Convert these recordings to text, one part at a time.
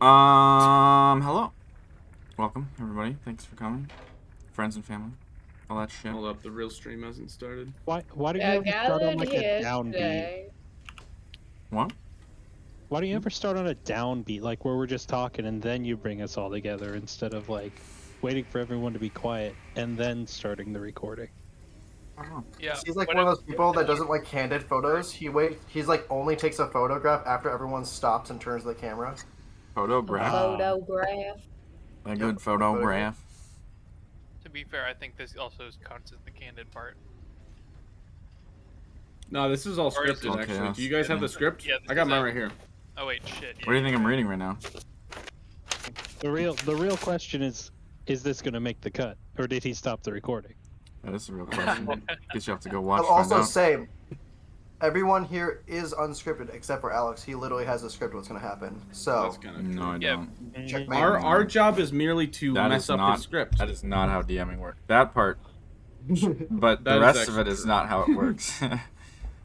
Hello. Welcome, everybody. Thanks for coming. Friends and family. All that shit. Hold up, the real stream hasn't started. Why do you ever start on Gathered like a here downbeat? today. What? Why do you ever start on a downbeat, like where we're just talking and then you bring us all together instead of like waiting for everyone to be quiet and then starting the recording? I don't know. Yeah, He's like one of those people that doesn't like candid photos. He's like only takes a photograph after everyone stops and turns the camera. Photograph. Photograph. A good photograph. to be fair, I think this also counts as the candid part. No, this is all Or is scripted, it- actually. Okay, Do you guys have the script? Yeah, I got this mine is right here. Oh wait, shit. What do you think I'm reading right now? The real question is this going to make the cut, or did he stop the recording? That is a real question. Guess you have to go watch. I'll Find also out. say, everyone here is unscripted except for Alex. He literally has a script what's going to happen. So That's kind of No, I Yeah. don't. checkmate. Our job is merely to That mess is up not- the script. That is not how DMing works. That part, but That the is rest of it actually is true. not how it works.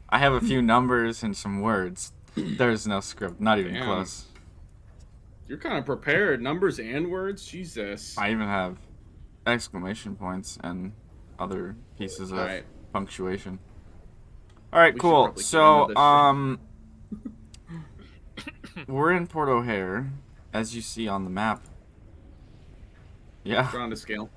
I have a few numbers and some words. There's no script. Not even Damn. close. You're kind of prepared. Numbers and words? Jesus. I even have exclamation points and other pieces of Alright. punctuation. All right, We should cool. probably get So, into we're in Port Ohare, as you see on the map. Yeah, Drawn to scale.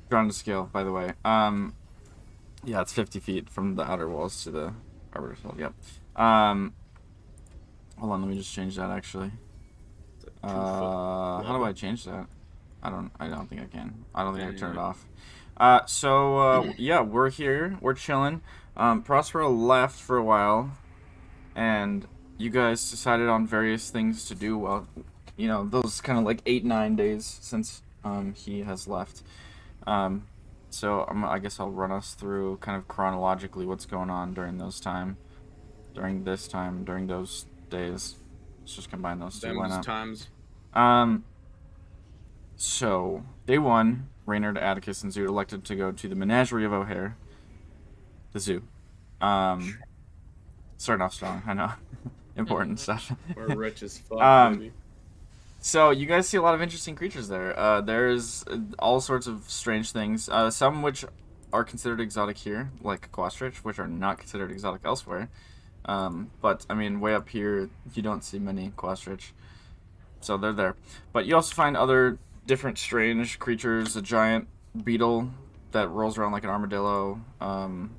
drawn to scale, by the way. Yeah, it's 50 feet from the outer walls to the arbiter's hold. Yep. Hold on, let me just change that actually. How do I change that? I don't think I can. I don't think I can turn it off. Yeah, we're here. We're chilling. Prospero left for a while, and you guys decided on various things to do. Well, you know, those kind of like 8-9 days since he has left. I guess I'll run us through kind of chronologically what's going on during those days. Let's just combine those two. Why Them's not? times. So, day 1, Reynard, Atticus, and Zoot elected to go to the Menagerie of O'Hare. The zoo. Starting off strong, I know. Important stuff. We're rich as fuck, baby. So, you guys see a lot of interesting creatures there. There's all sorts of strange things. Some which are considered exotic here, like aquastrich, which are not considered exotic elsewhere. But, I mean, way up here, you don't see many aquastrich. So they're there. But you also find other different strange creatures, a giant beetle that rolls around like an armadillo, kind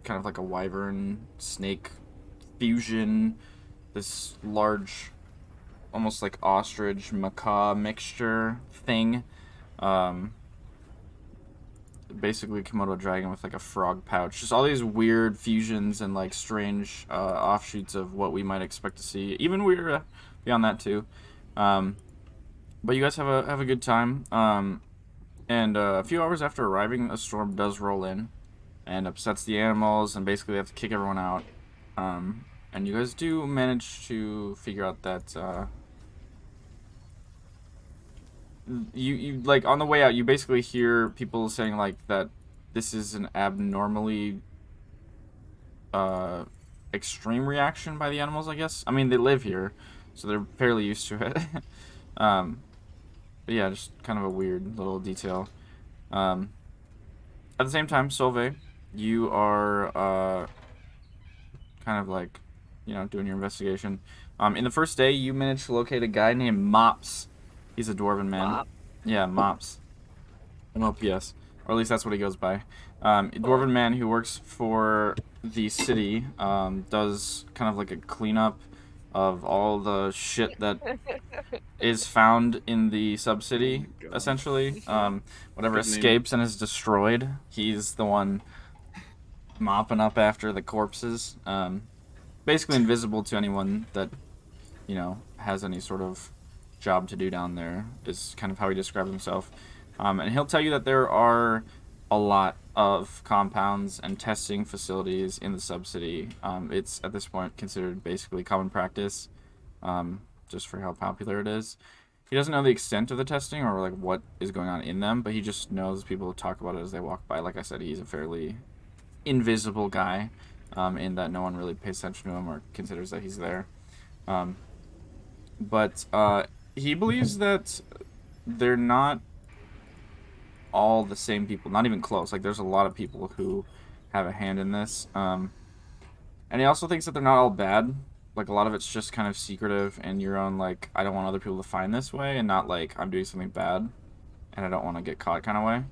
of like a wyvern snake fusion, this large, almost like ostrich macaw mixture thing. Basically Komodo dragon with like a frog pouch. Just all these weird fusions and like strange offshoots of what we might expect to see. Even weirder beyond that too. But you guys have a good time. And a few hours after arriving, a storm does roll in and upsets the animals, and basically they have to kick everyone out. And you guys do manage to figure out that you like on the way out, you basically hear people saying like that this is an abnormally extreme reaction by the animals, I guess. I mean, they live here, so they're fairly used to it. But yeah, just kind of a weird little detail. At the same time, Solvay, you are kind of like, you know, doing your investigation. In the first day, you managed to locate a guy named Mops. He's a dwarven man. Mop. Yeah, Mops. M-O-P-S. Or at least that's what he goes by. A dwarven man who works for the city, does kind of like a cleanup of all the shit that is found in the sub-city, God. essentially. Whatever Good name. escapes and is destroyed, he's the one mopping up after the corpses. Basically invisible to anyone that, you know, has any sort of job to do down there, is kind of how he describes himself. And he'll tell you that there are a lot of compounds and testing facilities in the sub-city. It's, at this point, considered basically common practice, just for how popular it is. He doesn't know the extent of the testing or like what is going on in them, but he just knows people talk about it as they walk by. Like I said, he's a fairly invisible guy, in that no one really pays attention to him or considers that he's there. But he believes that they're not all the same people, not even close. Like, there's a lot of people who have a hand in this. And he also thinks that they're not all bad. Like, a lot of it's just kind of secretive and your own, like, I don't want other people to find this way, and not like I'm doing something bad and I don't want to get caught kind of way.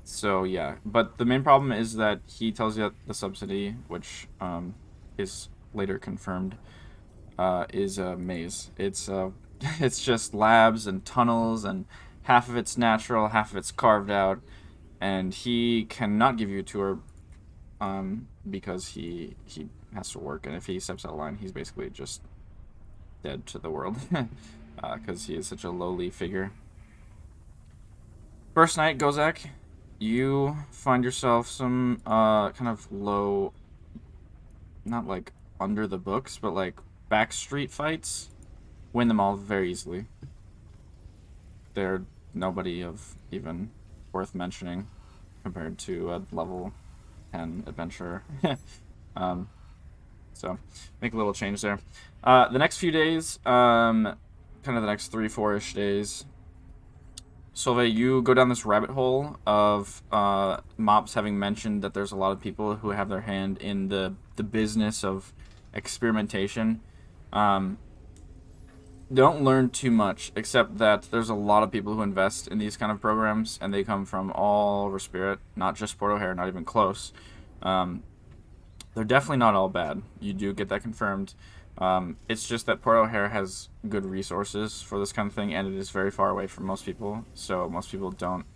So yeah, but the main problem is that he tells you that the subsidy, which is later confirmed, is a maze. It's it's just labs and tunnels, and half of it's natural, half of it's carved out, and he cannot give you a tour because he has to work, and if he steps out of line, he's basically just dead to the world because he is such a lowly figure. First night, Gozak, you find yourself some kind of low, not like under the books, but like back street fights. Win them all very easily. They're nobody of even worth mentioning compared to a level 10 adventurer. So make a little change there. The next few days, kind of the next 3-4-ish days, Solvay, you go down this rabbit hole of Mops having mentioned that there's a lot of people who have their hand in the business of experimentation. Don't learn too much, except that there's a lot of people who invest in these kind of programs, and they come from all over Spirit, not just Port Ohare, not even close. They're definitely not all bad. You do get that confirmed. It's just that Port Ohare has good resources for this kind of thing, and it is very far away from most people, so most people don't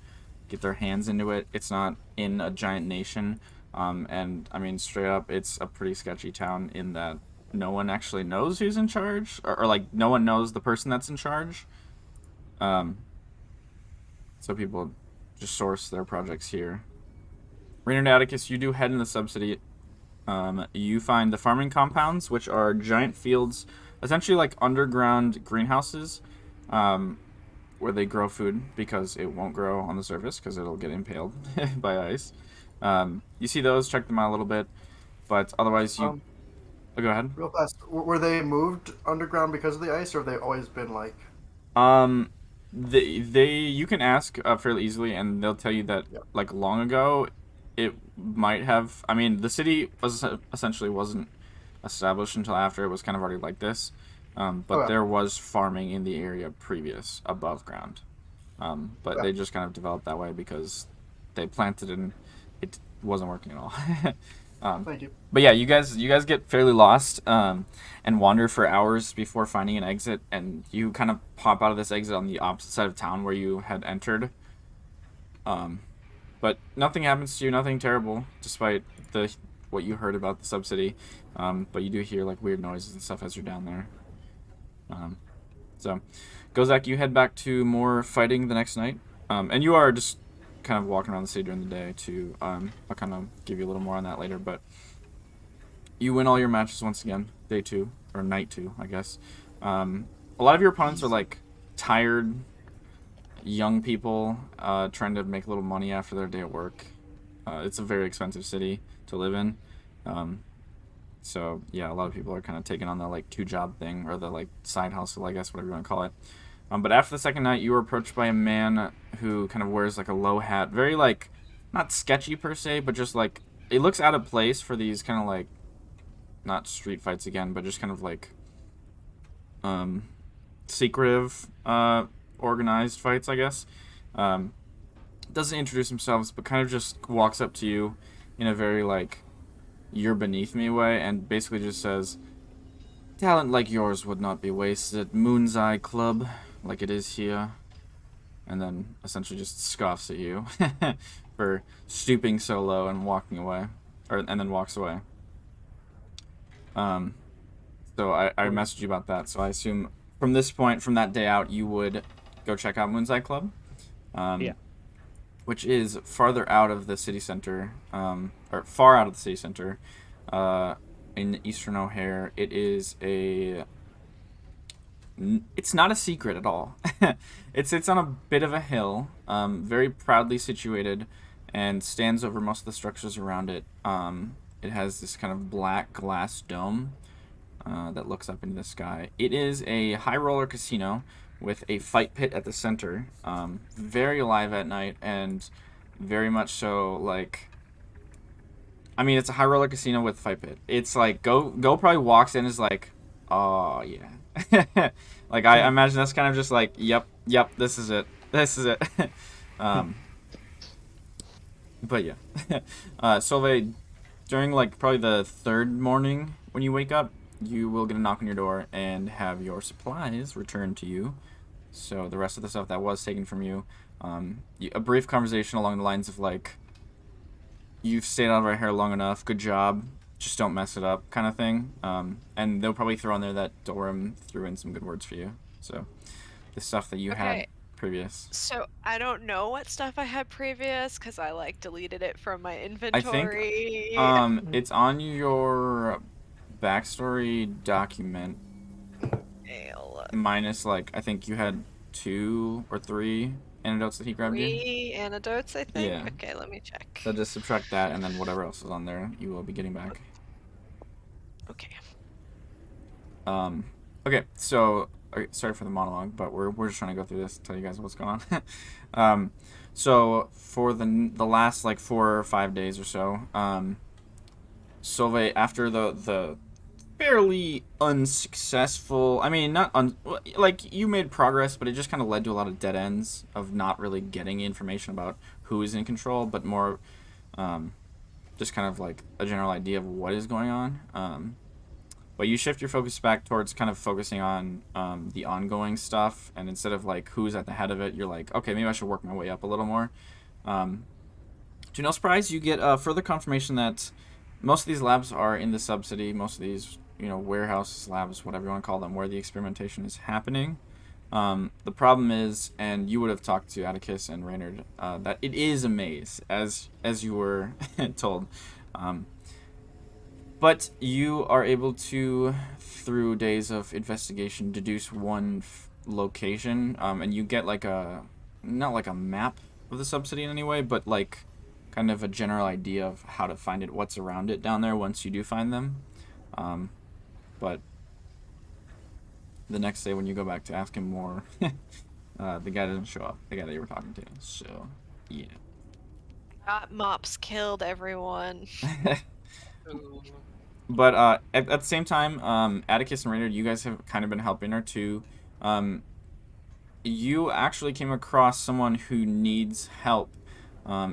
get their hands into it. It's not in a giant nation, and I mean, straight up, it's a pretty sketchy town in that no one actually knows who's in charge, or like no one knows the person that's in charge. So people just source their projects here. Raynard Atticus, you do head in the subsidy. You find the farming compounds, which are giant fields, essentially like underground greenhouses, where they grow food because it won't grow on the surface because it'll get impaled by ice. You see those, check them out a little bit, but otherwise you... Oh, go ahead. Real fast, were they moved underground because of the ice, or have they always been like... They you can ask fairly easily, and they'll tell you that like long ago it might have. I mean, the city was essentially wasn't established until after it was kind of already like this, but there was farming in the area previous above ground, but they just kind of developed that way because they planted and it wasn't working at all. Thank you. But yeah, you guys get fairly lost and wander for hours before finding an exit, and you kind of pop out of this exit on the opposite side of town where you had entered. But nothing happens to you, nothing terrible, despite what you heard about the subsidy. But you do hear like weird noises and stuff as you're down there. So, Gozak, you head back to more fighting the next night, and you are just kind of walking around the city during the day too. I'll kind of give you a little more on that later, but you win all your matches once again, day 2 or night 2, I guess. A lot of your opponents are like tired young people trying to make a little money after their day at work. It's a very expensive city to live in, so yeah, a lot of people are kind of taking on the like 2-job thing, or the like side hustle, I guess, whatever you want to call it. But after the second night, you were approached by a man who kind of wears like a low hat, very like, not sketchy per se, but just like, it looks out of place for these kind of like, not street fights again, but just kind of like, secretive, organized fights, I guess. Doesn't introduce himself, but kind of just walks up to you in a very like, you're beneath me way, and basically just says, talent like yours would not be wasted at Moon's Eye Club like it is here, and then essentially just scoffs at you for stooping so low and walking away, and then walks away. So I messaged you about that, so I assume from this point, from that day out, you would go check out Moon's Eye Club, which is farther out of the city center, or far out of the city center, in Eastern Ohare. It is it's not a secret at all. It sits on a bit of a hill, very proudly situated, and stands over most of the structures around it. It has this kind of black glass dome, that looks up into the sky. It is a high roller casino with a fight pit at the center. Very alive at night and very much so like. I mean, it's a high roller casino with fight pit. It's like Go probably walks in and is like, oh yeah. Like I imagine that's kind of just like, yep, this is it. um, but yeah, Solvay, during like probably the third morning when you wake up, you will get a knock on your door and have your supplies returned to you. So the rest of the stuff that was taken from you, a brief conversation along the lines of like, you've stayed out of our hair long enough, good job, just don't mess it up, kind of thing. And they'll probably throw in there that Dorum threw in some good words for you. So the stuff that you had Okay. previous. So I don't know what stuff I had previous because I like deleted it from my I think inventory. it's on your backstory document Ale. minus like I think you had 2 or 3 antidotes that he grabbed you. 3 antidotes, I think. Yeah. Okay, let me check. So just subtract that and then whatever else is on there you will be getting back. Okay. Okay, so sorry for the monologue, but we're just trying to go through this, tell you guys what's going on. So for the last like 4 or 5 days or so, Solvay, after the fairly unsuccessful, I mean like you made progress, but it just kind of led to a lot of dead ends of not really getting information about who is in control, but more just kind of like a general idea of what is going on. But you shift your focus back towards kind of focusing on the ongoing stuff, and instead of like who's at the head of it, you're like, okay, maybe I should work my way up a little more. To no surprise, you get further confirmation that most of these labs are in the subcity. Most of these, warehouse labs, whatever you want to call them, where the experimentation is happening. The problem is, and you would have talked to Atticus and Reynard, that it is a maze, as you were told. But you are able to, through days of investigation, deduce one location, and you get like not like a map of the subcity in any way, but like kind of a general idea of how to find it, what's around it down there once you do find them. But the next day when you go back to ask him more, the guy doesn't show up, the guy that you were talking to, so yeah. Mops killed everyone. Ooh. But at the same time, Atticus and Reynard, you guys have kind of been helping her too. You actually came across someone who needs help,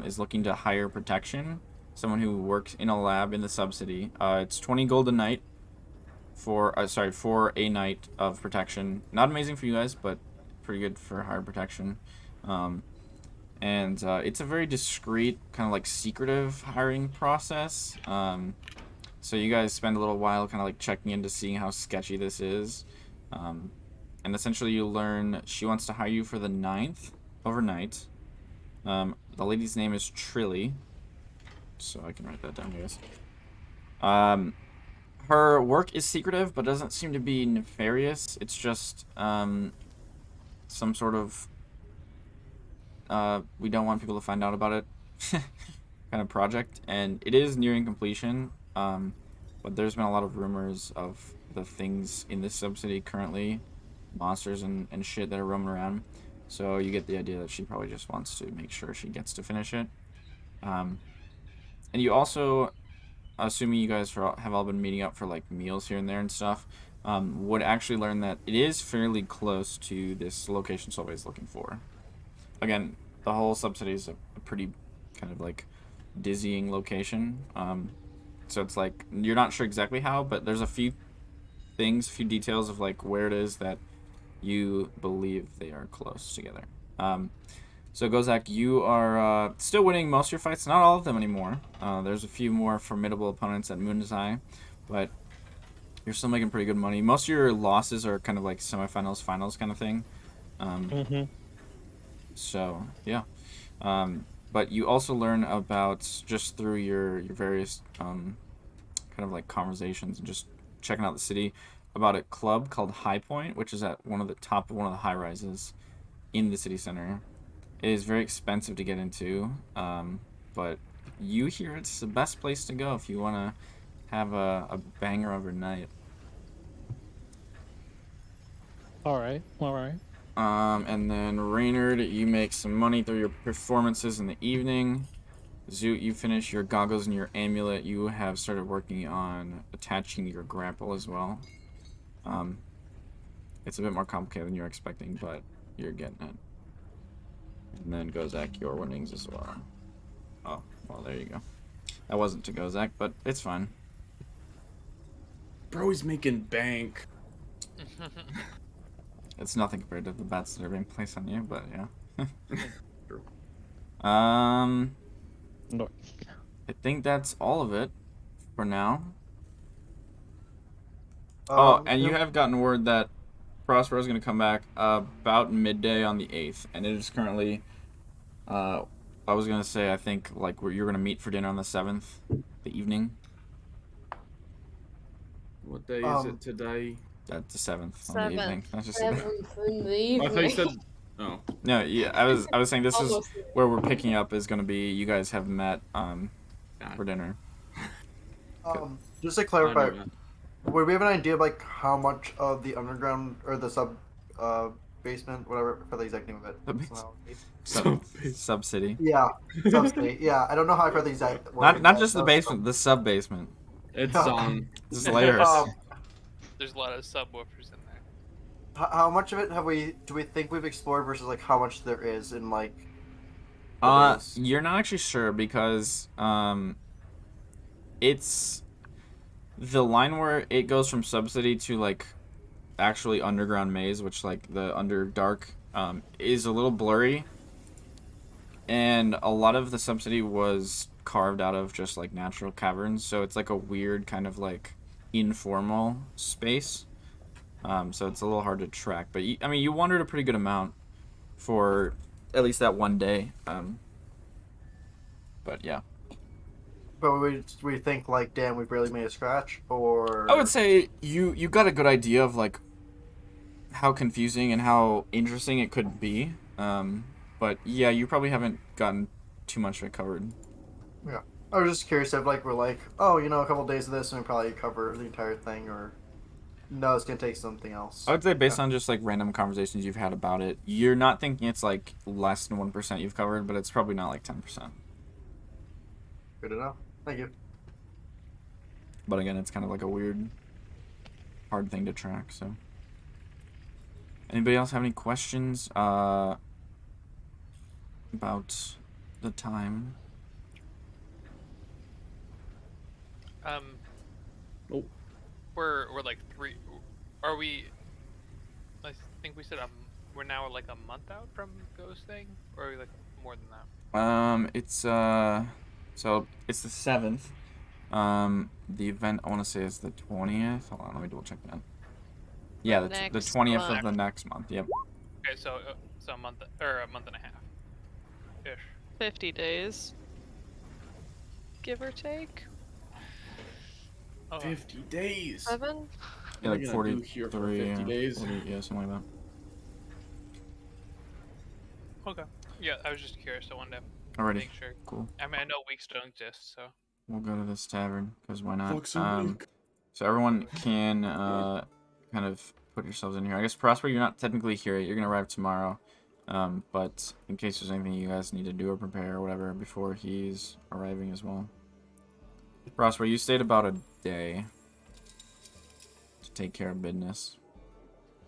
is looking to hire protection. Someone who works in a lab in the subcity. It's 20 gold a night for a night of protection. Not amazing for you guys, but pretty good for higher protection. And it's a very discreet, kind of like secretive hiring process. So you guys spend a little while kind of like checking into seeing how sketchy this is. And essentially you learn she wants to hire you for the 9th overnight. The lady's name is Trilly. So I can write that down, guys. Her work is secretive, but doesn't seem to be nefarious. It's just some sort of we don't want people to find out about it kind of project. And it is nearing completion. But there's been a lot of rumors of the things in this subcity currently, monsters and shit that are roaming around. So you get the idea that she probably just wants to make sure she gets to finish it. And you also, assuming you guys have all been meeting up for like meals here and there and stuff, would actually learn that it is fairly close to this location Solvay is looking for. Again, the whole subcity is a pretty kind of like dizzying location. So it's like you're not sure exactly how, but there's a few details of like where it is that you believe they are close together. So Gozak, you are still winning most of your fights, not all of them anymore. There's a few more formidable opponents at Moon's Eye, but you're still making pretty good money. Most of your losses are kind of like semifinals, finals kind of thing. So yeah. But you also learn about, just through your various kind of like conversations and just checking out the city, about a club called High Point, which is at one of the top of one of the high rises in the city center. It is very expensive to get into, but you hear it's the best place to go if you want to have a banger of a night. All right. All right. And then Reynard, you make some money through your performances in the evening. Zoot, you finish your goggles and your amulet. You have started working on attaching your grapple as well. It's a bit more complicated than you were expecting, but you're getting it. And then Gozak, your winnings as well. Oh, well, there you go. That wasn't to Gozak, but it's fine. Bro, he's making bank. It's nothing compared to the bets that are being placed on you, but yeah. True. No. I think that's all of it for now. And you have gotten word that Prospero is going to come back about midday on the 8th, and it is currently, I was going to say, I think, like, where you're going to meet for dinner on the 7th, the evening. What day is it today? That's the 7th on the evening. That's just Seventh in the evening. I thought you said. Oh. No, yeah, I was saying this is Almost. where we're picking up is going to be, you guys have met for dinner. Just to I clarify, know that. would we have an idea of like how much of the underground or the sub basement, whatever, for the exact name of it? Sub-city. Yeah, substate. Yeah, I don't know how I forgot the exact word. Not just the basement, the sub-basement. It's Just layers. There's a lot of subwoofers in there. How much of it do we think we've explored versus like how much there is in like? You're not actually sure because it's the line where it goes from subsidy to like actually underground maze, which like the underdark is a little blurry, and a lot of the subsidy was carved out of just like natural caverns, so it's like a weird kind of like informal space. So it's a little hard to track, but I mean you wandered a pretty good amount for at least that one day. But yeah. But we think like, damn, we barely made a scratch, or I would say you got a good idea of like how confusing and how interesting it could be. But yeah, you probably haven't gotten too much of it covered. Yeah, I was just curious if like we're like, oh, you know, a couple days of this and we probably cover the entire thing, or no, it's gonna take something else. I would say based on just like random conversations you've had about it, you're not thinking it's like less than 1% you've covered, but it's probably not like 10%. Good enough. Thank you. But again, it's kind of like a weird, hard thing to track. So, anybody else have any questions about the time? Oh. We're like 3. Are we? I think we said we're now like a month out from Ghost thing, or are we like more than that? It's so it's the 7th. The event I want to say is the 20th. Hold on, let me double check that. Yeah, the 20th of the next month. Yep. Okay, so a month or a month and a half, ish. 50 days, give or take. 50 days. 7. Yeah, What are like you gonna do here 43. for 50 days? 40, yeah, something like that. Okay. Yeah, I was just curious. I wanted to Alrighty. make sure. Cool. I mean, I know weeks don't exist, so. We'll go to this tavern because why not? Fuck some week. So everyone can kind of put yourselves in here. I guess Prosper, you're not technically here yet. You're gonna arrive tomorrow. But in case there's anything you guys need to do or prepare or whatever before he's arriving as well. Prosper, you stayed about a day to take care of business.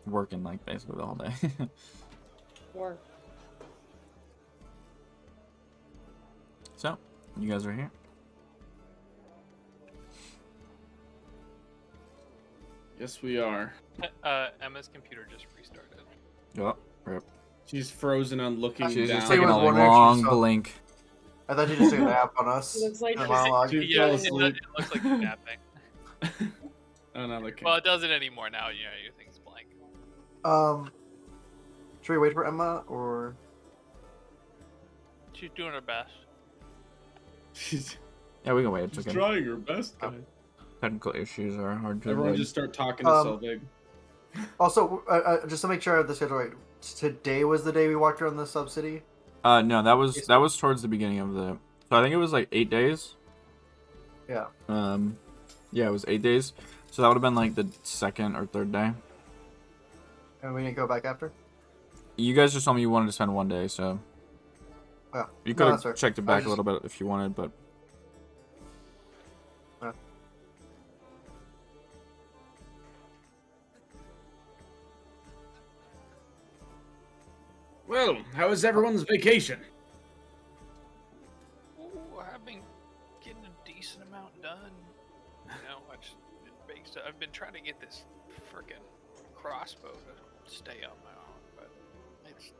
Working like basically the whole day. Work. So, you guys are here. Yes, we are. Emma's computer just restarted. Yep. Rip. She's frozen on looking She's down. just taking a was wondering if she long saw- blink. I thought you just took a nap on us. Looks like in the she's- monologue. Dude, Yeah, fell it asleep. looks like a napping. Oh, no, okay. Well, it doesn't anymore now. You know, your thing's blank. Should we wait for Emma or? She's doing her best. She's Yeah, we can wait. It's okay. trying her best, guys. Technical issues are hard to Everyone avoid. just start talking to Solvay. Also, just to make sure I have the schedule right, today was the day we walked around the subcity. No, that was towards the beginning of the. So I think it was like 8 days. Yeah. Yeah, it was 8 days. So that would have been like the second or third day. And we didn't go back after? You guys just told me you wanted to spend 1 day, so Yeah. you No, could that's fair. have checked it I back was a little bit if you wanted, but Well, how was everyone's vacation? Ooh, I've been getting a decent amount done. You know, I've been trying to get this frickin' crossbow to stay on my own, but it's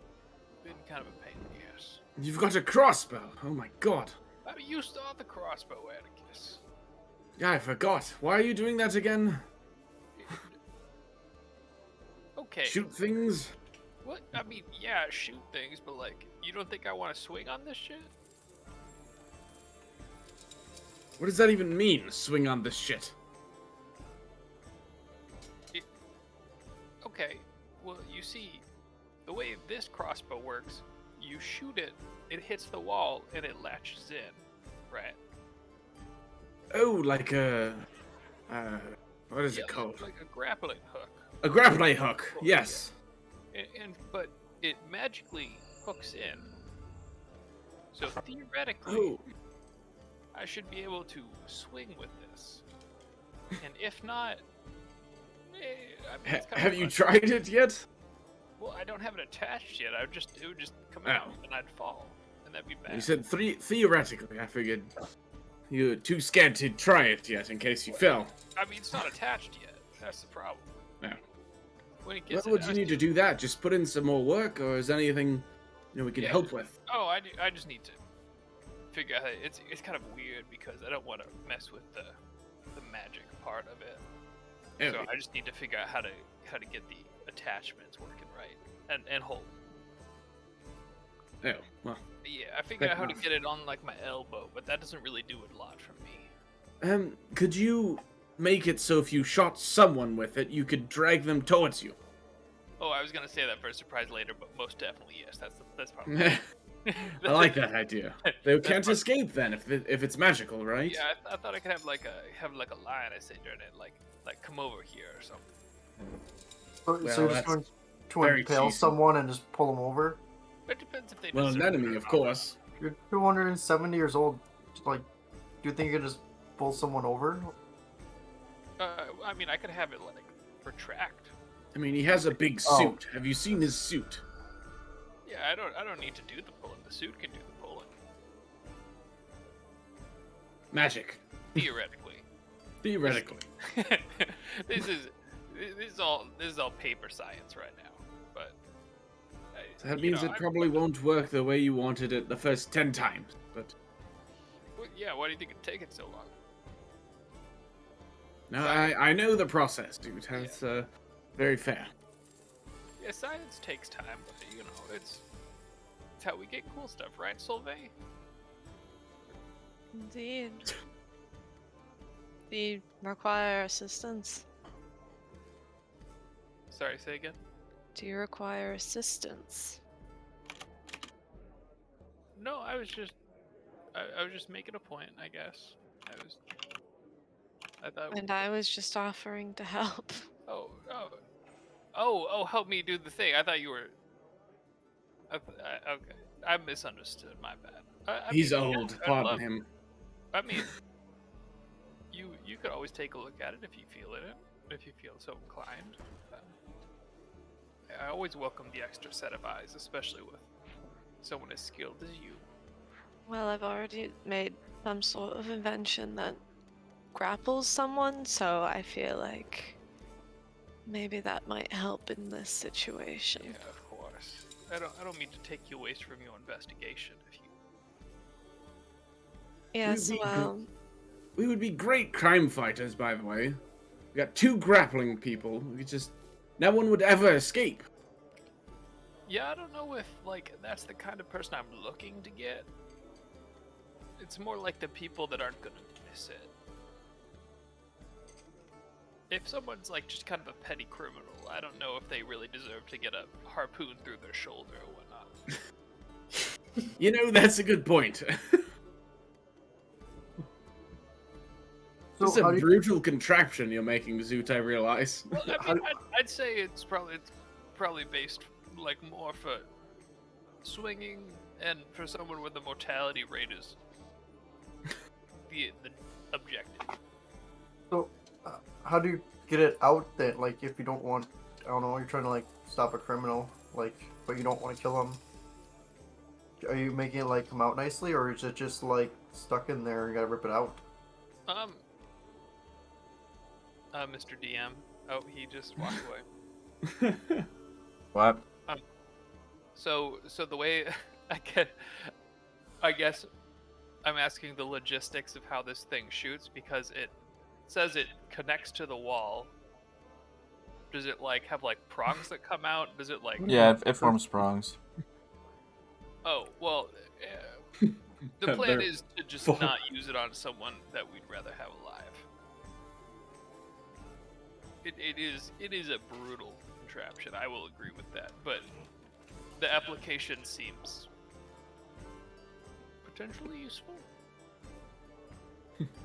been kind of a pain in the ass. You've got a crossbow. Oh my god. I used to have the crossbow, Atticus. Yeah, I forgot. Why are you doing that again? Okay. Shoot things? What? I mean, yeah, shoot things, but like, you don't think I want to swing on this shit? What does that even mean, swing on this shit? Okay, well, you see, the way this crossbow works, you shoot it, it hits the wall, and it latches in, right? Oh, like a... what is it Yeah, called? like a grappling hook. A grappling hook, yes. But it magically hooks in. So theoretically, Oh, I should be able to swing with this. And if not, I mean, it's kinda have you fun. tried it yet? Well, I don't have it attached yet. It would just come Oh. out and I'd fall, and that'd be bad. You said theoretically. I figured you were too scared to try it yet in case you fell. I mean, it's not attached yet. That's the problem. Yeah. When it What gets would you attached, need to do that? Just put in some more work, or is there anything we can Yeah. help with? Oh, I just need to figure out. It's kind of weird because I don't want to mess with the magic part of it. Oh, So I just need to figure out how to get the attachments working right and hold. oh, well. Yeah, I figured out how to enough. get it on like my elbow, but that doesn't really do a lot for me. Could you make it so if you shot someone with it, you could drag them towards you? Oh, I was gonna say that for a surprise later, but most definitely yes. That's probably. I like that idea. They That's can't fun. escape then if it's magical, right? Yeah, I thought I could have like a line I say during it, like come over here or something. So, Well, so you're that's just going to very impale cheesy. someone and just pull them over? It depends if they. Well, an deserve it enemy, or of not. course. You're 270 years old. Like, do you think you could just pull someone over? I mean, I could have it like retract. I mean, he has a big Oh. suit. Have you seen his suit? Yeah, I don't need to do the pulling. The suit can do the pulling. Magic. Theoretically. Theoretically. this is all paper science right now. But So that means it probably won't work the way you wanted it the first 10 times, but... Yeah, why do you think it'd take it so long? No, I know the process, dude. That's very fair. Yeah, science takes time, but you know, it's how we get cool stuff, right, Solvay? Indeed. Do you require assistance? Sorry, say again? Do you require assistance? No, I was just making a point, I guess. I thought. And I was just offering to help. Oh, help me do the thing. I thought you were. Okay, I misunderstood. My bad. He's mean, old, I'd pardon love- him. I mean, you could always take a look at it if you feel it, if you feel so inclined. I always welcome the extra set of eyes, especially with someone as skilled as you. Well, I've already made some sort of invention that grapples someone, so I feel like maybe that might help in this situation. Yeah, of course. I don't mean to take you away from your investigation. If you Yes, We'd be well, We would be great crime fighters, by the way. We got 2 grappling people. We could just... No one would ever escape. Yeah, I don't know if like that's the kind of person I'm looking to get. It's more like the people that aren't gonna miss it. If someone's like just kind of a petty criminal, I don't know if they really deserve to get a harpoon through their shoulder or whatnot. You know, that's a good point. So It's a how do you, brutal contraption you're making, Zoot, I realize. Well, I mean, I'd say it's probably probably based like more for swinging, and for someone with the mortality rate is the objective. So, how do you get it out then? Like, if you don't want, I don't know, you're trying to like stop a criminal, like, but you don't want to kill him. Are you making it like come out nicely, or is it just like stuck in there and you gotta rip it out? Mr. DM. Oh, he just walked away. What? So the way I guess I'm asking the logistics of how this thing shoots, because it says it connects to the wall. Does it like have like prongs that come out? Does it like? Yeah, it forms prongs. Oh well, the plan is to just not use it on someone that we'd rather have alive. It is a brutal contraption. I will agree with that, but the application seems potentially useful.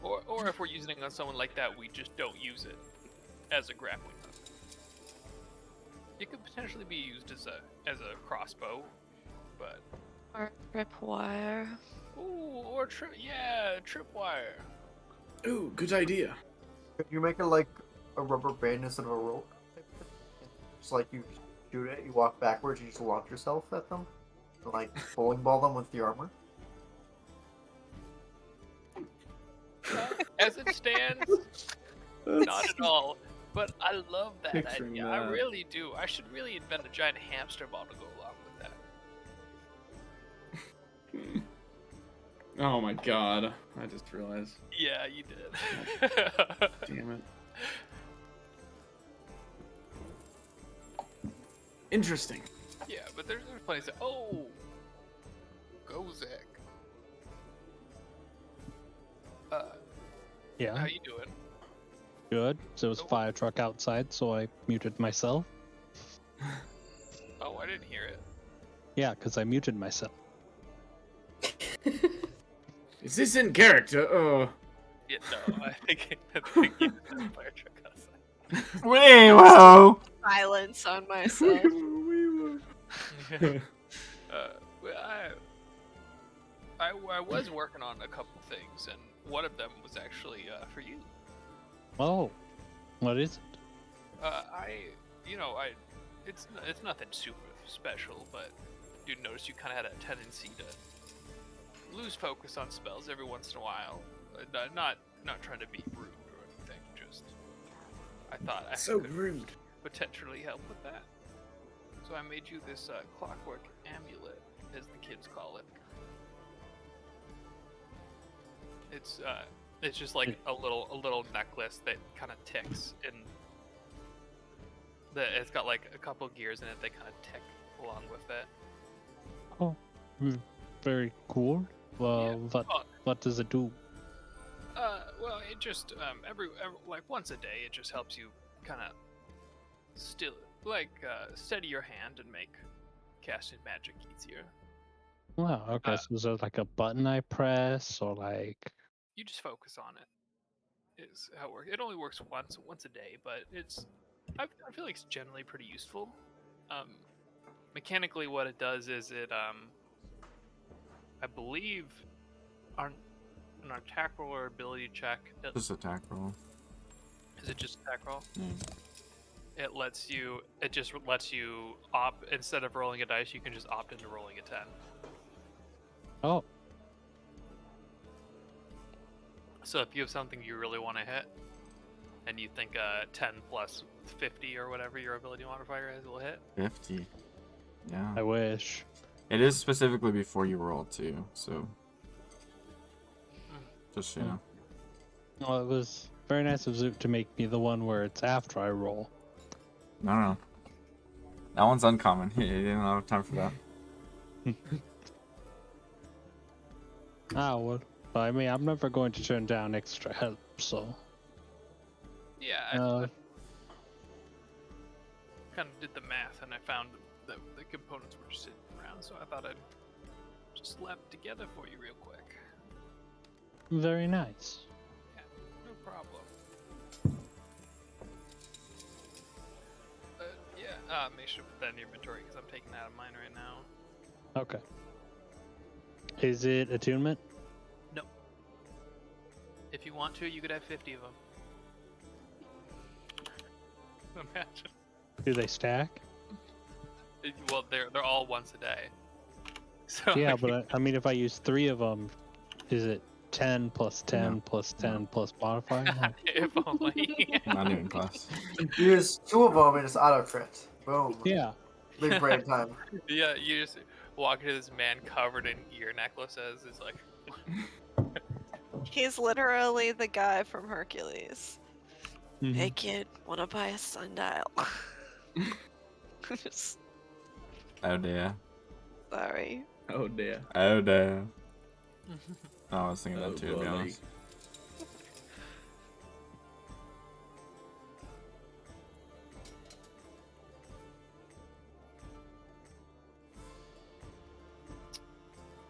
or if we're using it on someone like that, we just don't use it as a grappling hook. It could potentially be used as a crossbow, but Or tripwire. ooh, or tripwire. Ooh, good idea. Could you make it like a rubber band instead of a rope? Just like you shoot it, you walk backwards, you just launch yourself at them, and like bowling ball them with the armor. As it stands, not at all. But I love that Picturing idea. that. I really do. I should really invent a giant hamster ball to go along with that. Oh my god. I just realized. Yeah, you did. Damn it. Interesting. Yeah, but there's plenty of. Oh, Gozek. Yeah, How you doing? good. So there was a fire truck outside, so I muted myself. Oh, I didn't hear it. Yeah, because I muted myself. Is this in character? Oh. Yeah, no, I think you did fire truck outside. Wait, whoa! Silence on myself. Well, I was working on a couple things, and one of them was actually for you. Oh, what is it? It's nothing super special, but I do notice you kind of had a tendency to lose focus on spells every once in a while. Not trying to be rude or anything, just I thought I So could rude. potentially help with that. So I made you this clockwork amulet, as the kids call it. It's just like a little necklace that kind of ticks, and it's got like a couple gears in it that kind of tick along with it. Oh, very cool. Well, Yeah. what does it do? Well, it just every like once a day, it just helps you kind of steady your hand and make casting magic easier. Wow, okay, so is it like a button I press, or like... You just focus on it. Is how it works. It only works once a day, but I feel like it's generally pretty useful. Mechanically, what it does is it I believe on an attack roll or ability check. Just attack roll. Is it just attack roll? Yeah. It just lets you opt, instead of rolling a dice, you can just opt into rolling a 10. Oh, So if you have something you really want to hit, and you think 10 plus 50 or whatever your ability modifier is will hit. 50. Yeah. I wish. It is specifically before you roll too, so just so you know. Well, it was very nice of Zoot to make me the one where it's after I roll. No. That one's uncommon. He didn't have time for that. Well, I mean, I'm never going to turn down extra help, so... Yeah, I Uh, kind of did the math, and I found that the components were sitting around, so I thought I'd just slap it together for you real quick. very nice. Yeah, no problem. Yeah, Make sure to put that in your inventory because I'm taking that out of mine right now. Okay. Is it attunement? No. If you want to, you could have 50 of them. Imagine. Do they stack? Well, they're all once a day. So Yeah, but I mean, if I use 3 of them, is it 10 plus 10 No. plus 10 plus modifier? Like, if only. Not even close. Use 2 of them and it's auto crit. Boom. yeah. Big brain time. Yeah, you just walk into this man covered in ear necklaces. It's like, He's literally the guy from Hercules. Mhm. Hey kid, wanna buy a sundial? Just- Oh dear. Sorry. Oh dear. Oh dear. Oh, I was thinking that Oh, too, to be boy. honest.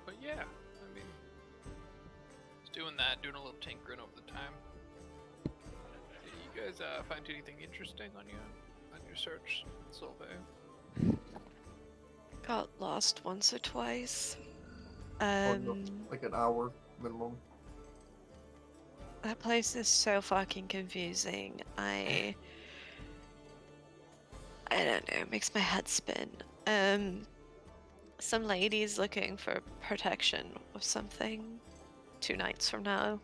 but yeah, I mean, just doing that, doing a little tinkering over the time. Did you guys find anything interesting on your search, Solvay? Got lost once or twice. Oh, no. Like an hour minimum. That place is so fucking confusing. I don't know, it makes my head spin. Some lady's looking for protection of something 2 nights from now.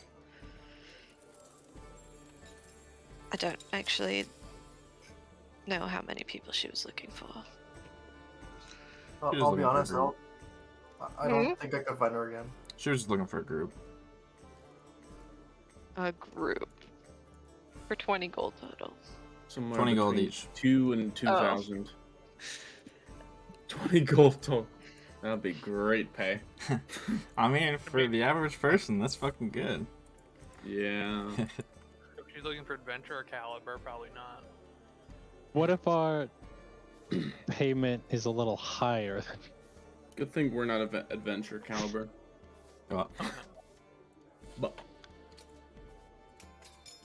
I don't actually know how many people she was looking for. She was I'll be looking for a honest, group. I don't think I could find her again. She was just looking for a group. A group. For 20 gold total. Somewhere 20 gold between each. 2 and 2,000. 20 gold total. That'd be great pay. I mean, for the average person, that's fucking good. Yeah. If you're looking for adventure or caliber, probably not. What if our payment is a little higher? Good thing we're not adventure caliber. Well, But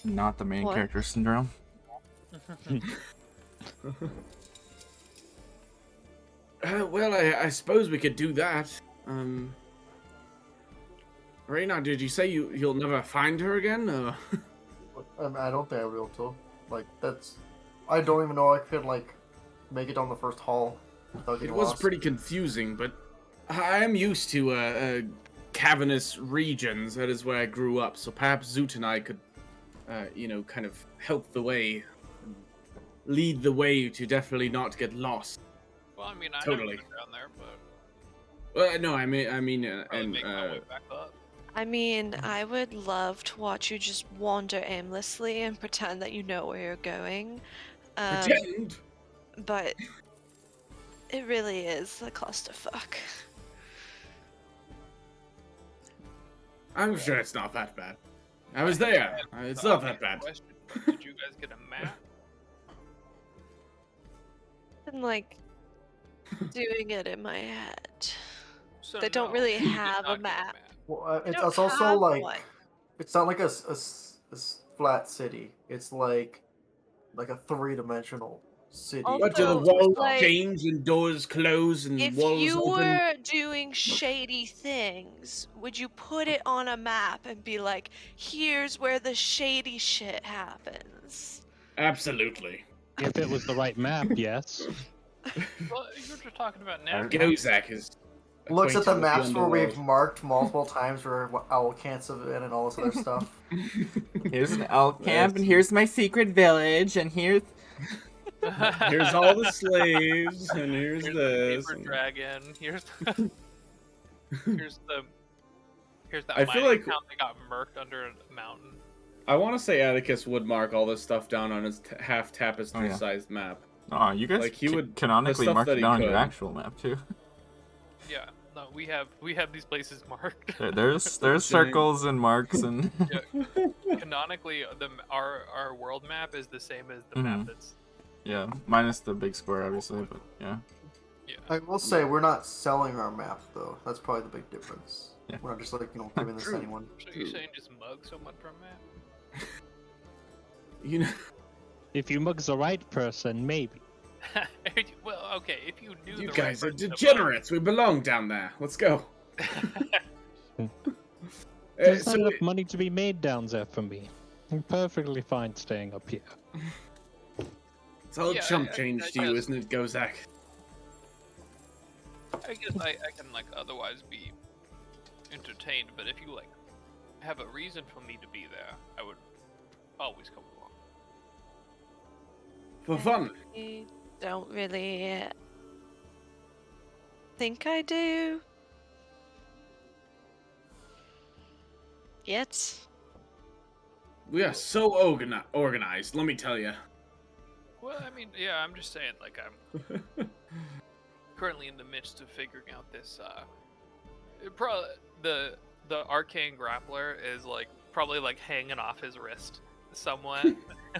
not the main What? character syndrome. well, I suppose we could do that. Reyna, did you say you'll never find her again? I don't think I will too. Like that's, I don't even know I could like make it on the first hall without It getting was lost. pretty confusing, but I am used to cavernous regions. That is where I grew up. So perhaps Zoot and I could, kind of help the way, lead the way to definitely not get lost. Well, I mean, I Totally. never been down there, but Well, no, I mean, probably make my way back up. I mean, I would love to watch you just wander aimlessly and pretend that you know where you're going. pretend. But it really is a clusterfuck. I'm sure it's not that bad. I was there. It's not that bad. Question, did you guys get a map? And like doing it in my head. So They don't no, really you did have not a get map. Well, They it's don't also have like one. it's not like a flat city. It's like a 3-dimensional city. Also, What do the Also, walls like, change and doors close and If walls you open? were doing shady things, would you put it on a map and be like, here's where the shady shit happens? Absolutely. If it was the right map, yes. Well, you were just talking about now. Gozak is. Looks at the acquainted with maps where we've underworld. marked multiple times where owl camps have been and all this other stuff. Here's an elk camp, and here's my secret village, and here's... Here's all the slaves, and here's Here's this. the paper and- dragon. Here's the I feel mining like- town that got murked under a mountain. I want to say Atticus would mark all this stuff down on his half tapestry-sized map. Oh, you guys Like, he would- canonically the stuff mark that it he down on your could. actual map, too. Yeah, no, we have these places marked. There's Kidding. circles and marks and... Canonically, our world map is the same as the map Mhm. that's. Yeah, minus the big square, obviously, but yeah. Yeah. I will say we're not selling our map though. That's probably the big difference. Yeah. We're not just like giving this to True. anyone. So you're saying just mug someone from map? You know, If you mug the right person, maybe. Well, okay, if you knew You the guys are right person to degenerates. We belong down there. Let's go. There's So not enough money to be made down there for me. I'm perfectly fine staying up here. it's all Yeah, chump I change to you, guess- isn't it, Gozak? I guess I can like otherwise be entertained, but if you like have a reason for me to be there, I would always come along. For fun. I don't really think I do. Yet. We are so organized, let me tell you. Well, I mean, yeah, I'm just saying, like, I'm currently in the midst of figuring out this. Probably the arcane grappler is like probably like hanging off his wrist somewhat,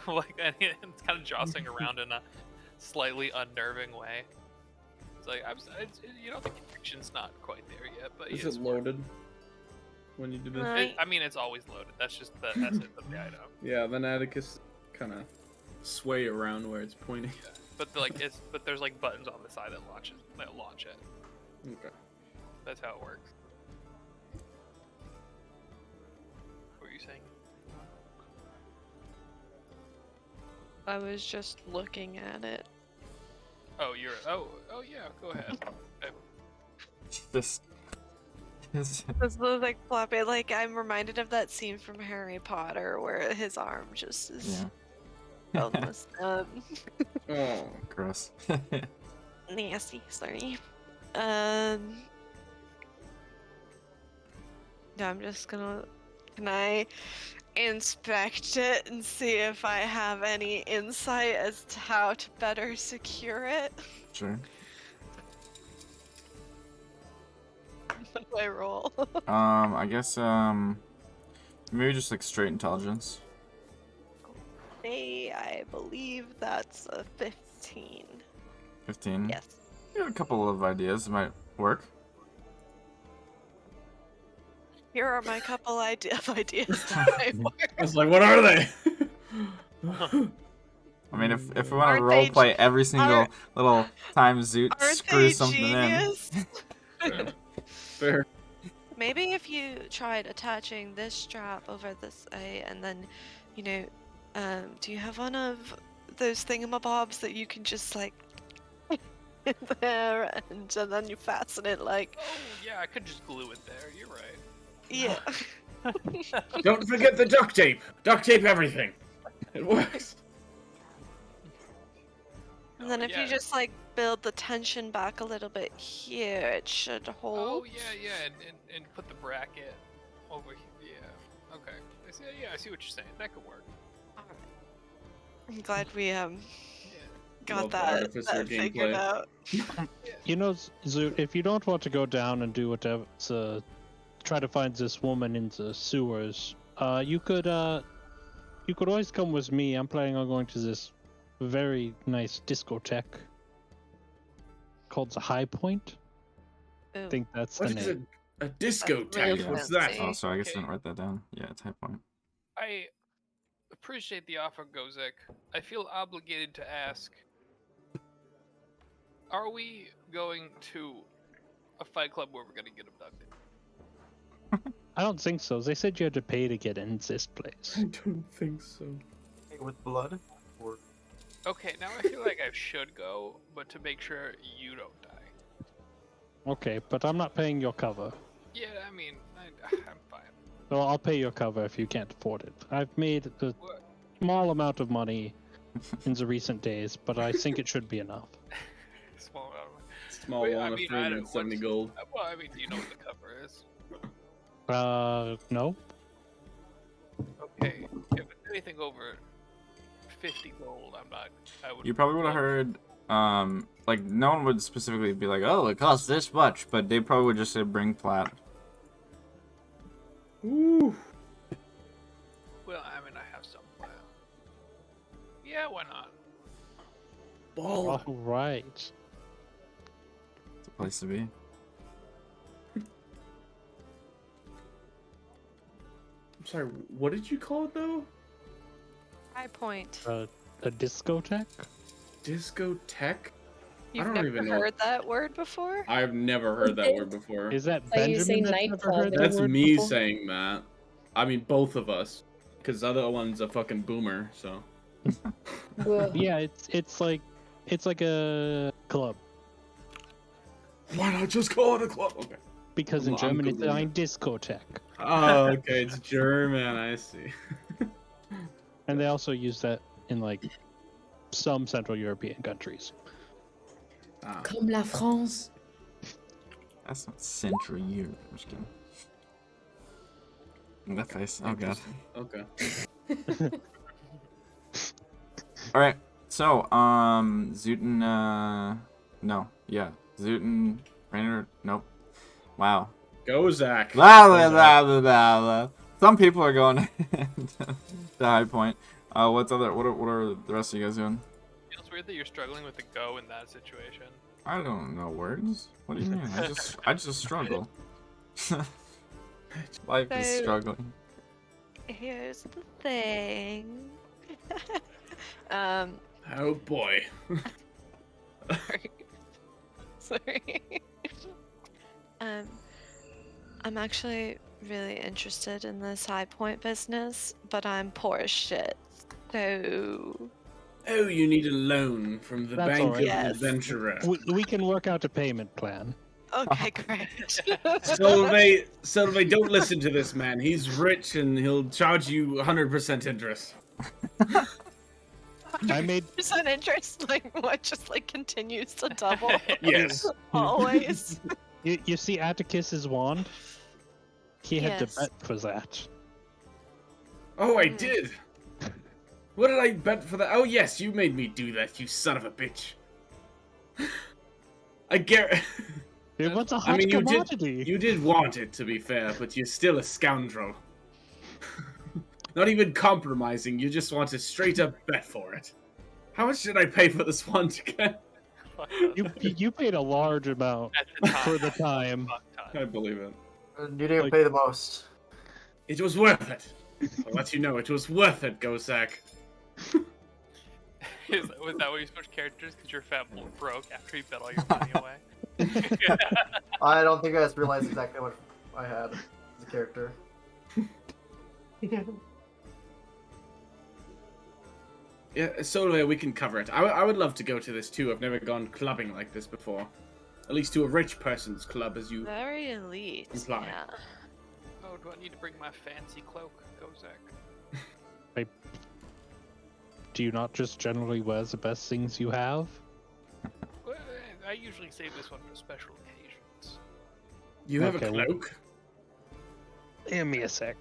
like, and it's kind of jostling around in a slightly unnerving way. It's like the connection's not quite there yet, but Is yes, it loaded when you do this? Right. I mean, it's always loaded. That's just the essence of the item. Yeah, then Atticus kind of sway around where it's pointing. But but there's like buttons on the side that launch it. Okay. That's how it works. What were you saying? I was just looking at it. Oh, oh yeah. Go ahead. Okay. This. This was like floppy. Like I'm reminded of that scene from Harry Potter where his arm just is Yeah. almost Oh. Gross. nasty. Sorry. No, I'm just gonna. Can I inspect it and see if I have any insight as to how to better secure it? Sure. What do I roll? I guess maybe just like straight intelligence. Hey, I believe that's a 15. 15. Yes. You have a couple of ideas that might work. Here are my couple of ideas that might work. I was like, what are they? I mean, if we want to Aren't they roleplay every single aren't- little time Zoot Aren't screws they something genius? Fair. Maybe if you tried attaching this strap over this way, and then, you know, do you have one of those thingamabobs that you can just like in there, and then you fasten it like, Oh yeah, I could just glue it there. You're right. yeah. Don't forget the duct tape. Duct tape everything. It works. And then Oh, if yeah. you just like build the tension back a little bit here, it should hold. Oh yeah, and put the bracket over here. Yeah. Okay. I see what you're saying. That could work. Alright. I'm glad we Yeah. got Love the that, artificer figured gameplay. out. You know, Zoot, if you don't want to go down and do whatever, try to find this woman in the sewers, you could always come with me. I'm planning on going to this very nice discotheque called the High Point. I Ooh. think that's What the is name. a disco That's really tag? What's that? fancy. Oh, sorry, I guess I Okay. didn't write that down. Yeah, it's high point. I appreciate the offer, Gozek. I feel obligated to ask: are we going to a fight club where we're gonna get abducted? I don't think so. They said you had to pay to get in this place. I don't think so. With blood? Or Okay, now I feel like I should go, but to make sure you don't die. Okay, but I'm not paying your cover. Yeah, I mean, I'm fine. Well, I'll pay your cover if you can't afford it. I've made a What? small amount of money in the recent days, but I think it should be enough. Small amount of money. Small Wait, I one of mean, I don't- 370 what's- gold. Well, I mean, do you know what the cover is? No. Okay, if it's anything over 50 gold, I would. You probably would have heard, like, no one would specifically be like, oh, it costs this much, but they probably would just say bring plat. Ooh. Well, I mean, I have some plan. Yeah, why not? Ball. All right. It's a place to be. I'm sorry, what did you call it though? High point. A discotheque? Discotheque? You've don't never even know. heard that word before? I've never heard that word before. Is that Like you say Benjamin that's never nightclub. heard that That's word me before? saying that. I mean, both of us. Because the other one's a fucking boomer, so. Ugh. Yeah, it's like a club Why not just call it a club? Okay. because in I'm German it's Googling ein Discotheque, Oh, okay, it's German, I see. and they also use that in like some Central European countries. Ah. Comme la France. That's not Central Europe. I'm just kidding. That face. Oh god. Okay. All right. So, Zuten. No. Yeah. Zuten. Rainer. Nope. Wow. Go, Zach. Blah, Go, blah, Zach. blah, blah, blah, blah. Some people are going to High Point. What are the rest of you guys doing? Feels weird that you're struggling with the go in that situation. I don't know words. What do you mean? I just struggle. Life is So- struggling. Here's the thing. Oh boy. Sorry. I'm actually really interested in this High Point business, but I'm poor as shit. So Oh, you need a loan from the That's Bank alright. of Yes. Adventurer. We can work out a payment plan. okay, great. Solvay, don't listen to this man. He's rich and he'll charge you 100% interest. I made Percent interest, like what? Just like continues to double Yes. always. you see Atticus's wand? He had Yes. to bet for that. Oh, I did. What did I bet for that? Oh, yes, you made me do that, you son of a bitch. I get. It was a hot I mean, commodity. you did want it, to be fair, but you're still a scoundrel. Not even compromising, you just want a straight up bet for it. How much did I pay for this one again? You paid a large amount At the time. for the time. Fuck I time. believe it. And you didn't Like- pay the most. It was worth it. I'll let you know, it was worth it, Gozak. Was that why you switched characters? Because your fat boy broke after you bet all your money away? I don't think you guys realized exactly what I had as a character. Yeah, Solvay, we can cover it. I would love to go to this too. I've never gone clubbing like this before. At least to a rich person's club, as you. Very elite. Imply. Yeah. Oh, do I need to bring my fancy cloak? Go, Zach. Do you not just generally wear the best things you have? Well, I usually save this one for special occasions. You have Okay, a well- cloak? Give me a sec.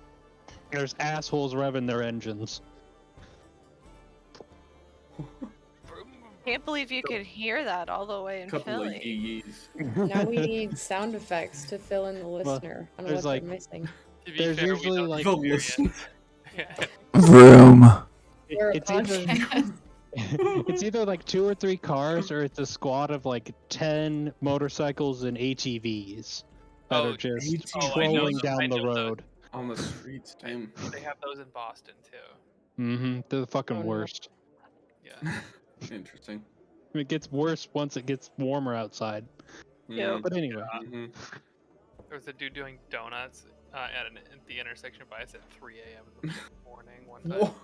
There's assholes revving their engines. Can't believe you could hear that all the way in Couple of Philly. yee-yees. Now we need sound effects to fill in the listener on there's what like- they're missing. To be There's fair, we usually, don't like- experience- Vroom. We're a It's either podcast. it's either like 2 or 3 cars, or it's a squad of like 10 motorcycles and ATVs that Oh, are just ATVs. Oh, I know trolling those- down I the know those. road. On the streets, damn. They have those in Boston too. Mm-hmm. They're the fucking Oh, no. worst. Yeah. Interesting. It gets worse once it gets warmer outside. Yeah. Mm, But anyway, mhm. There was a dude doing donuts at the intersection by us at 3 a.m. in the morning one time. Whoa.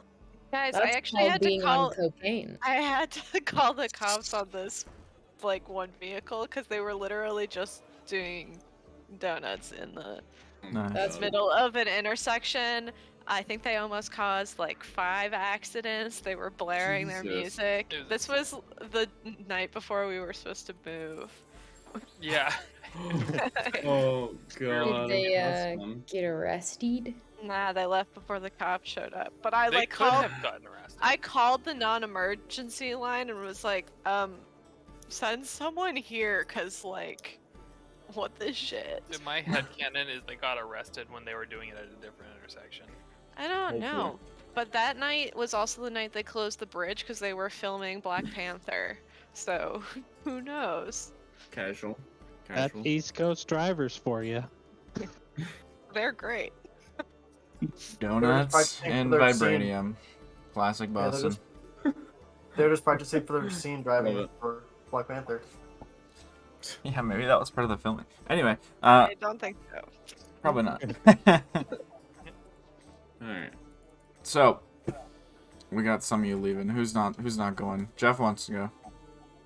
Guys, That's I actually called had to being call. on cocaine. I had to call the cops on this, like one vehicle, because they were literally just doing donuts in the Nice. That's middle of an intersection. I think they almost caused like 5 accidents. They were blaring their Jesus. music. It was This was the night before we were supposed to move. Yeah. Oh god. Did they that's fun. get arrested? Nah, they left before the cops showed up. But I They like could called. have gotten arrested. I called the non-emergency line and was like, send someone here, cause like, what the shit? So my headcanon is they got arrested when they were doing it at a different intersection. I don't Hopefully. know. But that night was also the night they closed the bridge because they were filming Black Panther. So, who knows? Casual. that's Casual. East Coast drivers for you. They're great. Donuts practicing and for their scene. vibranium. Classic Yeah, they're Boston. just- They're just practicing for their scene driving Love it. for Black Panther. Yeah, maybe that was part of the filming. Anyway, I don't think so. probably not. Alright. So, we got some of you leaving. Who's not going? Jeff wants to go.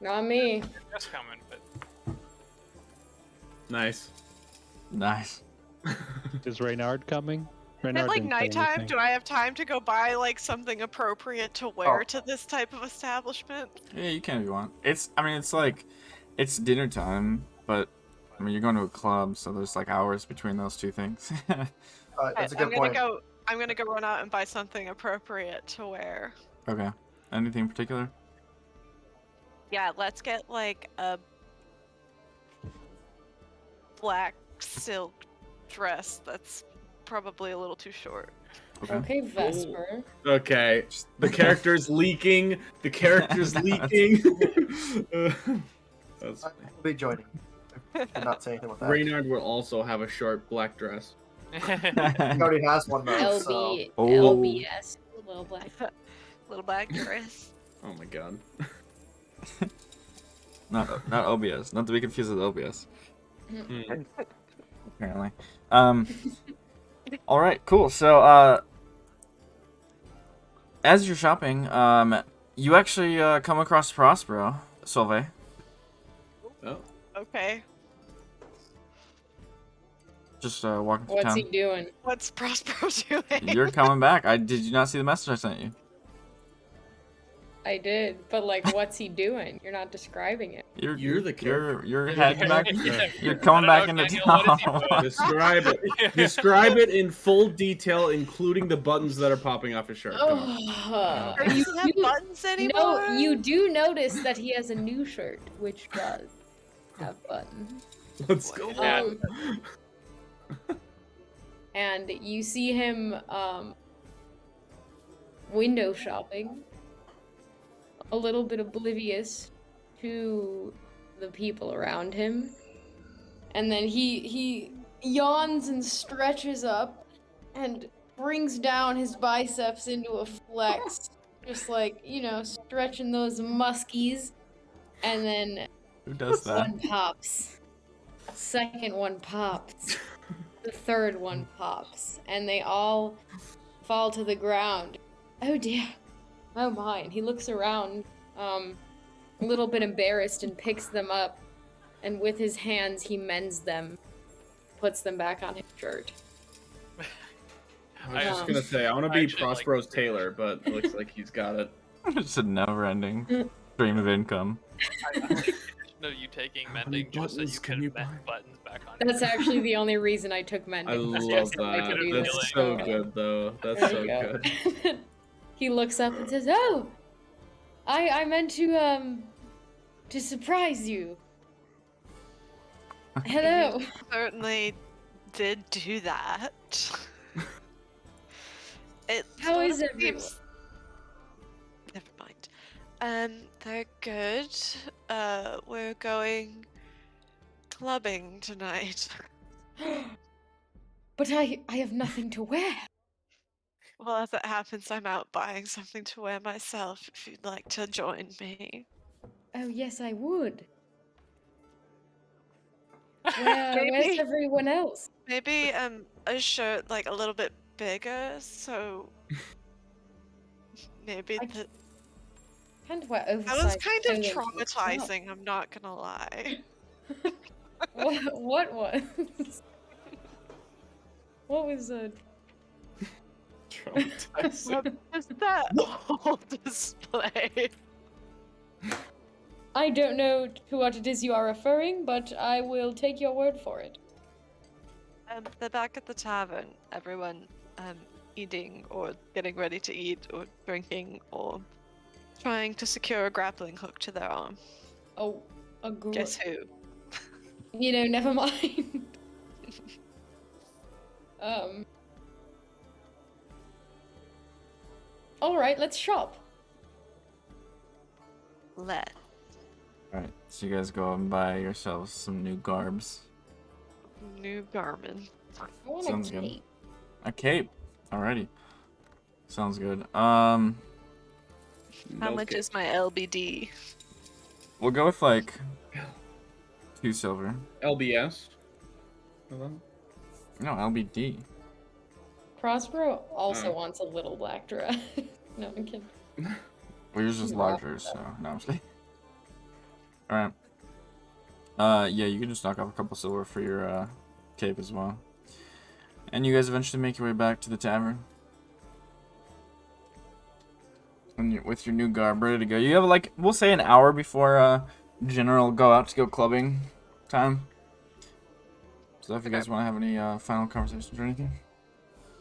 Not me. Just coming, but Nice. Nice. Is Reynard coming? Is it Reynard like didn't say nighttime? anything. Do I have time to go buy like something appropriate to wear Oh. to this type of establishment? Yeah, you can if you want. It's dinner time, but I mean you're going to a club, so there's like hours between those two things. That's a I'm good gonna point. go. I'm gonna go run out and buy something appropriate to wear. Okay. Anything in particular? Yeah, let's get like a black silk dress that's probably a little too short. Okay, Vesper. Okay. The character's leaking. The character's leaking. That's I'll be joining. I did not say anything with that. Reynard will also have a short black dress. He already has one though. So. LB, Oh. LBS. Little black. Little black dress. Oh my god. Not OBS. Not to be confused with OBS. Mm. Apparently. All right. Cool. So as you're shopping, you actually come across Prospero, Solvay. Oh. Okay. Just walking through What's town. he doing? What's Prospero doing? You're coming back. Did you not see the message I sent you? I did, but like, what's he doing? You're not describing it. You're the character. You're heading back. Yeah. You're coming I back don't know, into Daniel, what is he town. doing? Describe it. Describe it in full detail, including the buttons that are popping off his shirt. Come on. Oh, Or does it have buttons anymore? no, you do notice that he has a new shirt, which does have buttons. Let's go. Yeah. And you see him window shopping, a little bit oblivious to the people around him. And then he yawns and stretches up and brings down his biceps into a flex, just like, stretching those muskies. And then Who does that? one pops. Second one pops. The third one pops. And they all fall to the ground. Oh dear. Oh my. And he looks around, a little bit embarrassed, and picks them up. And with his hands, he mends them, puts them back on his shirt. I was just gonna say, I want to be Actually, like- Prospero's tailor, but it looks like he's got it. It's a never-ending stream of income. No, you taking How many mending just so buttons you can can you mend buy? buttons back on. That's actually the only reason I took mending. I was love just so I that. could do That's this. so good, though. That's There so you go. good. He looks up and says, "Oh, I meant to surprise you. Hello." Certainly did do that. It How sort is of everyone? seems- Never mind. They're good. We're going clubbing tonight. But I have nothing to wear. Well, as it happens, I'm out buying something to wear myself if you'd like to join me. Oh yes, I would. Where's Maybe. everyone else? Maybe a shirt like a little bit bigger, so maybe I the Kind of wear that was oversized kind of clothing to the club. traumatizing, I'm not gonna lie. What was? What was Traumatizing. What is that whole display? I don't know to what it is you are referring, but I will take your word for it. They're back at the tavern. Everyone eating or getting ready to eat or drinking or trying to secure a grappling hook to their arm. Oh, a group. Guess who? Never mind. All right, let's shop. Let. Alright, so you guys go and buy yourselves some new garbs. New garment. I want Sounds a good. cape. A cape. Alrighty. Sounds good. How much is my LBD? We'll go with like 2 silver. LBS? Hello? No, LBD. Prospero also Oh. wants a little black dress. No, I'm kidding. Well, yours is Yeah. larger, so no, I'm just kidding. All right. Yeah, you can just knock off a couple silver for your cape as well. And you guys eventually make your way back to the tavern. With your new garb ready to go. You have like, we'll say an hour before General go out to go clubbing time. So if you guys want to have any final conversations or anything.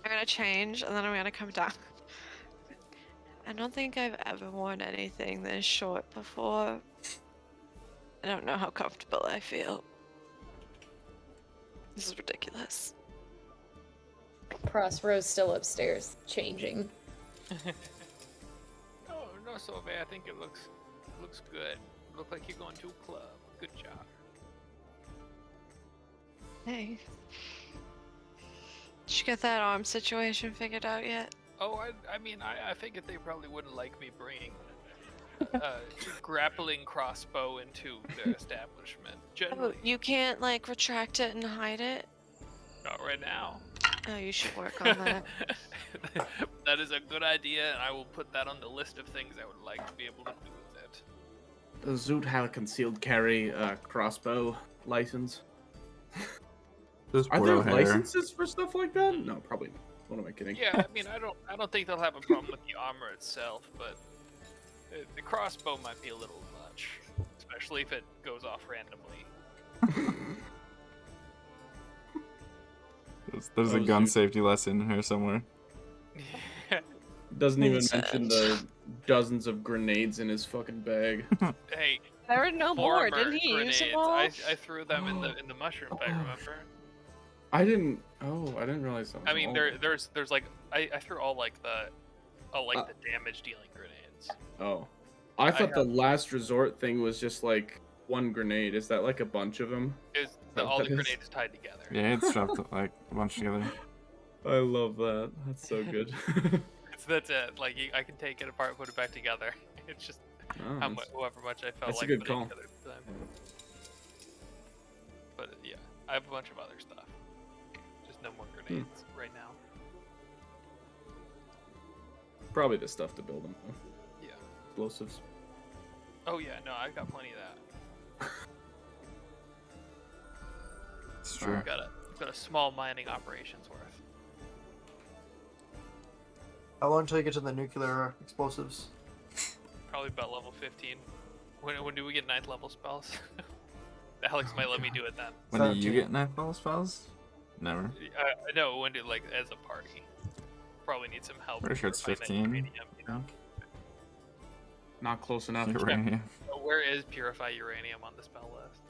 I'm gonna change and then I'm gonna come down. I don't think I've ever worn anything this short before. I don't know how comfortable I feel. This is ridiculous. Prospero's still upstairs, changing. No, Solvay, I think it looks good. Look like you're going to a club. Good job. Hey. Did you get that arm situation figured out yet? Oh, I mean, I figured they probably wouldn't like me bringing grappling crossbow into their establishment. Oh, Generally, you can't like retract it and hide it? not right now. Oh, you should work on that. That is a good idea, and I will put that on the list of things I would like to be able to do with it. Does Zoot have a concealed carry crossbow license? Are there licenses for stuff like that? No, probably not. What am I kidding? Yeah, I mean, I don't think they'll have a problem with the armor itself, but the crossbow might be a little much, especially if it goes off randomly. There's a gun safety lesson here somewhere. Doesn't even Makes mention sense. the dozens of grenades in his fucking bag. Hey, There were no more. former Didn't he use grenades. them all? I threw them in the mushroom fight. Remember? I didn't. Oh, I didn't realize that. I mean, there's like I threw all like the damage dealing grenades. Oh, I thought the have- last resort thing was just like one grenade. Is that like a bunch of them? Is Oh, all the that is- grenades tied together? Yeah, it's strapped like a bunch together. I love that. That's so good. That's it. Like I can take it apart, put it back together. It's just Oh, however much I felt that's a like good putting call. together at the time. But yeah, I have a bunch of other stuff. Just no more grenades right now. Probably the stuff to build them. Though. Yeah. Explosives. Oh yeah, no, I've got plenty of that. It's true. I've got a small mining operations worth. How long till you get to the nuclear explosives? Probably about level 15. When do we get 9th level spells? Alex might let me do it then. When do you 17. get 9th level spells? Never. No, when do like as a party? Probably need some help. Pretty sure it's refining 15. uranium, you know? Not close enough. Uranium. So where is purify uranium on the spell list?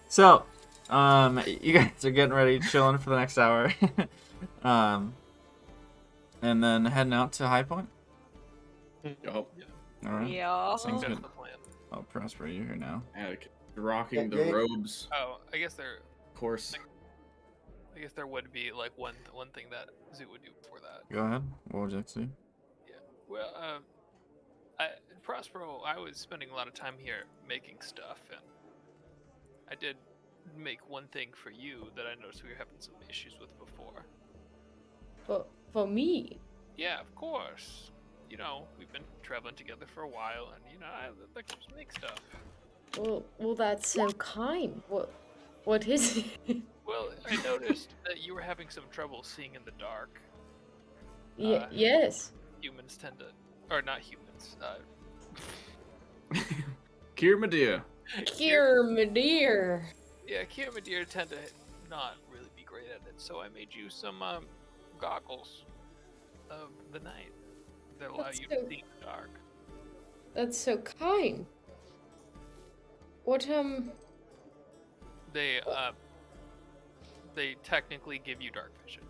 So, you guys are getting ready, chilling for the next hour. And then heading out to High Point. Oh, Alright. Yeah. Sounds That's good. the plan. Oh, Prospero, you're here now. Alec, rocking Yeah, the robes. Oh, I guess Of course. there would be like one thing that Zoo would do before that. Go ahead. What would you like to do? Well, Prospero, I was spending a lot of time here making stuff, and I did make one thing for you that I noticed we were having some issues with before. For me? Yeah, of course. You know, we've been traveling together for a while, and you know, I like to make stuff. Well, that's so kind. What is it? Well, I noticed that you were having some trouble seeing in the dark. Yes. Humans tend to, or not humans. Kirmadir. Kirmadir. Yeah, Kirmadir tend to not really be great at it, so I made you some goggles of the night that allow That's you so- to see in the dark. That's so kind. What They technically give you dark vision.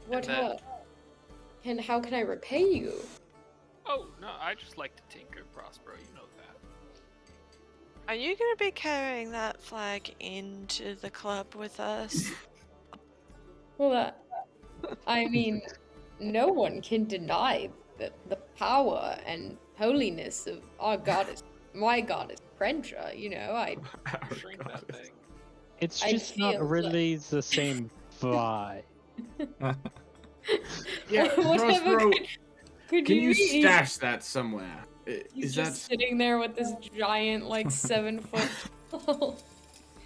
what And then- how can I repay you? Oh no, I just like to tinker, Prospero. You know that. Are you gonna be carrying that flag into the club with us? Well, I mean, no one can deny the power and holiness of our goddess, my goddess, Prendra. You know, Shrink that thing. It's I just not feel really the same vibe. Yeah, Whatever Prospero, could can you mean? stash that somewhere? He's Is just sitting there with this giant, like 7-foot tall.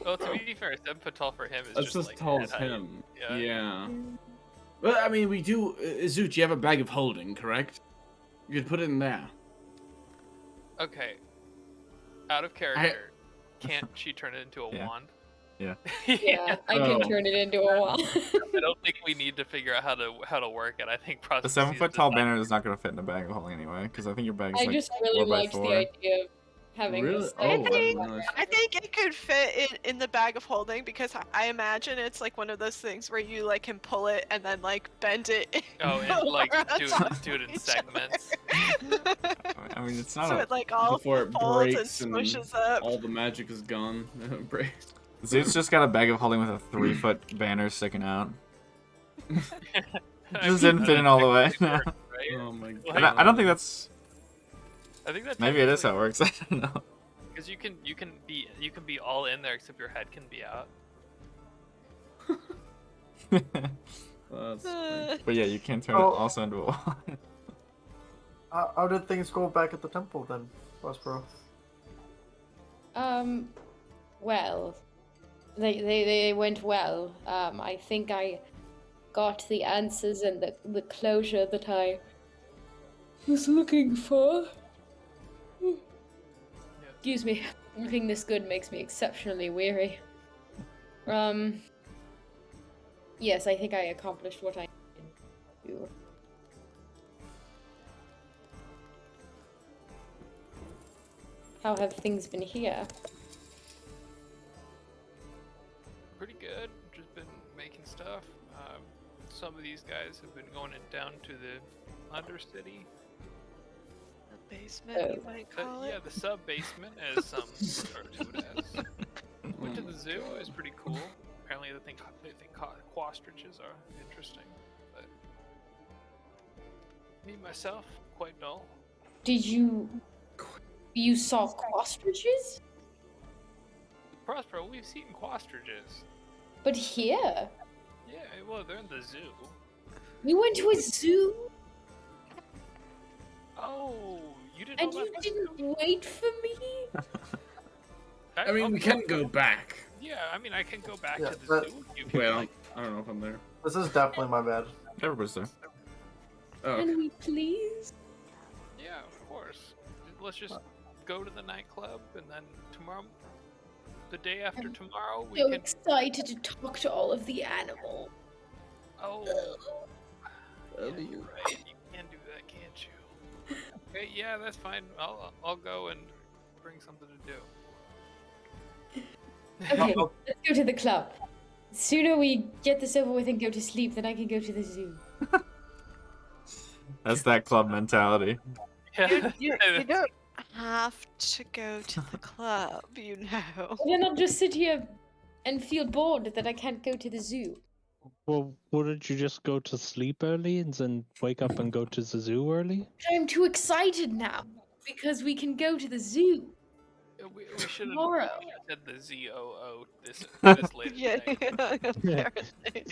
Well, to be fair, 7 foot tall for him is that's just as like tall head as height. him? Yeah. Yeah. Well, I mean, we do. Zoot, you have a bag of holding, correct? You could put it in there. Okay. Out of character, can't she turn it into a Yeah. wand? Yeah. Yeah, I can Oh. turn it into a wand. I don't think we need to figure out how to work it. I think The Prospero 7 sees foot the tall design. banner is not going to fit in a bag of holding anyway, because I think your bag's I like just really 4 by liked 4. the idea of having Really? this. Oh, I think it could fit in the bag of holding because I imagine it's like one of those things where you like can pull it and then like bend it. Oh, and like on do top it of in each segments. other. I mean, it's not So a. it like all Before it folds and breaks and smushes up. all the magic is gone. Breaks. Zoot's just got a bag of holding with a 3 foot banner sticking out. Just didn't fit in all the way. Right? Oh my Like, god. I don't think that's. I think that Maybe it is how it works. I don't know. because you can be all in there except your head can be out. That's funny. But yeah, you can turn it Oh. also into a wall. How did things go back at the temple then, Prospero? Well, they went well. I think I got the answers and the closure that I was looking for. Excuse me, looking this good makes me exceptionally weary. Yes, I think I accomplished what I needed to do. How have things been here? Pretty good. Just been making stuff. Some of these guys have been going down to the Undercity. The basement, you might call it. Yeah, the sub basement, as some refer to it as. Went to the zoo. It was pretty cool. Apparently, they think quastriches are interesting, but me myself, quite dull. Did you saw ostriches? Prospero, we've seen quastriches. But here, Yeah, well, they're in the zoo. we went to a zoo Oh, you didn't and know you about the didn't zoo? wait for me? I mean, we can go back. Yeah, I mean, I can go back Yeah, to the but- zoo if you Wait, like. I don't know if I'm there. This is definitely my bad. Everybody's there. Oh, okay. Can we please? Yeah, of course. Let's just go to the nightclub, and then tomorrow, the day after tomorrow, we So can. excited to talk to all of the animals. Oh, yeah, That'd be- you're right. You can do that, can't you? Okay, yeah, that's fine. I'll go and bring something to do. Okay, let's go to the club. The sooner we get this over with and go to sleep, then I can go to the zoo. That's that club mentality. Yeah. You don't have to go to the club, you know. Then I'll just sit here and feel bored that I can't go to the zoo. Well, wouldn't you just go to sleep early and then wake up and go to the zoo early? I'm too excited now because we can go to the zoo. We should have Tomorrow. said the ZOO this later Yeah, tonight. apparently.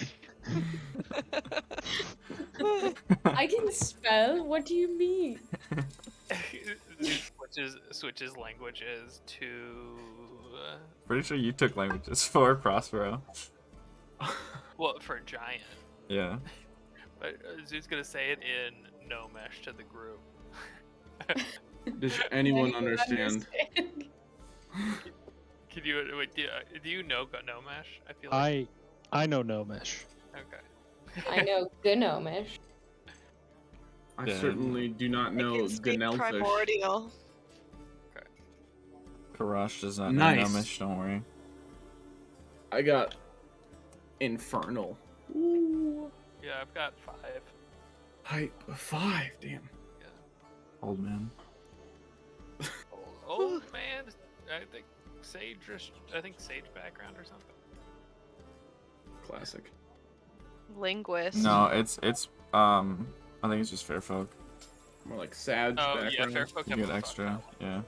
I can spell. What do you mean? switches languages to. Pretty sure you took languages for Prospero. Well, for giant. Yeah. But Zoo's gonna say it in no mesh to the group. Does anyone understand? Can you wait? Do you know no mesh? I feel like. I know no mesh. Okay. I know Gnomish. I Yeah. certainly do not I know can speak Gnelfish. primordial. Karash does not Nice. know Nomish, don't worry. I got Infernal. Ooh. Yeah, I've got 5. Hype 5, damn. Old man. Old man. I think sage background or something. Classic. Linguist. No, it's I think it's just fair folk. More like Sag Oh background. yeah, fair folk You have get the extra, fuck up. yeah.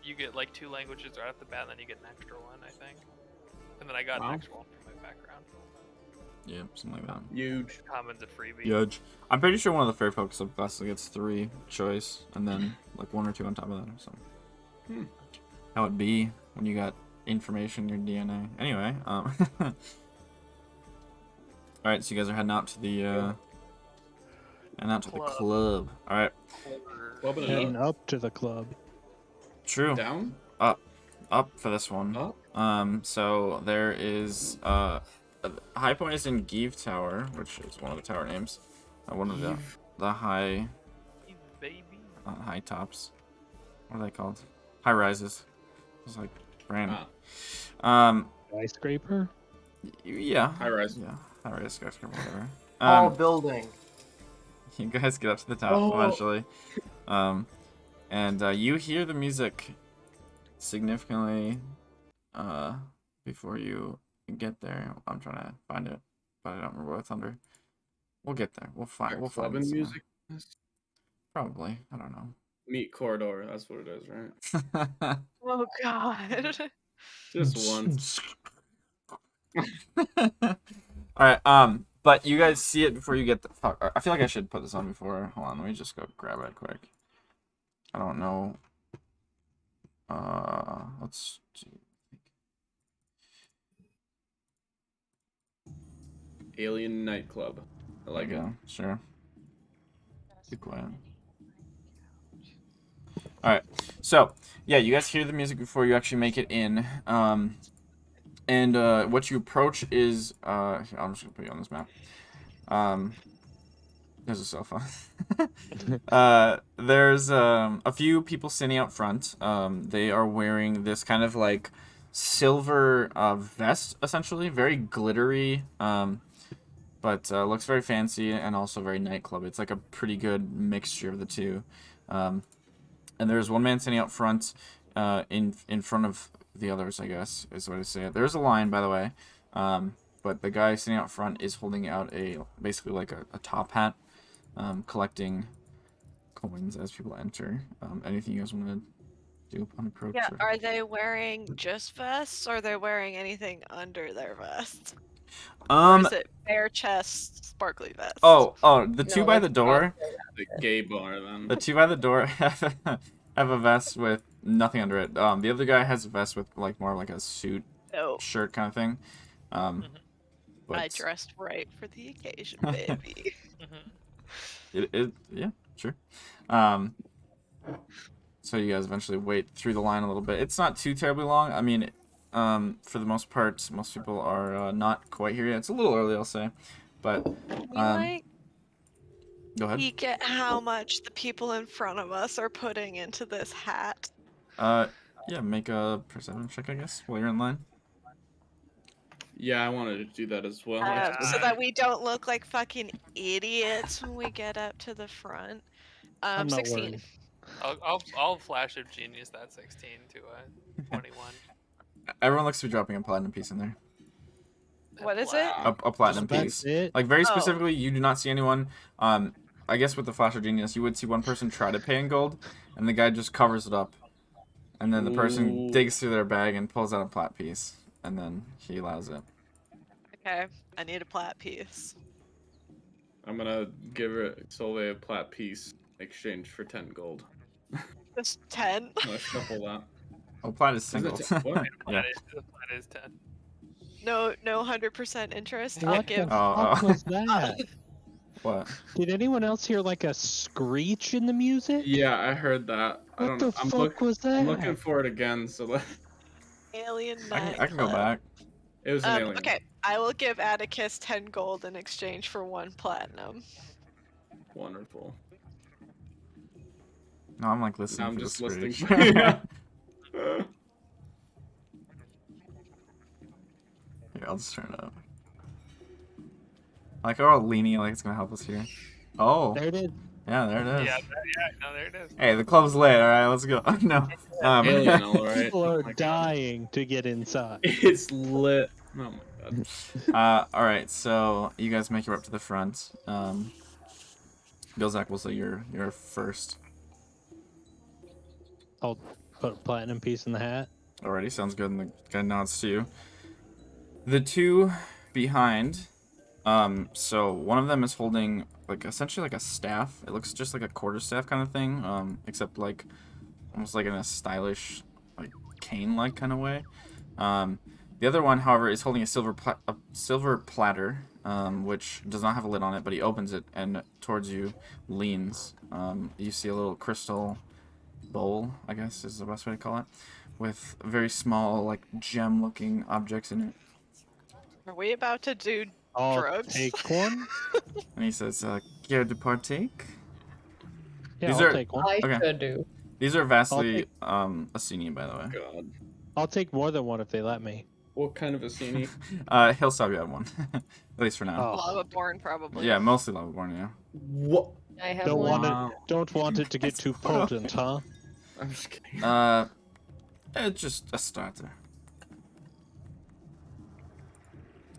You get like 2 languages right off the bat, and then you get an extra one, I think. And then I got Wow. an extra one for my background. Yeah, something like that. Huge. Common's a freebie. Huge. I'm pretty sure one of the fair folk subclasses gets 3 choice, and then like 1 or 2 on top of that or something. Hmm. How it be when you got information in your DNA. Anyway, alright, so you guys are heading out to the club. Alright. Clubbing it Heading up. up to the club. True. Down? Up for this one. Up? So there is High Point is in Give Tower, which is one of the tower names. One of the high Baby. high tops. What are they called? High rises. It's like brand. Skyscraper? Yeah. High rise. Yeah. High rise skyscraper, whatever. Tall building. You guys get up to the top eventually. And you hear the music significantly before you get there. I'm trying to find it, but I don't remember what it's under. We'll get there. We'll find it Clubbing somewhere. music. Probably. I don't know. Meat corridor. That's what it is, right? Oh god. Just one. Alright, but you guys see it before you get the fuck. I feel like I should put this on before. Hold on, let me just go grab it quick. I don't know. Let's see. Alien nightclub. I like it. Yeah, sure. Be quiet. Alright, so, yeah, you guys hear the music before you actually make it in. And what you approach is, I'm just gonna put you on this map. There's a sofa. There's a few people sitting out front. They are wearing this kind of like silver vest, essentially, very glittery, but looks very fancy and also very nightclub. It's like a pretty good mixture of the two. And there's one man sitting out front, in front of the others, I guess, is the way to say it. There's a line, by the way, but the guy sitting out front is holding out basically like a top hat, collecting coins as people enter. Anything you guys want to do upon approach? Yeah, or... are they wearing just vests or are they wearing anything under their vests? Or is it bare chest, sparkly vest? The two by that's the door. The gay bar, then. The two by the door have a vest with nothing under it. The other guy has a vest with like more like a suit shirt kind of thing. But I dressed right for the occasion, baby. Yeah, sure. So you guys eventually wait through the line a little bit. It's not too terribly long. I mean, for the most part, most people are not quite here yet. It's a little early, I'll say. But go ahead. Peek at how much the people in front of us are putting into this hat. Yeah, make a perception check, I guess, while you're in line. Yeah, I wanted to do that as well. So that we don't look like fucking idiots when we get up to the front. I'm not 16. worried. I'll flash of genius that 16 to a 21. Everyone looks to be dropping a platinum piece in there. What is it? A platinum That's piece. it? Like very specifically, you do not see anyone. I guess with the flash of genius, you would see one person try to pay in gold, and the guy just covers it up, and then the person digs through their bag and pulls out a plat piece, and then he allows it. Okay, I need a plat piece. I'm gonna give Solvay a plat piece in exchange for 10 gold. Just 10? I'm gonna shuffle that. Oh, plat is single. What? Yeah. That is 10. No 100% interest. I'll What the give. fuck was that? What? Did anyone else hear like a screech in the music? Yeah, I heard that. I What don't the know. fuck was that? I'm looking for it again, so Alien I can go nightclub. back. it was an alien. Okay, I will give Atticus 10 gold in exchange for 1 platinum. Wonderful. No, I'm like listening. I'm for just the listening. screech. Yeah. Here, I'll just turn it up. I like how leaning like it's gonna help us here. Oh, There it is. yeah, there it is. Yeah, no, there it is. Hey, the club's lit. All right, let's go. No. Alien, all right. People are dying to get inside. It's lit. Oh my God. All right, so you guys make your way up to the front. Gilzak will say you're first. I'll put a platinum piece in the hat. Alrighty, sounds good. And the guy nods to you. The two behind. So one of them is holding like essentially like a staff. It looks just like a quarterstaff kind of thing. Except like almost like in a stylish, like cane-like kind of way. The other one, however, is holding a silver platter, which does not have a lid on it, but he opens it and towards you leans. You see a little crystal bowl, I guess is the best way to call it, with very small, like gem-looking objects in it. Are we about to do I'll drugs? take one. And he says, "Care to partake?" Yeah, These I'll are- take one. I Okay. should do. These are vastly take- Asini, by the way. God. I'll take more than one if they let me. What kind of a scene? He'll stop you at one, at least for now. Oh. Lava born, probably. Yeah, mostly Levelborn, yeah. What? I have Don't one. want it. Don't want it to get too potent, huh? I'm just kidding. It's just a starter.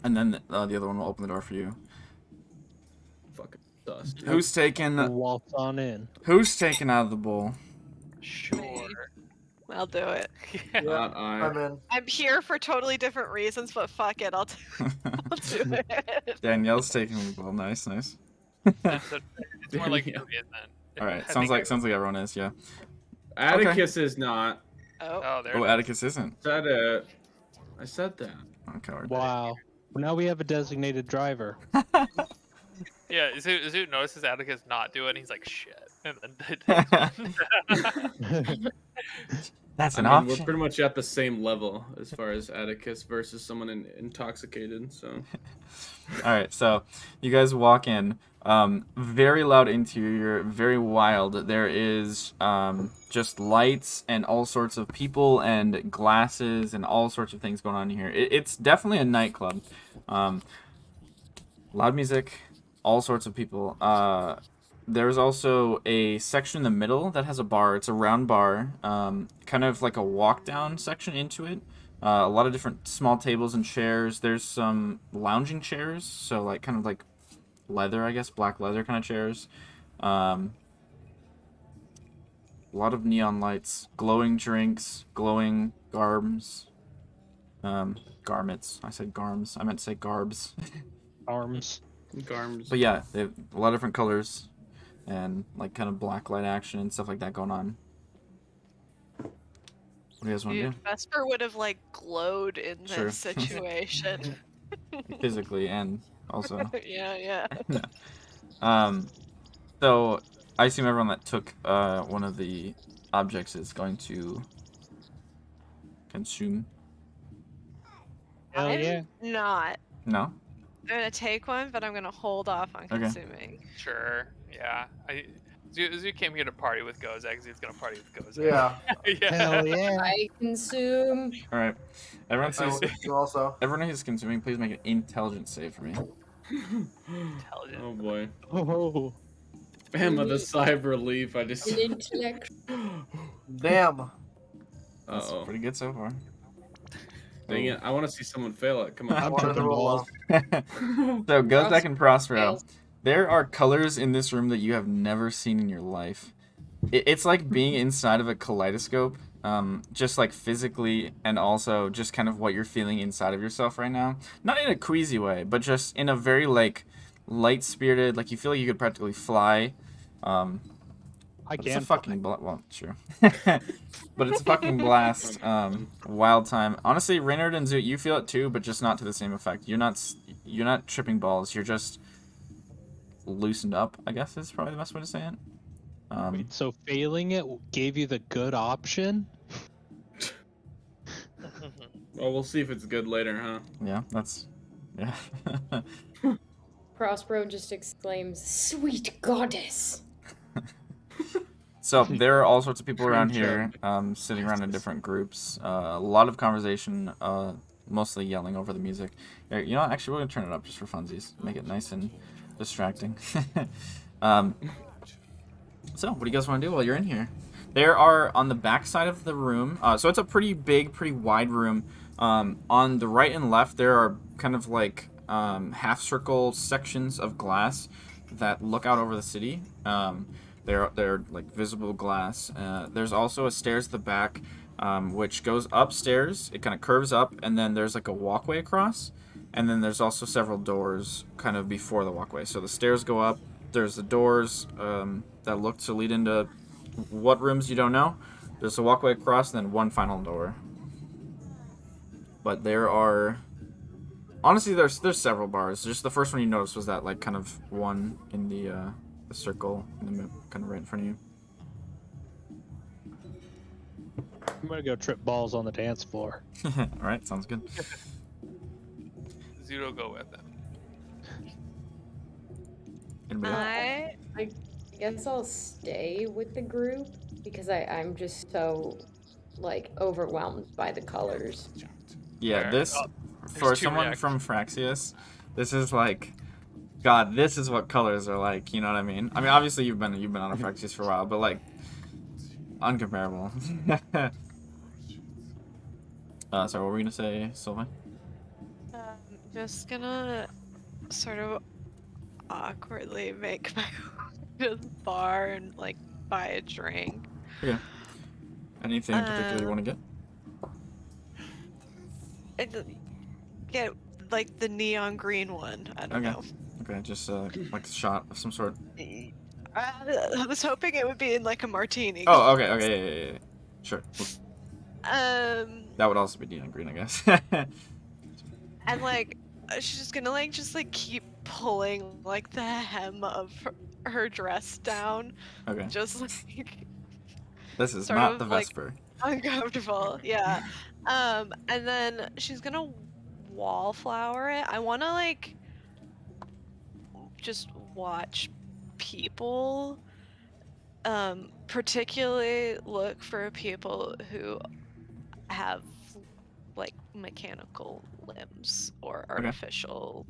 And then the other one will open the door for you. Fucking dust. Who's taking Waltz on in. out of the bowl? Sure. I'll do it. Not I. I'm in. I'm here for totally different reasons, but fuck it, I'll do it. Danielle's taking the bowl. Nice. It's more like Yeah. it then. All right, I sounds think like everyone is, yeah. Atticus is not. Oh, Oh, there. Oh, it is. Atticus isn't. Said it. I said that. Oh, coward. Wow. Now we have a designated driver. Yeah, Zoot notices Atticus not do it, and he's like, shit. And then That's an I mean, we're option. pretty much at the same level as far as Atticus versus someone intoxicated. So All right, so you guys walk in. Very loud interior, very wild. There is just lights and all sorts of people and glasses and all sorts of things going on here. It's definitely a nightclub. Loud music, all sorts of people. There's also a section in the middle that has a bar. It's a round bar, kind of like a walk down section into it. A lot of different small tables and chairs. There's some lounging chairs, so like kind of like leather, I guess, black leather kind of chairs. A lot of neon lights, glowing drinks, glowing garments. Garments. I said garms. I meant to say garbs. Arms. Garms. But yeah, they have a lot of different colors and like kind of black light action and stuff like that going on. What do you guys want to dude, Vesper would have like glowed in this Sure. situation. do? Physically and also. yeah. So I assume everyone that took one of the objects is going to consume. Hell I'm yeah. not. No? I'm gonna take one, but I'm gonna hold off on Okay. consuming. Sure. Yeah. Zoot came here to party with Gozak. Zoot's gonna party with Gozak. Yeah. Yeah. Hell yeah. I consume. All right. Everyone I will sees. consume also. Everyone who's consuming, please make an intelligence save for me. Intelligent. Oh boy. Oh. Bama the cyber leaf. I just. An intellect. Damn. That's Uh-oh. pretty good so far. Dang it. I want to see someone fail it. Come on. I'm Wanted to tripping roll balls. So Gozak and Prospero. Fails. There are colors in this room that you have never seen in your life. It's like being inside of a kaleidoscope, just like physically and also just kind of what you're feeling inside of yourself right now. Not in a queasy way, but just in a very like light-spirited, like you feel like you could practically fly. I But it's a can. fucking well, sure. But it's a fucking blast. Wild time. Honestly, Reynard and Zoot, you feel it too, but just not to the same effect. You're not tripping balls. You're just loosened up, I guess is probably the best way to say it. Wait, so failing it gave you the good option? Well, we'll see if it's good later, huh? Yeah, that's yeah. Prospero just exclaims, "Sweet goddess!" So there are all sorts of people around here, Cream sitting around in different groups. A lot of conversation, mostly yelling over the music. Here, you know, actually, we're gonna turn it up just for funsies, make it nice and distracting. So, what do you guys want to do while you're in here? There are on the back side of the room. So it's a pretty big, pretty wide room. On the right and left, there are kind of like half circle sections of glass that look out over the city. They're like visible glass. There's also a stairs at the back, which goes upstairs. It kind of curves up, and then there's like a walkway across. And then there's also several doors kind of before the walkway. So the stairs go up. There's the doors that look to lead into what rooms you don't know. There's a walkway across, and then one final door. But there are... Honestly, there's several bars. Just the first one you noticed was that like kind of one in the circle, in the kind of right in front of you. I'm gonna go trip balls on the dance floor. All right, sounds good. Zudo go with them. Anybody else? I guess I'll stay with the group because I'm just so like overwhelmed by the colors. Yeah, Fair. this There's for two someone reactions. from Fraxius, this is like, God, this is what colors are like. You know what I mean? I mean, obviously you've been on a Fraxius for a while, but like, uncomparable. Sorry, what were we gonna say, Solvay? Just gonna sort of awkwardly make my way to the bar and like buy a drink. Okay. Anything in particular you want to get? Get like the neon green one. I don't Okay. know. Okay, just like a shot of some sort. I was hoping it would be in like a martini. Oh, okay, yeah. Sure. That would also be neon green, I guess. And like she's just gonna like keep pulling like the hem of her dress down, Okay. just like This is sort not of, the like, Vesper. uncomfortable. Yeah. And then she's gonna wallflower it. I wanna like just watch people. Particularly look for people who have like mechanical limbs or artificial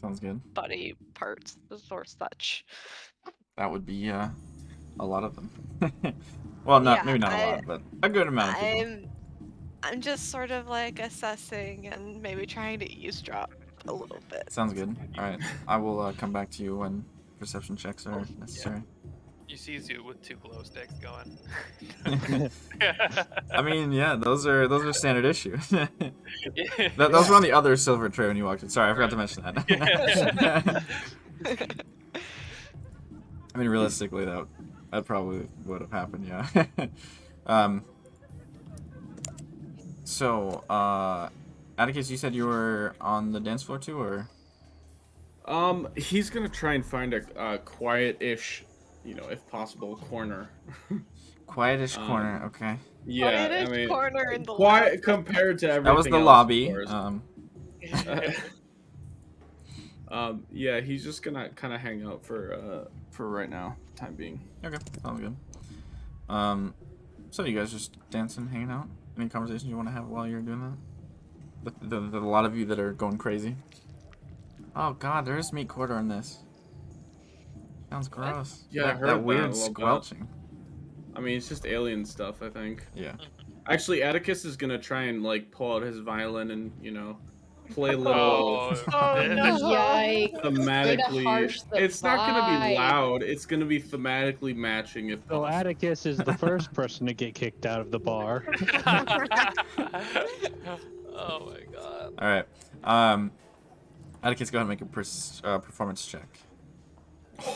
Sounds good. body parts or such. That would be a lot of them. Well, Yeah, maybe not a lot, but a good amount of people. I'm just sort of like assessing and maybe trying to eavesdrop a little bit. Sounds good. All right, I will come back to you when perception checks are necessary. You see Zoo with two glow sticks going. I mean, yeah, those are standard issue. Those were on the other silver tray when you walked in. Sorry, I forgot to mention that. I mean, realistically, that probably would have happened, yeah. So, Atticus, you said you were on the dance floor too, or? He's gonna try and find a quiet-ish, if possible, corner. Quietish corner, okay. Yeah, Quietest I mean, corner in the quiet compared to everything. That was the else, lobby. of course. Yeah, he's just gonna kind of hang out for right now, time being. Okay, sounds good. So you guys just dancing, hanging out? Any conversations you want to have while you're doing that? The lot of you that are going crazy. Oh God, there is meat quarter in this. Sounds gross. Yeah, I heard that that weird a little bit. squelching. I mean, it's just alien stuff, I think. Yeah. Actually, Atticus is gonna try and like pull out his violin and play a little Oh, no. Yikes. thematically. harsh the It's not gonna be vibe. loud. It's gonna be thematically matching. If So possible. Atticus is the first person to get kicked out of the bar. Oh my god. All right. Atticus, go ahead and make a performance check.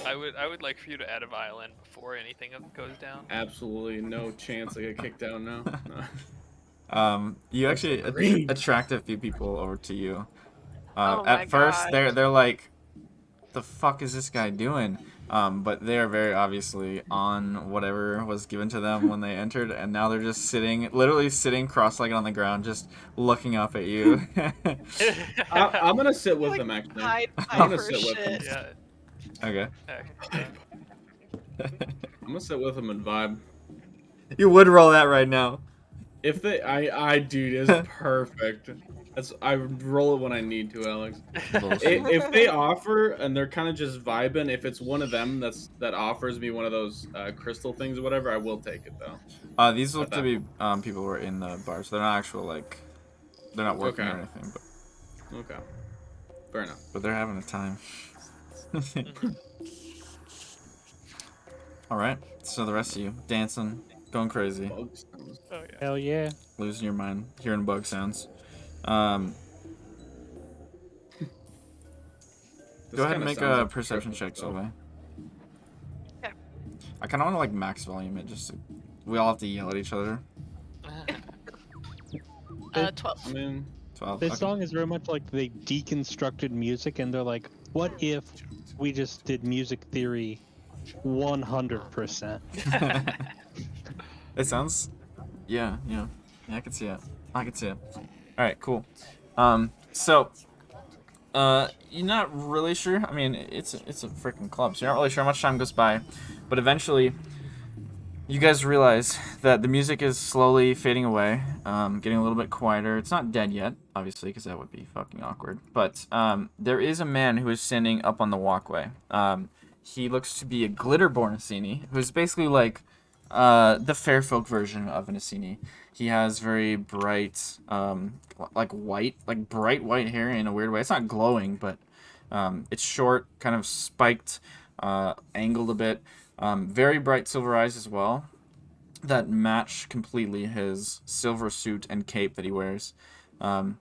I would like for you to add a violin before anything goes down. Absolutely no chance I get kicked out now. No. You actually great. attract a few people over to you. Oh my At first, gosh. they're like, "The fuck is this guy doing?" But they're very obviously on whatever was given to them when they entered, and now they're just literally sitting cross-legged on the ground, just looking up at you. I'm gonna sit with Like, them actually. Pied I'm gonna Piper sit with them. shit. Yeah. Okay. I'm gonna sit with them and vibe. You would roll that right now. If they, dude, it's perfect. I roll it when I need to, Alex. Bullshit. If they offer and they're kind of just vibing, if it's one of them that offers me one of those crystal things or whatever, I will take it though. These look At to that be people who are in the bars. They're not actual like, they're not working Okay. or anything, Okay, fair enough. but they're having a time. All right. So the rest of you dancing, going crazy, Bug sounds. Oh yeah. Hell yeah. losing your mind, hearing bug sounds. Go This ahead and kinda make sounds a like perception triple check, stuff. Solvay. Yeah. I kind of want to like max volume it, just we all have to yell at each other. 12. I mean, 12. This okay. song is very much like they deconstructed music and they're like, what if we just did music theory 100%? It sounds, yeah, I can see it. I can see it. All right, cool. So, you're not really sure. I mean, it's a freaking club, so you're not really sure how much time goes by, but eventually, you guys realize that the music is slowly fading away, getting a little bit quieter. It's not dead yet, obviously, because that would be fucking awkward. But there is a man who is standing up on the walkway. He looks to be a Glitterborn Asini, who is basically like the fair folk version of an Asini. He has very bright, like bright white hair in a weird way. It's not glowing, but it's short, kind of spiked, angled a bit. Very bright silver eyes as well that match completely his silver suit and cape that he wears. And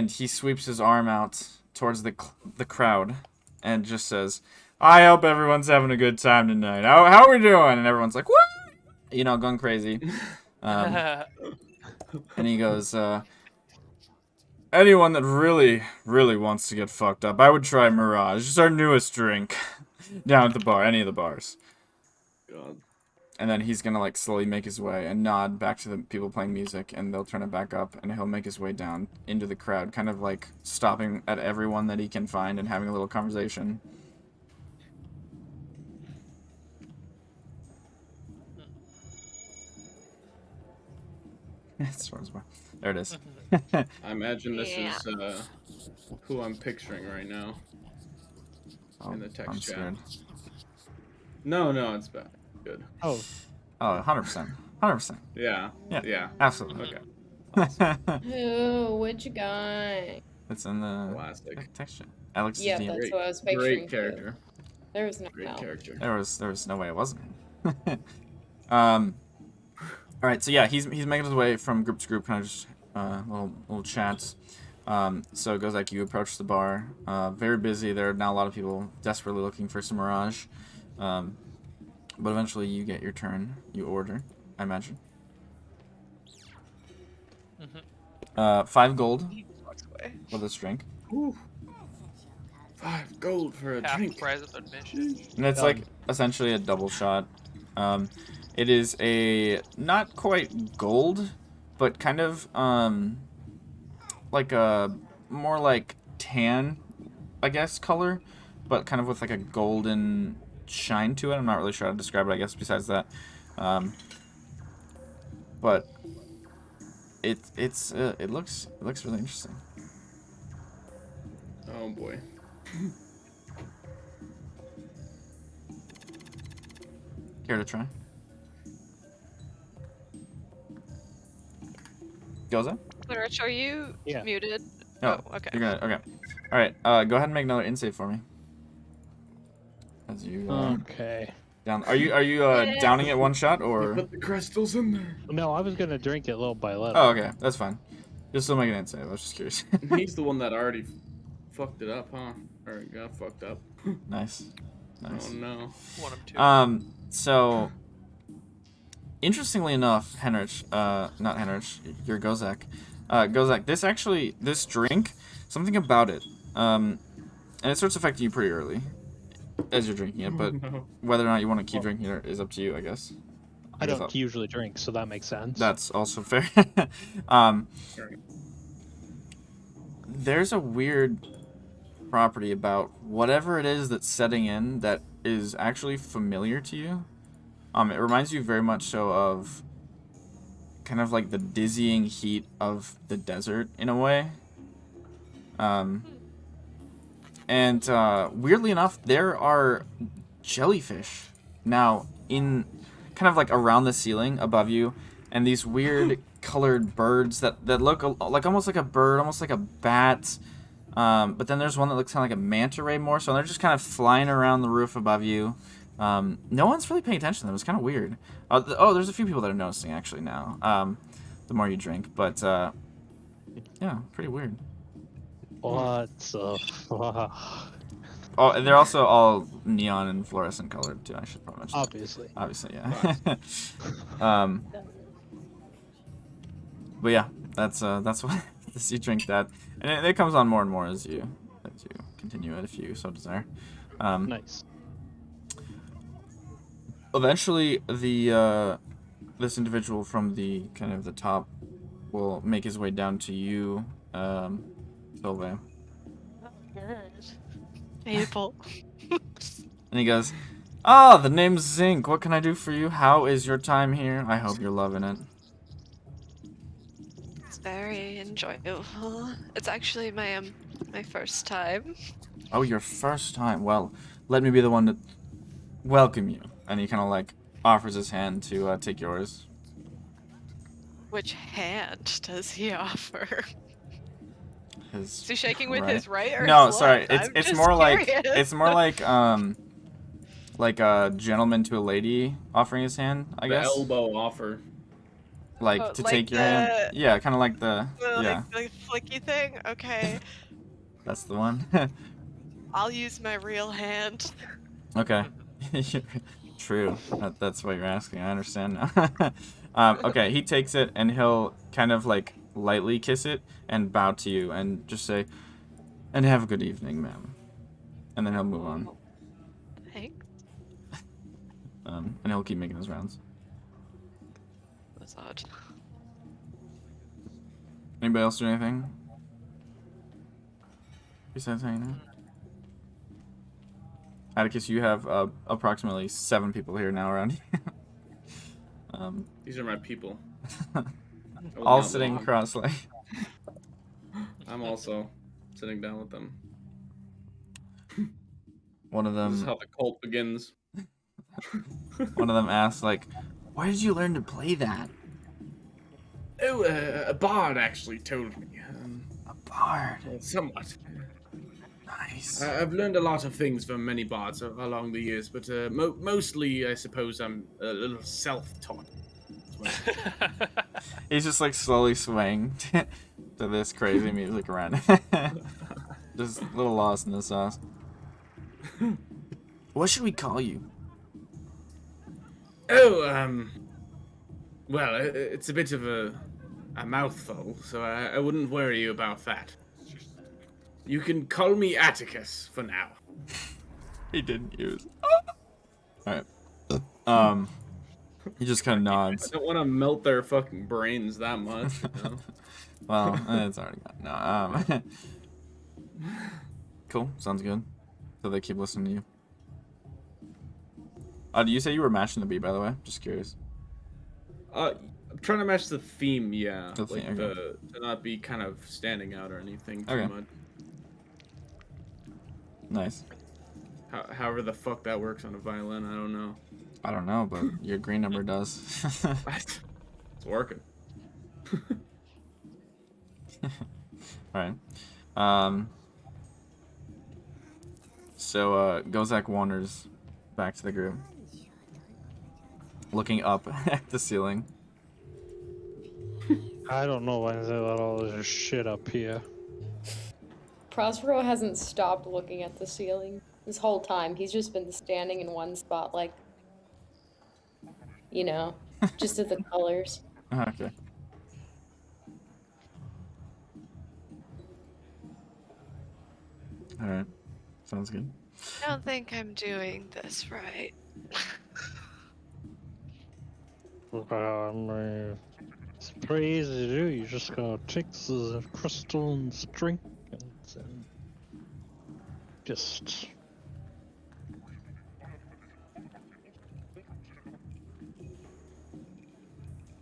he sweeps his arm out towards the crowd and just says, I hope everyone's having a good time tonight. How are we doing? And everyone's like, what? You know, going crazy. And he goes, anyone that really, really wants to get fucked up, I would try Mirage. It's our newest drink down at the bar, any of the bars. God. And then he's gonna like slowly make his way and nod back to the people playing music, and they'll turn it back up, and he'll make his way down into the crowd, kind of like stopping at everyone that he can find and having a little conversation. There it is. I imagine this Yeah. is who I'm picturing right now. Oh, In the text I'm chat. scared. No, it's bad. Good. Oh, Oh, 100%. 100%. Yeah. Yeah. Yeah. Absolutely. Okay. Who? Which guy? It's in the Classic. texture. Alex Yeah, is DM. that's what I was picturing. Great character. Too. There was no Great help. character. There was no way it wasn't. All right, so yeah, he's making his way from group to group, kind of just little chats. So it goes like you approach the bar, very busy. There are now a lot of people desperately looking for some Mirage, but eventually you get your turn. You order, I imagine. 5 gold He just walks away. for this drink, Ooh. 5 gold for a Half the drink. price of admission. and it's like essentially a double shot. It is a not quite gold, but kind of like a more like tan, I guess, color, but kind of with like a golden shine to it. I'm not really sure how to describe it, I guess, besides that. But it looks really interesting. Oh boy. Care to try? Goza? Rich, are you Yeah. muted? Oh, Oh, okay. You're gonna okay. All right. Go ahead and make another insight for me. As you okay. down. Are you downing it one shot You or? put the crystals in there. No, I was gonna drink it little by little. Oh, okay. That's fine. You'll still make an insight. I was just curious. He's the one that already fucked it up, huh? Or got fucked up. Nice. Oh no. One of two. So, interestingly enough, Henrich, not Henrich, you're Gozak. Gozak, this drink, something about it, and it starts affecting you pretty early as you're drinking it, but No. whether or not you want to keep drinking it is up to you, I guess. I guess don't usually drink, so that makes sense. That's also fair. There's a weird property about whatever it is that's setting in that is actually familiar to you. It reminds you very much so of kind of like the dizzying heat of the desert in a way. And weirdly enough, there are jellyfish now in kind of like around the ceiling above you, and these weird colored birds that look like almost like a bird, almost like a bat. But then there's one that looks kind of like a manta ray more, so they're just kind of flying around the roof above you. No one's really paying attention to them. It's kind of weird. There's a few people that are noticing actually now. The more you drink, but yeah, pretty weird. What the fuck? Oh, and they're also all neon and fluorescent colored too. I should probably mention. Obviously. Yeah. But yeah, that's what as you drink that, and it comes on more and more as you continue it if you so desire. Nice. Eventually, the this individual from the kind of the top will make his way down to you, Solvay. People. And he goes, "Ah, the name's Zinc. What can I do for you? How is your time here? I hope you're loving it." It's very enjoyable. It's actually my first time. Oh, your first time. Well, let me be the one to welcome you. And he kind of like offers his hand to take yours. Which hand does he offer? His Is he shaking with right? his right or No, his sorry. left? It's I'm more just like a gentleman to a lady offering his hand, I The guess. elbow offer. Like Oh, to like take your hand. the- Yeah, kind of like the yeah. Like the flicky thing? Okay. That's the one. I'll use my real hand. Okay. True. That's what you're asking. I understand now. Okay, he takes it and he'll kind of like lightly kiss it and bow to you and just say, "And have a good evening, ma'am." And then he'll move on. Thanks. And he'll keep making his rounds. That's odd. Anybody else do anything? Besides hanging out? Atticus, you have approximately 7 people here now around you. These are my people. All not sitting long. cross-legged. I'm also sitting down with them. One of This is them, how the cult begins. one of them asks, like, "Where did you learn to play that?" Oh, a bard actually told me. A bard. Somewhat. Nice. I've learned a lot of things from many bards along the years, but mostly, I suppose, I'm a little self-taught. He's just like slowly swaying to this crazy music around. Just a little lost in the sauce. What should we call you? Oh, well, it's a bit of a mouthful, so I wouldn't worry you about that. You can call me Atticus for now. He didn't use. Alright. He just kind of I nods. don't want to melt their fucking brains that much. You know? Well, it's already gone. No. Cool. Sounds good. So they keep listening to you. Do you say you were mashing the beat, by the way? Just curious. I'm trying to match the theme, yeah. The theme, like okay. to not be kind of standing out or anything too Okay. much. Nice. However the fuck that works on a violin, I don't know. I don't know, but your green number does. It's working. Alright. So Gozak wanders back to the group, looking up at the ceiling. I don't know why they let all this shit up here. Prospero hasn't stopped looking at the ceiling this whole time. He's just been standing in one spot, like, you know, just at the colors. Okay. Alright. Sounds good. I don't think I'm doing this right. I mean, it's pretty easy to do. You just gotta take the crystal and the drink and then just.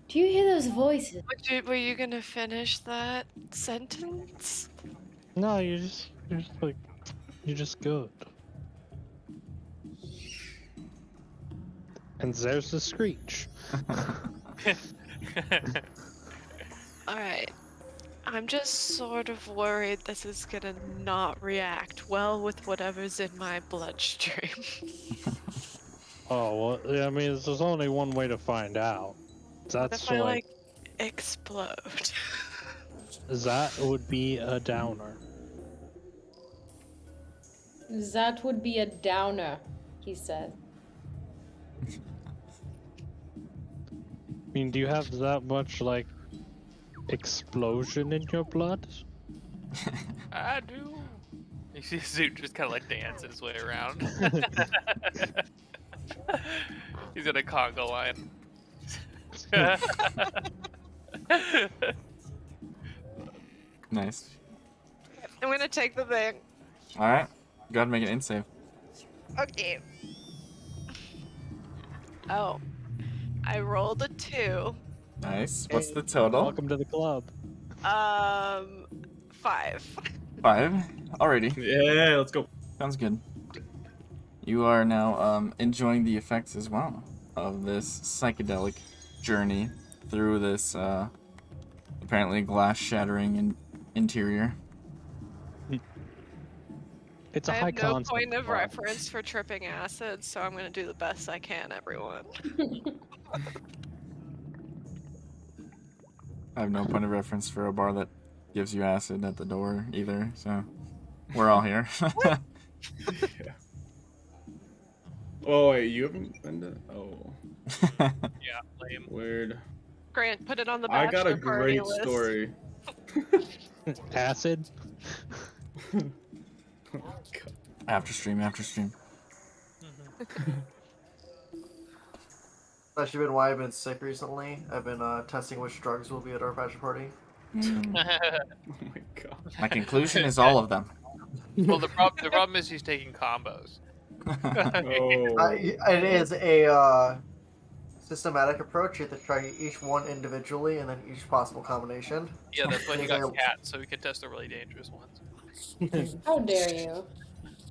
Do Do you hear those voices? Were you gonna finish that sentence? No, you're just good. And there's the screech. Alright. I'm just sort of worried this is gonna not react well with whatever's in my bloodstream. Oh, well, yeah, I mean, there's only one way to find out. What That's if I, like, explode? that would be a downer. That would be a downer, he said. I mean, do you have that much, like, explosion in your blood? I do. You see Zoot just kind of like dancing his way around. He's in a conga line. Nice. I'm gonna take the thing. All right. Go ahead and make an int save. Okay. Oh. I rolled a 2. Nice. What's Hey, the total? Welcome to the club. 5. 5. Alrighty. Yeah, let's go. Sounds good. You are now enjoying the effects as well of this psychedelic journey through this apparently glass-shattering interior. It's a I high have no concept point of bar. reference for tripping acid, so I'm gonna do the best I can, everyone. I have no point of reference for a bar that gives you acid at the door either, so we're all here. Oh wait, you haven't been to? Oh, Yeah, lame. weird. Grant, put it on the I bachelor got a party great list. story. Acid? Oh, God. After stream. Actually, been why I've been sick recently. I've been testing which drugs will be at our bachelor party. Mm. Oh my God. My conclusion is all of them. Well, the problem is he's taking combos. Oh. It is a systematic approach. You have to try each one individually and then each possible combination. Yeah, that's why he got Yeah. cats, so we can test the really dangerous ones. How dare you?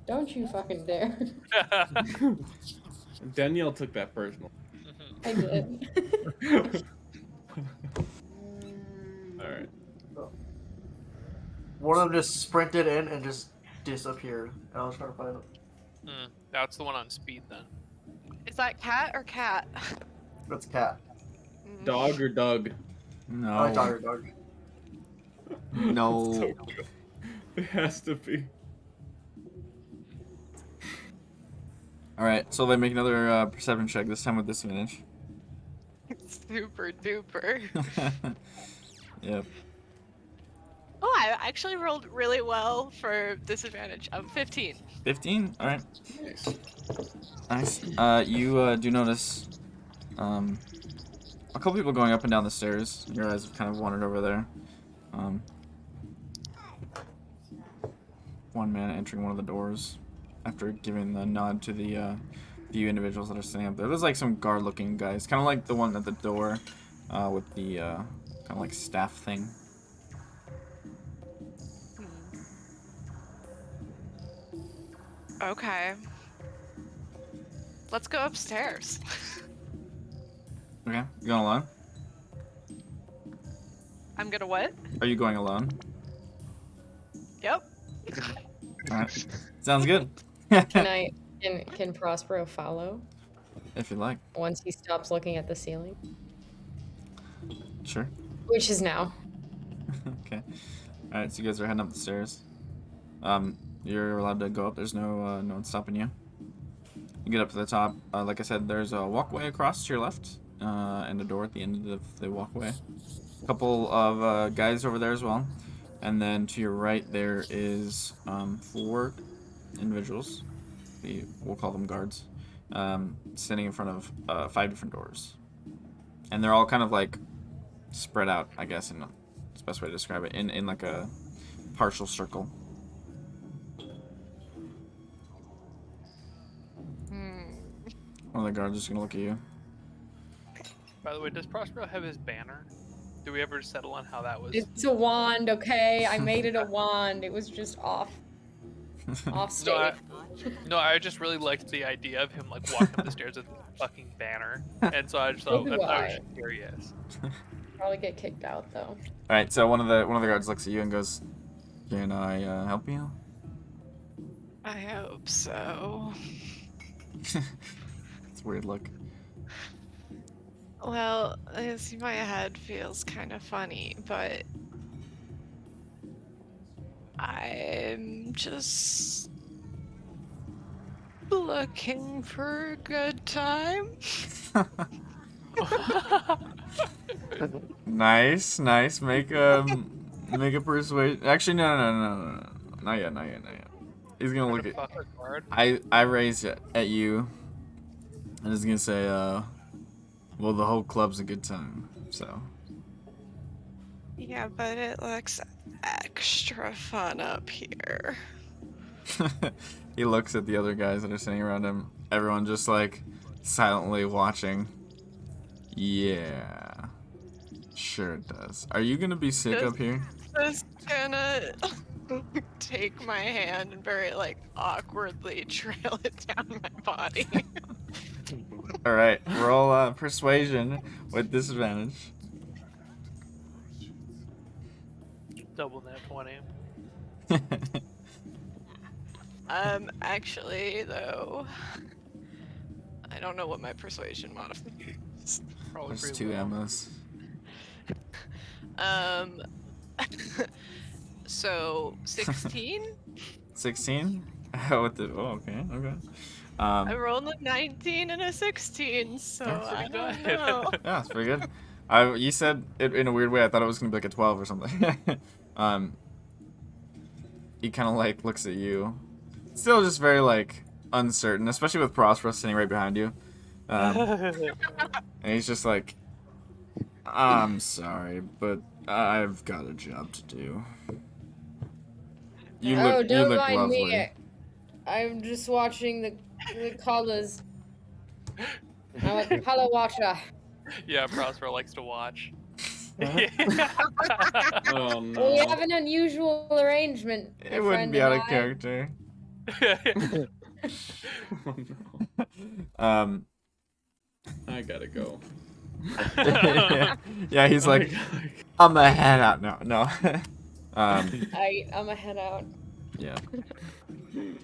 Don't you fucking dare. Danielle took that personal. I did. Alright. One of them just sprinted in and just disappeared. And I was trying to find it. That's the one on speed then. Is that cat or cat? That's cat. Dog or Doug? No. Oh, dog or dog. No. So good. It has to be. Alright, so they make another perception check, this time with disadvantage. Super duper. Yep. Oh, I actually rolled really well for disadvantage. 15. 15? Alright. Nice. Nice. You do notice a couple people going up and down the stairs. Your eyes have kind of wandered over there. One man entering one of the doors after giving the nod to the few individuals that are standing up there. There's like some guard-looking guys, kind of like the one at the door with the kind of like staff thing. Okay. Let's go upstairs. Okay, you going alone? I'm gonna what? Are you going alone? Yep. Alright. Sounds good. Can Prospero follow If you like. once he stops looking at the ceiling? Sure. Which is now. Okay. Alright, so you guys are heading up the stairs. You're allowed to go up. There's no one stopping you. You get up to the top. Like I said, there's a walkway across to your left, and a door at the end of the walkway. A couple of guys over there as well. And then to your right, there is 4 individuals. We'll call them guards. Standing in front of 5 different doors. And they're all kind of like spread out, I guess, in it's the best way to describe it, in like a partial circle. Hmm. One of the guards is gonna look at you. By the way, does Prospero have his banner? Do we ever settle on how that was? It's a wand, okay? I made it a wand. It was just off stage. No, I just really liked the idea of him like walking up the stairs with a fucking banner, and so I just thought So do I was I. just curious. Probably get kicked out though. All right, so one of the guards looks at you and goes, "Can I help you?" I hope so. It's a weird look. Well, I see my head feels kind of funny, but I'm just looking for a good time. Nice. Make a persuade. Actually, no. Not yet. He's gonna look at. Fuck a guard. I raise it at you, and he's gonna say, well, the whole club's a good time, so. Yeah, but it looks extra fun up here. He looks at the other guys that are sitting around him. Everyone just like silently watching. Yeah. Sure it does. Are you gonna be sick up here? Just gonna take my hand and very like awkwardly trail it down my body. Alright, roll persuasion with disadvantage. Double that 20. Actually though, I don't know what my persuasion modifier is. Probably There's pretty two low. Emmas. So 16? 16? What the? Oh, okay. I rolled a 19 and a 16, so I don't know. Yeah, it's pretty good. You said it in a weird way. I thought it was gonna be like a 12 or something. He kind of like looks at you, still just very like uncertain, especially with Prospero sitting right behind you. And he's just like, "I'm sorry, but I've got a job to do." You don't look mind lovely. me. I'm just watching the colors. I'm a color watcher. Yeah, Prospero likes to watch. Oh no. We have an unusual arrangement. It wouldn't be out of character. I gotta go. Yeah, he's like, I'm gonna head out. No. I'm a head out. Yeah.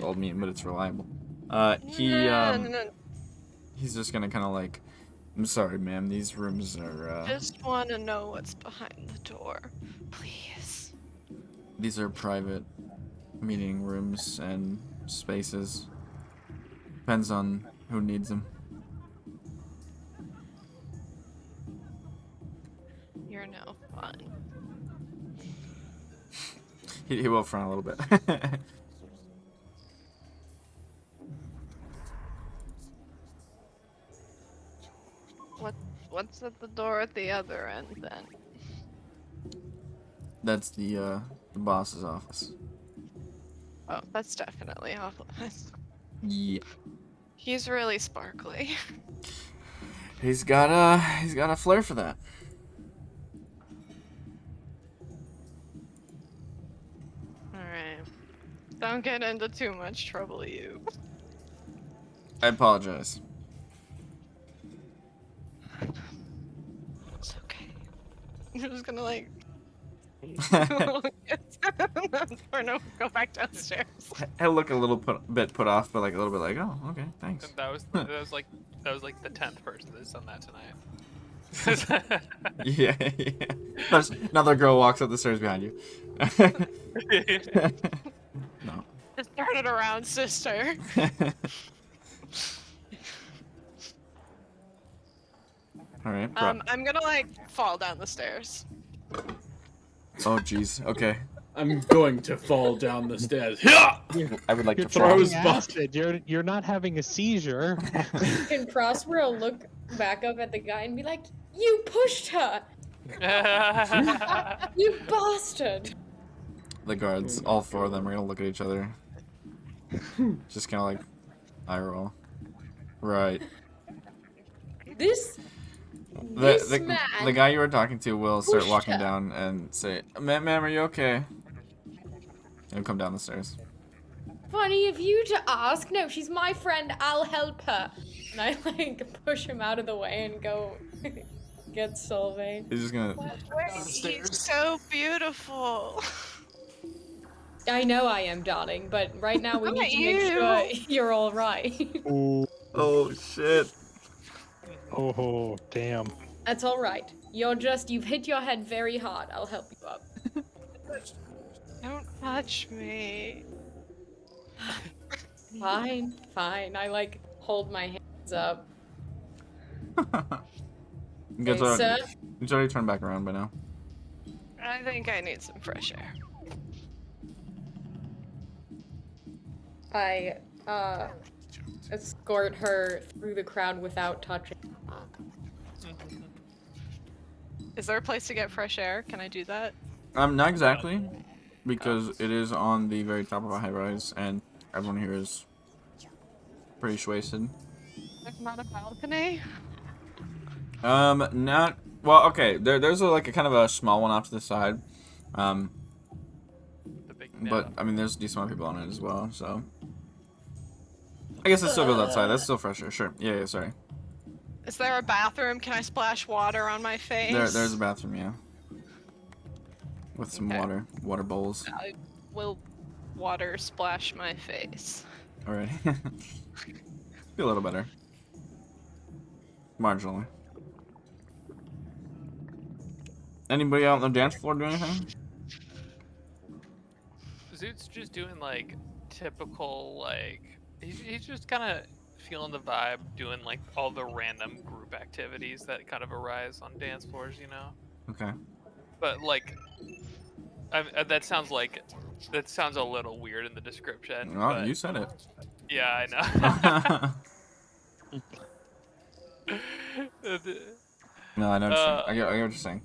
Old meat, but it's reliable. No. He's just gonna kind of like, I'm sorry, ma'am. These rooms are. Just want to know what's behind the door, please. These are private meeting rooms and spaces. Depends on who needs them. You're no fun. He will frown a little bit. What's at the door at the other end then? That's the boss's office. Oh, that's definitely off limits. Yeah. He's really sparkly. He's got a flair for that. Alright. Don't get into too much trouble, you. I apologize. It's okay. I'm just gonna like go back downstairs. He'll look a little bit put off, but like a little bit like, oh, okay, thanks. That was like the 10th person that's done that tonight. Yeah. There's another girl walks up the stairs behind you. No. Just turn it around, sister. All right. I'm gonna like fall down the stairs. Oh, jeez. Okay. I'm going to fall down the stairs. Yeah! I would like You're to fall. throws throwing acid. You're not having a seizure. Can Prospero look back up at the guy and be like, "You pushed her, you bastard!" The guards, all four of them, are gonna look at each other. Just kind of like, eye roll. Right. This This The man. guy you were talking to will start pushed walking her. down and say, ma'am, are you okay? He'll come down the stairs. Funny of you to ask. No, she's my friend. I'll help her. And I like push him out of the way and go get Solvay. He's just gonna. Wait, he's so beautiful. I know I am, darling, but right now we Not need to make sure you. you're all right. Oh shit. Oh, damn. That's all right. You've hit your head very hard. I'll help you up. Don't touch me. Fine, fine. I like hold my hands up. It's Hey, sir. already turned back around by now. I think I need some fresh air. I escort her through the crowd without touching. Is there a place to get fresh air? Can I do that? Not exactly, because it is on the very top of a high rise, and everyone here is pretty wasted. There's not a balcony? Not well. Okay, there's a kind of a small one off to the side. The big But I mean, there's a decent amount of people on it as well. So I guess it still goes outside. That's still fresher. Sure. Yeah. Sorry. Is there a bathroom? Can I splash water on my face? There's a bathroom. Yeah. With some Okay. water bowls. I will water splash my face. Alright. Be a little better. Marginally. Anybody out on the dance floor do anything? Zoot's just doing like typical like he's just kind of feeling the vibe, doing like all the random group activities that kind of arise on dance floors, you know. Okay. But like, that sounds a little weird in the description. Oh, but, you said it. Yeah, I know. No, I know. I get what you're saying.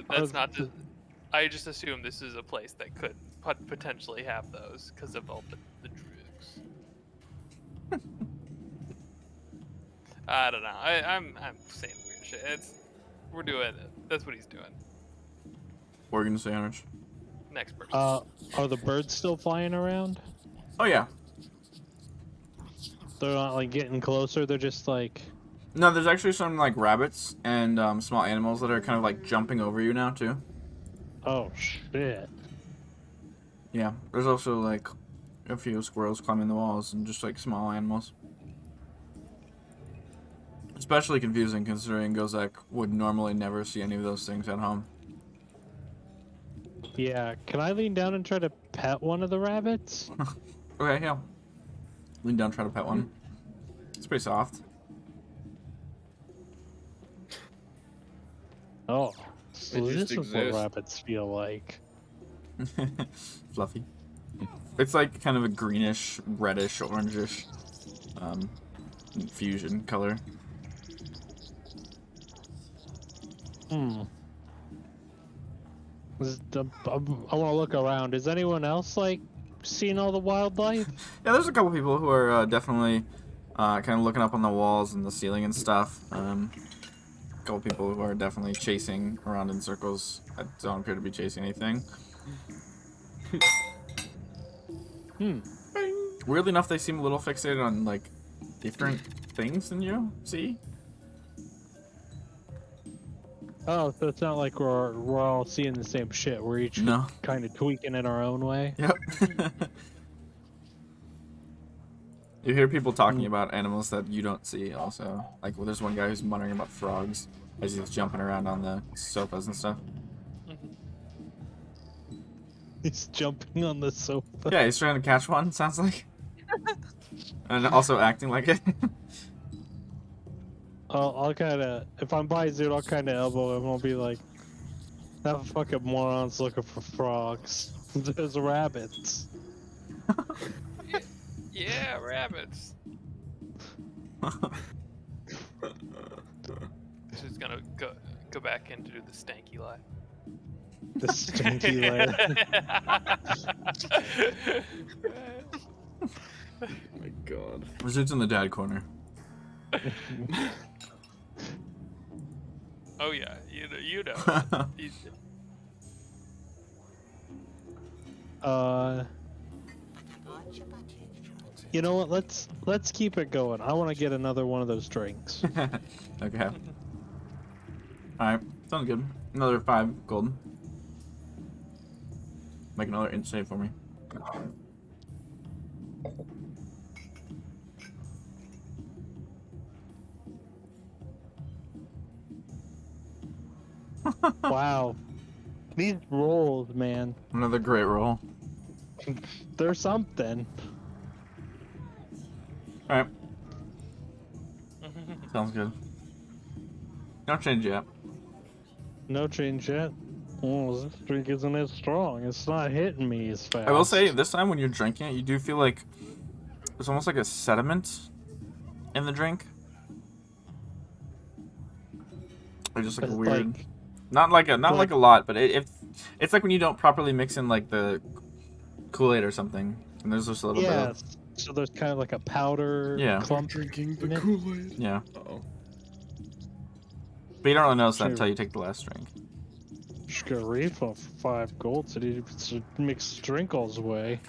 That's not just. I just assume this is a place that could potentially have those because of all the drugs. I don't know. I'm saying weird shit. We're doing it. That's what he's doing. What are you gonna say, Orange? Next person. Are the birds still flying around? Oh yeah. They're not like getting closer. They're just like. No, there's actually some like rabbits and small animals that are kind of like jumping over you now too. Oh shit. Yeah. There's also like a few squirrels climbing the walls and just like small animals. Especially confusing considering Gozek would normally never see any of those things at home. Yeah. Can I lean down and try to pet one of the rabbits? Okay, yeah. Lean down, try to pet one. It's pretty soft. Oh. So They this just is what exist. rabbits feel like. Fluffy. It's like kind of a greenish, reddish, orangish fusion color. Hmm. I want to look around. Is anyone else like seeing all the wildlife? Yeah, there's a couple people who are definitely kind of looking up on the walls and the ceiling and stuff. A couple people who are definitely chasing around in circles that don't appear to be chasing anything. Weirdly enough, they seem a little fixated on like different things than you see. Oh, so it's not like we're all seeing the same shit. We're each No. kind of tweaking in our own way. Yep. You hear people talking about animals that you don't see also. Like, well, there's one guy who's muttering about frogs as he's jumping around on the sofas and stuff. He's jumping on the sofa. Yeah, he's trying to catch one, sounds like. And also acting like it. I'll kind of, if I'm by Zoot, I'll kind of elbow him. I'll be like, that fucking moron's looking for frogs. There's rabbits. Yeah, rabbits. She's gonna go back in to do the stanky lie. The stinky layer. Oh my god. Zoot's in the dad corner. Oh yeah, you know. You know what? Let's keep it going. I want to get another one of those drinks. Okay. Alright, sounds good. Another 5 gold. Make another int save for me. Wow. These rolls, man. Another great roll. They're something. Alright. Sounds good. No change yet. No change yet. Oh, this drink isn't as strong. It's not hitting me as fast. I will say, this time when you're drinking it, you do feel like there's almost like a sediment in the drink. Or just like a But, weird... like- not like a lot, but it's like when you don't properly mix in like the Kool-Aid or something, and there's just a little bit Yeah. of... So there's kind of like a powder Yeah. clump. Drinking the Yeah. Kool-Aid. Yeah. Uh-oh. But you don't really notice that Sure. until you take the last drink. Just got a refill for 5 gold to mix drink all the way.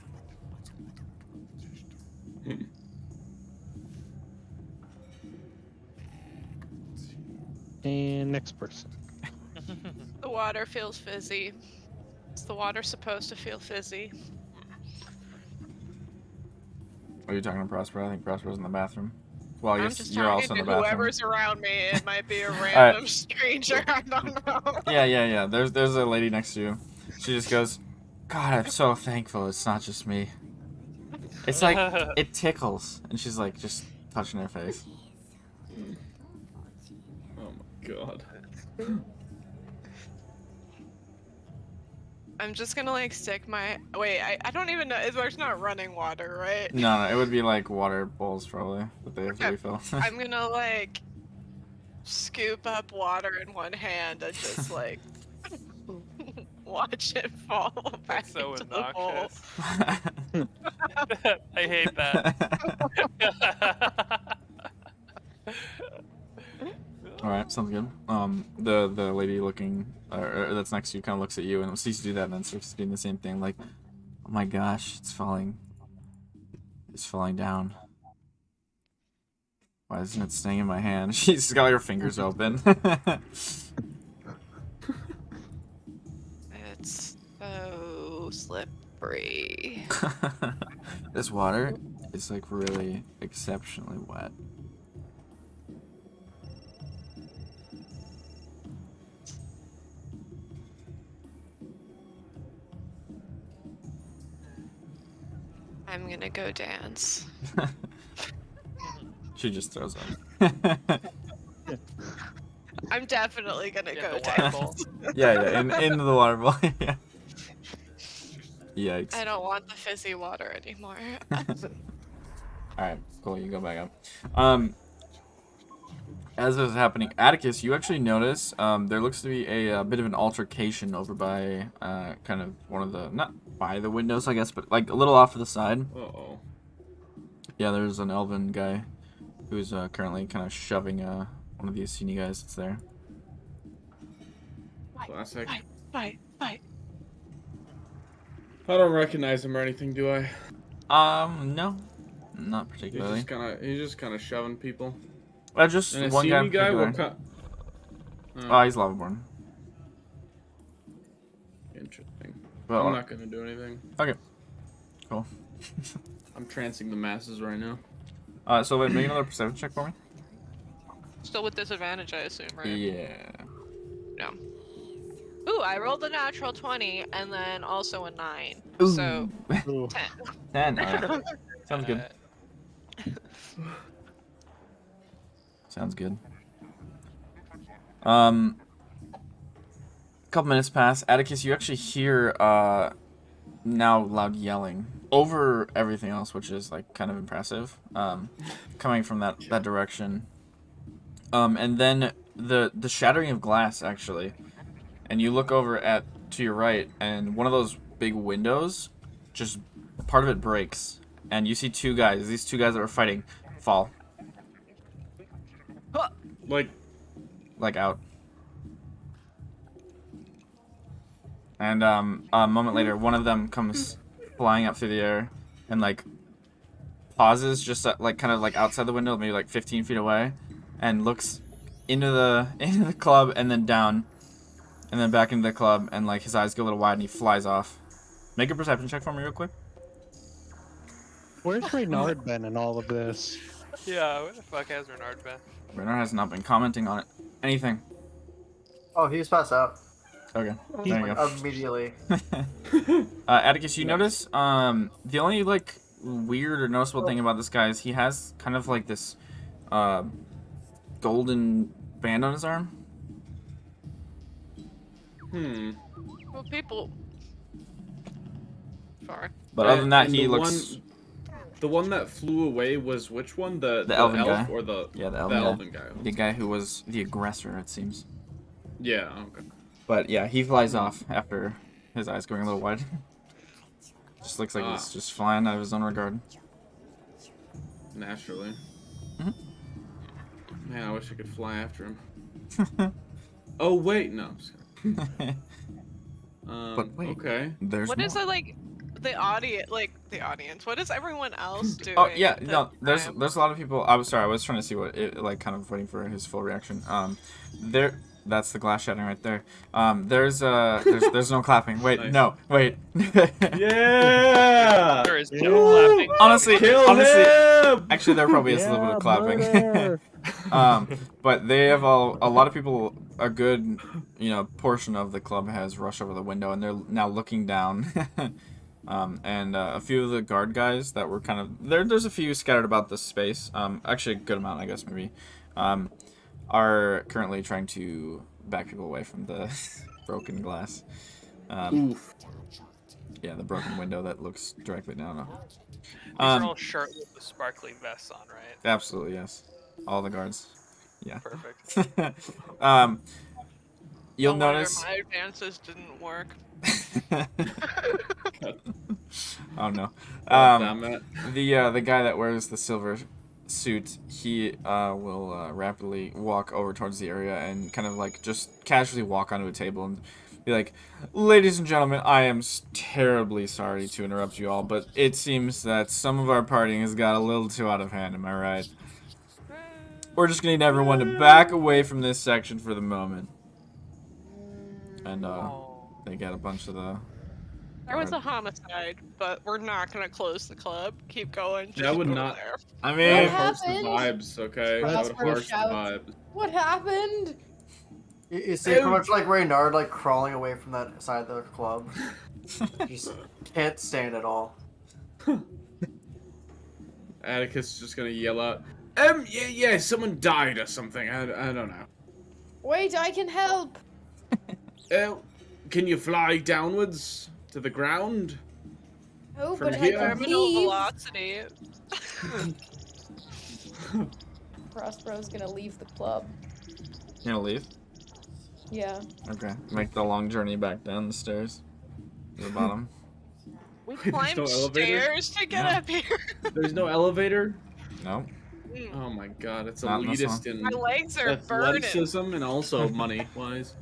And next person. The water feels fizzy. Is the water supposed to feel fizzy? Are you talking to Prospero? I think Prospero's in the bathroom. Well, I I'm guess just you're also in talking the to bathroom. whoever's around me. It might be a random stranger. I don't know. Yeah. There's a lady next to you. She just goes, God, I'm so thankful it's not just me. It's like, it tickles. And she's like, just touching her face. Oh my god. I'm just gonna like stick my. Wait, I don't even know. There's not running water, right? No, it would be like water bowls probably that they have to Okay. refill. I'm gonna like scoop up water in one hand and just like watch it fall back That's so into the bowl. obnoxious. I hate that. All right, sounds good. The lady looking or that's next to you kind of looks at you and sees you do that, and then starts doing the same thing. Like, oh my gosh, it's falling down. Why isn't it staying in my hand? She's got her fingers open. It's so slippery. This water is like really exceptionally wet. I'm gonna go dance. She just throws up. I'm definitely gonna Get go the water dance. bowl. Yeah, into the water bowl. Yeah. Yikes. I don't want the fizzy water anymore. Alright, cool, you go back up. As this is happening, Atticus, you actually notice there looks to be a bit of an altercation over by kind of one of the, not by the windows, I guess, but like a little off to the side. Uh-oh. Yeah, there's an elven guy who's currently kind of shoving one of the Asini guys that's there. Classic. Fight. I don't recognize him or anything, do I? No, not He's particularly. just kind of shoving people. Just And one guy in Asini guy, particular. what kind? Oh, he's Lavaborn. Interesting. Well, I'm not gonna do anything. okay. Cool. I'm trancing the masses right now. So wait, make another perception check for me. Still with disadvantage, I assume, right? Yeah. No. Ooh, I rolled a natural 20 and then also a 9. Ooh. So Ooh. 10. 10. Alright. Sounds good. Sounds good. Couple minutes pass. Atticus, you actually hear now loud yelling over everything else, which is like kind of impressive. Coming from that direction. And then the shattering of glass actually. And you look over to your right, and one of those big windows, just part of it breaks, and you see two guys. These two guys that were fighting fall. Like, out. And a moment later, one of them comes flying up through the air and like pauses just like kind of like outside the window, maybe like 15 feet away, and looks into the club and then down, and then back into the club, and like his eyes go a little wide and he flies off. Make a perception check for me real quick. Where's Reynard been in all of this? Yeah, where the fuck has Renard been? Bernard has not been commenting on it. Anything. Oh, he's passed out. Okay. There you go. Immediately. Atticus, you notice the only like weird or noticeable thing about this guy is he has kind of like this golden band on his arm. Well, people. Sorry. But other than that, and he the looks. The one that flew away was which one? The elven elf guy. or the Yeah, the elven, elven guy. guy. The guy who was the aggressor, it seems. Yeah. Okay. But yeah, he flies off after his eyes going a little wide. Just looks like he's just flying out of his own regard. Naturally. Mhm. Man, I wish I could fly after him. Oh wait, no. I'm just kidding. But wait. Okay. There's What more. is the audience? What is everyone else doing? Oh yeah, that no. There's I'm- a lot of people. I was sorry. I was trying to see what it like, kind of waiting for his full reaction. There. That's the glass shattering right there. There's no clapping. Wait, Nice. no, wait. Yeah. There is no laughing. Honestly, him! actually, there probably is a little bit of clapping. But they have a lot of people. A good, portion of the club has rushed over the window, and they're now looking down. And a few of the guard guys that were kind of there's a few scattered about the space. Actually, a good amount, I guess, maybe. Are currently trying to back people away from the broken glass. Oof. Yeah, the broken window that looks directly down. These are all shirtless with sparkly vests on, right? Absolutely, yes. All the guards. Yeah. Perfect. You'll No wonder notice. my advances didn't work. Oh no. Damn it. The guy that wears the silver suit, he will rapidly walk over towards the area and kind of like just casually walk onto a table and be like, "Ladies and gentlemen, I am terribly sorry to interrupt you all, but it seems that some of our partying has got a little too out of hand. Am I right? We're just gonna need everyone to back away from this section for the moment." And they get a bunch of the. There was a homicide, but we're not gonna close the club. Keep going. That just would go not- there. I What mean, Harsh the happened? vibes, okay? That would Prospero harsh the shouts. vibes. What happened? You see pretty much like Reynard like crawling away from that side of the club. Just can't stand it all. Atticus is just gonna yell out, yeah, someone died or something. I don't know. Wait, I can help. Can you fly downwards to the ground? Oh, From but here? I can Terminal leave. velocity. Prospero's gonna leave the club. you gonna leave? Yeah. Okay. Make the long journey back down the stairs to the bottom. We There's climbed no elevator? stairs to get No. up here. There's no elevator? No. Oh my god, it's Not in this elitist one. in My legs are burning. athleticism and also money-wise.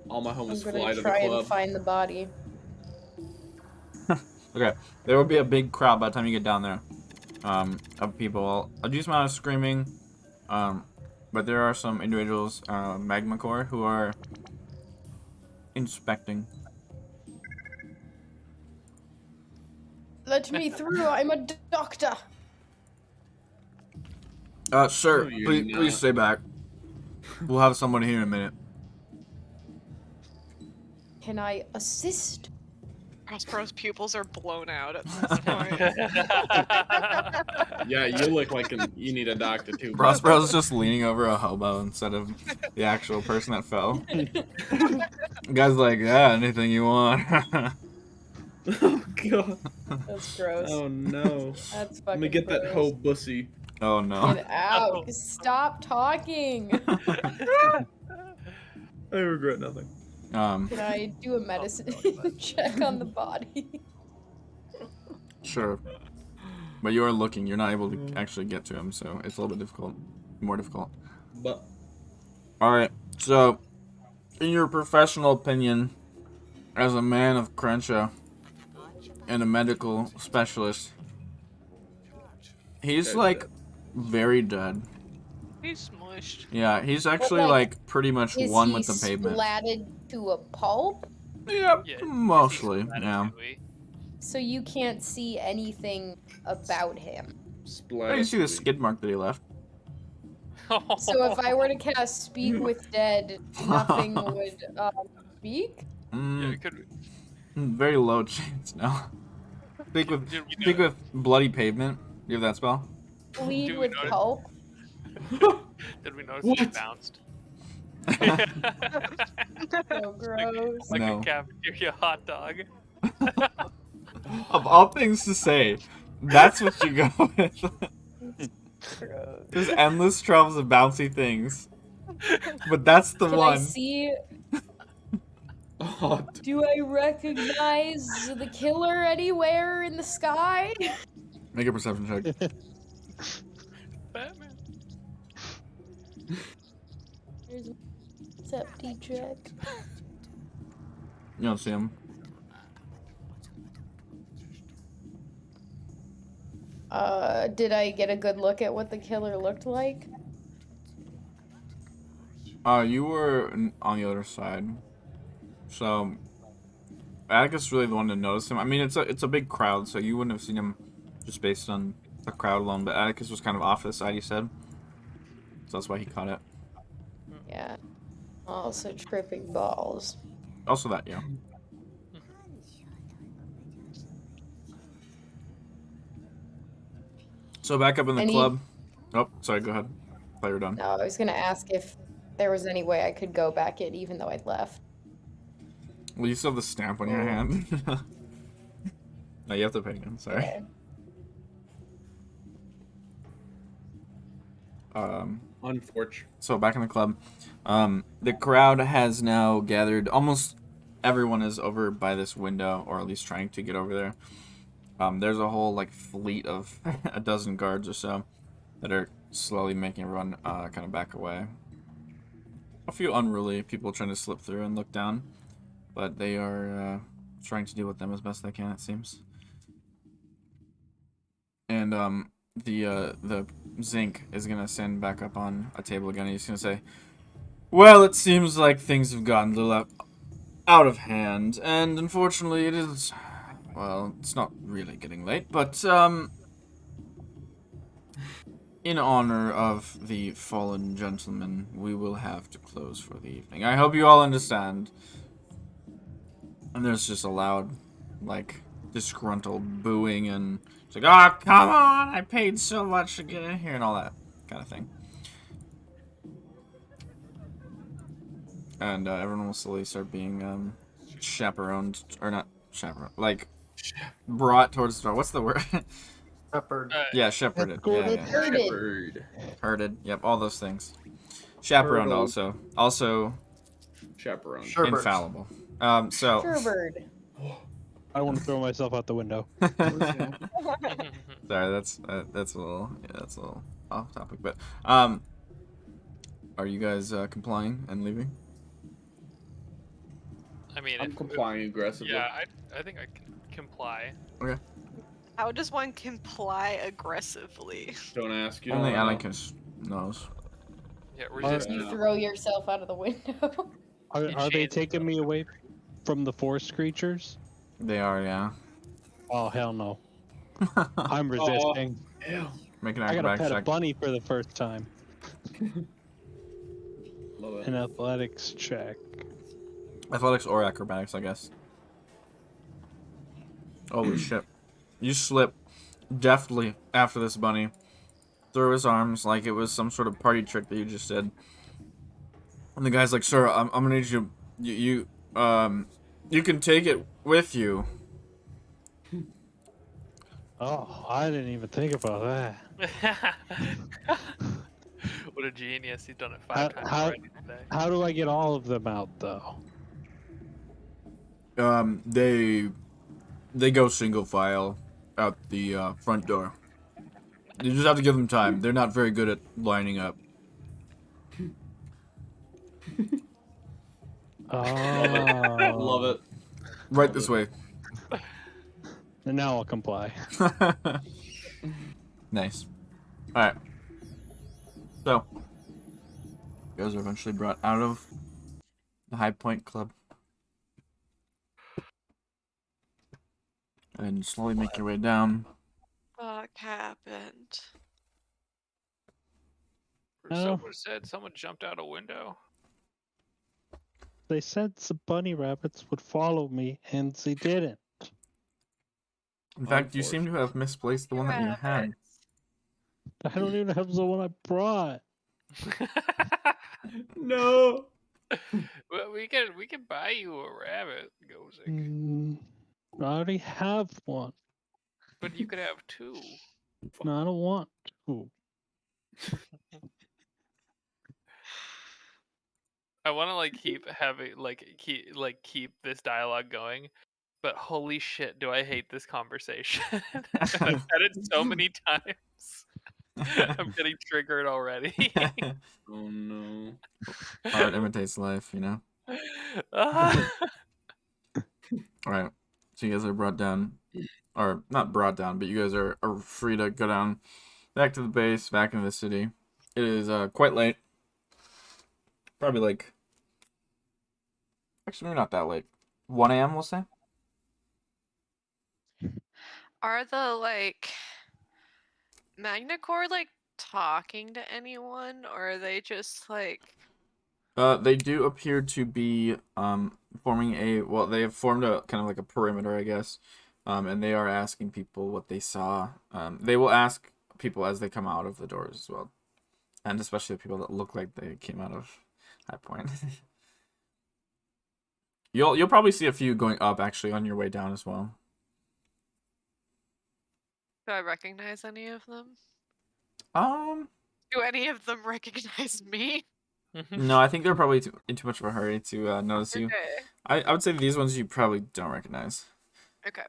All my I'm homies fly gonna to the try and club. find the body. Okay. There will be a big crowd by the time you get down there. Of people. A decent amount of screaming. But there are some individuals, Magma Core, who are inspecting. Let me through. I'm a doctor. Sir, No, you're please not. stay back. We'll have someone here in a minute. Can I assist? Prospero's pupils are blown out at this point. Yeah, you look like you need a doctor too. bud. Prospero's just leaning over a hobo instead of the actual person that fell. The guy's like, yeah, anything you want. Oh god. That's gross. Oh no. That's fucking Let me get that gross. hoe bussy. Oh no. Get out. Stop talking. I regret nothing. Can I do a medicine check on the body? Sure. But you are looking. You're not able to actually get to him, so it's a little bit difficult. More difficult. But All right. So, in your professional opinion, as a man of Crenshaw and a medical specialist, he's Dead, like dead. very dead. He's smushed. Yeah, he's actually like, like pretty much Is one he with the pavement. splatted to a pulp? Yep, Yeah, mostly. he's Yeah. ratatouille. So you can't see anything about him. Oh, you see the skid mark that he left. So if I were to cast Speak with Dead, nothing would speak? Yeah, Mm, it could. very low chance now. Speak with Did we speak know- with bloody pavement. Do you have that spell? Bleed Do we with notice- pulp? Did we notice he What? bounced? So gross. Like No. a cafeteria hot dog. Of all things to say, that's what you go with. Gross. There's endless travels of bouncy things, but that's the Can one. I see? Oh, Do I recognize the killer anywhere in the sky? Make a perception check. Batman. Here's a septi check. You don't see him. Did I get a good look at what the killer looked like? You were on the other side, so Atticus is really the one to notice him. I mean, it's a big crowd, so you wouldn't have seen him just based on the crowd alone. But Atticus was kind of off to the side, you said, so that's why he caught it. Yeah. Also tripping balls. Also that, yeah. So back up in the Any- club. Oh, sorry. Go ahead. Thought you were done. No, I was gonna ask if there was any way I could go back in, even though I'd left. Well, you still have the stamp on your hand. No, you have to pay again. Sorry. Okay. unfortunate. So back in the club, the crowd has now gathered. Almost everyone is over by this window, or at least trying to get over there. There's a whole like fleet of a dozen guards or so that are slowly making everyone kind of back away. A few unruly people trying to slip through and look down, but they are trying to deal with them as best they can, it seems. And the Zinc is gonna stand back up on a table again. And he's gonna say, "Well, it seems like things have gotten a little out of hand, and unfortunately, it is. Well, it's not really getting late, but in honor of the fallen gentleman, we will have to close for the evening. I hope you all understand." And there's just a loud, like, disgruntled booing, and it's like, "Oh, come on! I paid so much to get in here," and all that kind of thing. And everyone will slowly start being chaperoned, or not chaperoned, like brought towards the door. What's the word? Shepherd. Yeah, shepherded. Yeah, Escorted. yeah. Herded. Bird. Herded. Yep, all those things. Chaperoned Hurdled. also Chaperone. Sure. Sherbert. infallible. So Sherbird. I want to throw myself out the window. sorry, that's a little off topic, but are you guys complying and leaving? I mean, I'm complying aggressively. Yeah, I think I can comply. How does one comply aggressively? Don't ask. You Only don't know. Atticus knows. Yeah, Are- resist. You throw yourself out of the window. Are they taking me away from the forest creatures? They are, yeah. Oh hell no! I'm resisting. Ew. Make an I gotta acrobatics pet a check. bunny for the first time. Love it. An athletics check. Athletics or acrobatics, I guess. Holy shit. You slip deftly after this bunny through his arms like it was some sort of party trick that you just did. And the guy's like, "Sir, I'm gonna need you you can take it with you." Oh, I didn't even think about that. What a genius! He's done it 5 times how- already today. How do I get all of them out though? They go single file out the front door. You just have to give them time. They're not very good at lining up. Oh. Love it. Right this way. And now I'll comply. Nice. Alright. So, you guys are eventually brought out of the High Point Club. And you slowly make your way down. Fuck happened? Someone said someone jumped out a window. They said the bunny rabbits would follow me, and they didn't. In fact, you seem to have misplaced the one that you had. I don't even have the one I brought. No. Well, we can buy you a rabbit, Gozik. I already have one. But you could have two. No, I don't want to. I want to like keep having keep this dialogue going, but holy shit, do I hate this conversation? I've said it so many times. I'm getting triggered already. Oh no. Art imitates life, you know? Ah. Alright. So you guys are brought down. Or, not brought down, but you guys are free to go down back to the base, back into the city. It is quite late. Probably like... Actually, maybe not that late. 1 a.m., we'll say? Are the like Magnacore like talking to anyone, or are they just like? They do appear to be forming a... Well, they have formed a kind of like a perimeter, I guess. And they are asking people what they saw. They will ask people as they come out of the doors as well. And especially the people that look like they came out of High Point. You'll probably see a few going up actually on your way down as well. Do I recognize any of them? Do any of them recognize me? No, I think they're probably in too much of a hurry to notice you. Okay. I would say these ones you probably don't recognize. Okay.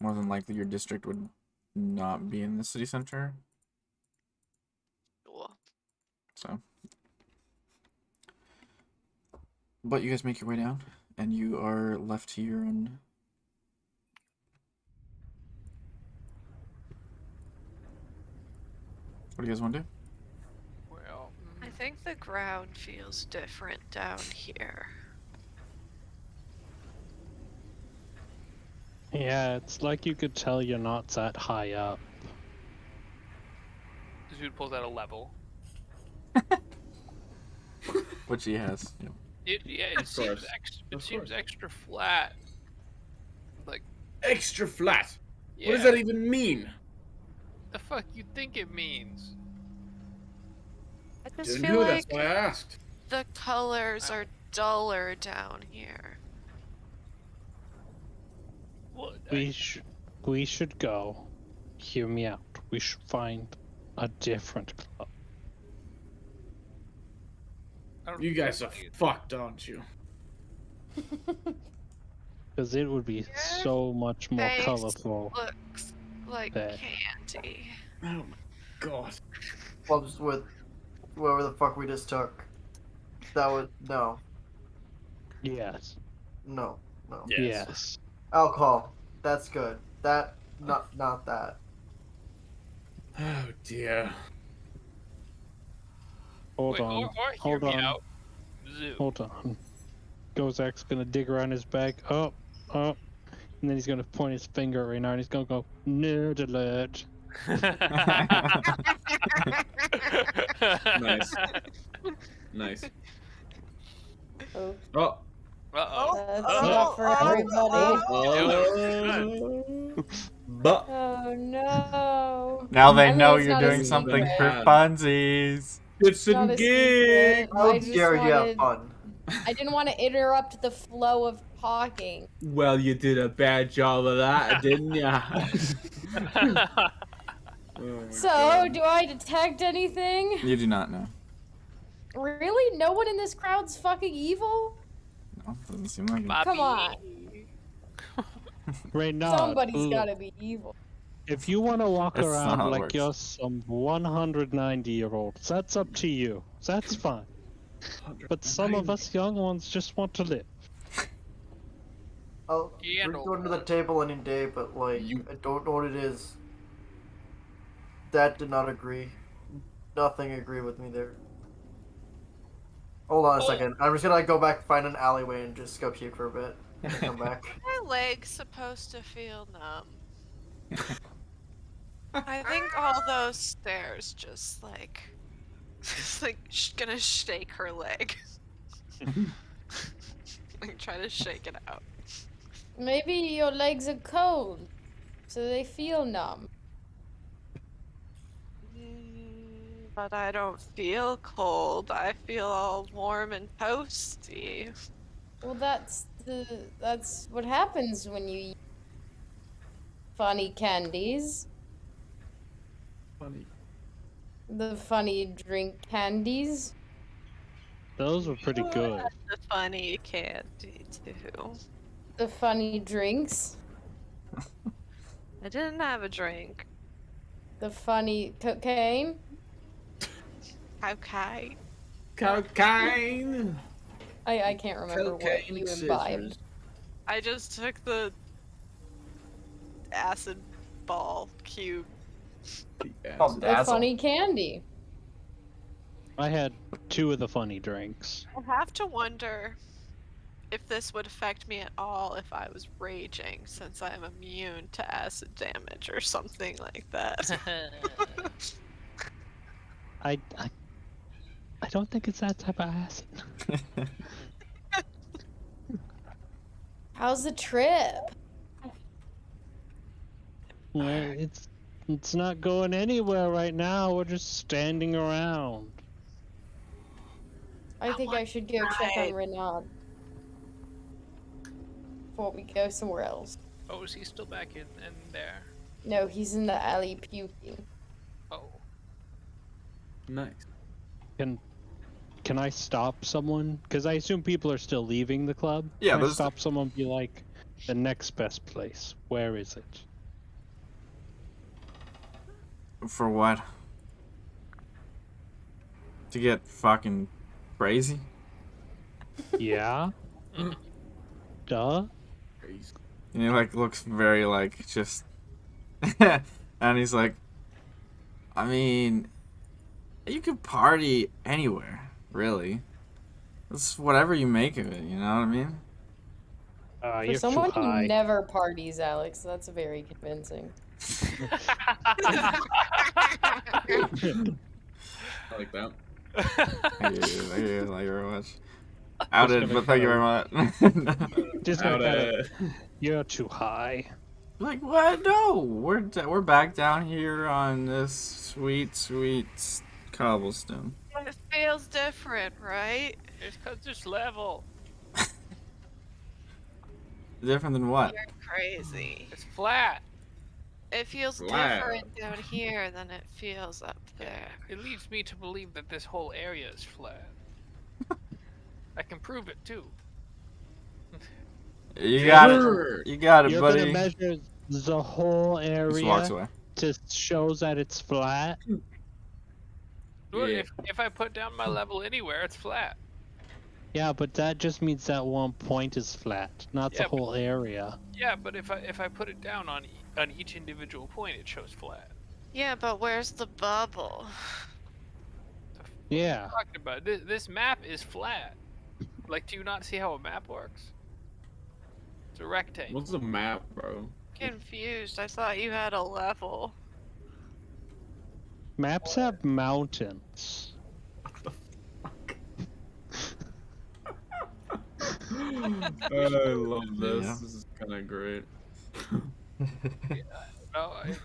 More than likely your district would not be in the city center. Cool. So. But you guys make your way down, and you are left here and... What do you guys want to do? Well, I think the ground feels different down here. Yeah, it's like you could tell you're not that high up. this dude pulls out a level. Which he has. Yep. It seems extra flat. Like Extra flat. yeah, What does that even mean? the fuck you think it means? I just Didn't feel know, like that's why I asked. the colors are duller down here. What? We should go. Hear me out. We should find a different club. You guys are fucked, aren't you? Because it would be so much more Face colorful. Looks like There. candy. Oh my god. Clubs with whoever the fuck we just took. That was no. Yes. No. Yes. Alcohol. That's good. That not that. Oh dear. Hold Wait, on. or hear Hold me on. out. Zoo. Hold on. Gozak's gonna dig around his bag. Up. And then he's gonna point his finger right now and he's gonna go, nerd alert. Nice. Nice. Oh, Oh. Uh-oh. that's not for everybody. But Oh no. Now they I mean, know it's you're not a doing something for secret. funsies. it's Not a a gig. secret. How I just dare you have wanted- fun? I didn't want to interrupt the flow of talking. Well, you did a bad job of that, didn't ya? Oh my So, God. do I detect anything? You do not know. Really? No one in this crowd's fucking evil? No, doesn't seem like it. Bobby. Come on. Right now. Somebody's gotta be evil. If you want to walk That's not around how it like works. you're some 190-year-olds, that's up to you. That's fine. But some of us young ones just want to live. I'll Candle. bring one to the table any day, but like You- I don't know what it is. That did not agree. Nothing agreed with me there. Hold on a second. I'm just gonna go back, find an alleyway, and just go puke for a bit, and then come back. My leg's supposed to feel numb. I think all those stairs just like, it's like gonna shake her leg. Like try to shake it out. Maybe your legs are cold, so they feel numb. But I don't feel cold. I feel all warm and toasty. Well, that's what happens when you eat funny candies. Funny. The funny drink candies. Those were pretty good. The funny candy too. The funny drinks. I didn't have a drink. The funny cocaine. Okay. Cocaine. I can't remember what Cocaine you scissors. imbibed. I just took the acid ball cube. Oh, The Dazzle. funny candy. I had 2 of the funny drinks. I have to wonder if this would affect me at all if I was raging, since I am immune to acid damage or something like that. I don't think it's that type of acid. How's the trip? Well, it's not going anywhere right now. We're just standing around. I think I should go check on Renaud before we go somewhere else. Oh, is he still back in there? No, he's in the alley puking. Oh. Nice. Can I stop someone? Because I assume people are still leaving the club. Yeah, Can I there's- stop someone? Be like, the next best place. Where is it? For what? To get fucking crazy? Yeah. Duh. Crazy. And he like looks very like just and he's like, I mean, you could party anywhere, really. It's whatever you make of it, you know what I mean? For You're someone too who high. never parties, Alex, that's very convincing. I like that. I hear you like very much. Outed, gonna but thank you very much. Just Out, gonna you're too high. Like what? No, we're back down here on this sweet, sweet cobblestone. It feels different, right? It's because this level. Different than what? You're crazy. It's flat. It feels Wow. different down here than it feels up there. It leads me to believe that this whole area is flat. I can prove it too. You got Sure. it. You got it, You're buddy. gonna measure the whole Just walks area away. to show that it's flat. Well, Yeah. if I put down my level anywhere, it's flat. Yeah, but that just means that one point is flat, not the Yeah, but- whole area. Yeah, but if I put it down on each individual point, it shows flat. Yeah, but where's the bubble? Yeah. Talking about this map is flat. Like, do you not see how a map works? It's a rectangle. What's the map, bro? Confused. I thought you had a level. Maps have mountains. I love this. Yeah. This is kind of great. No, I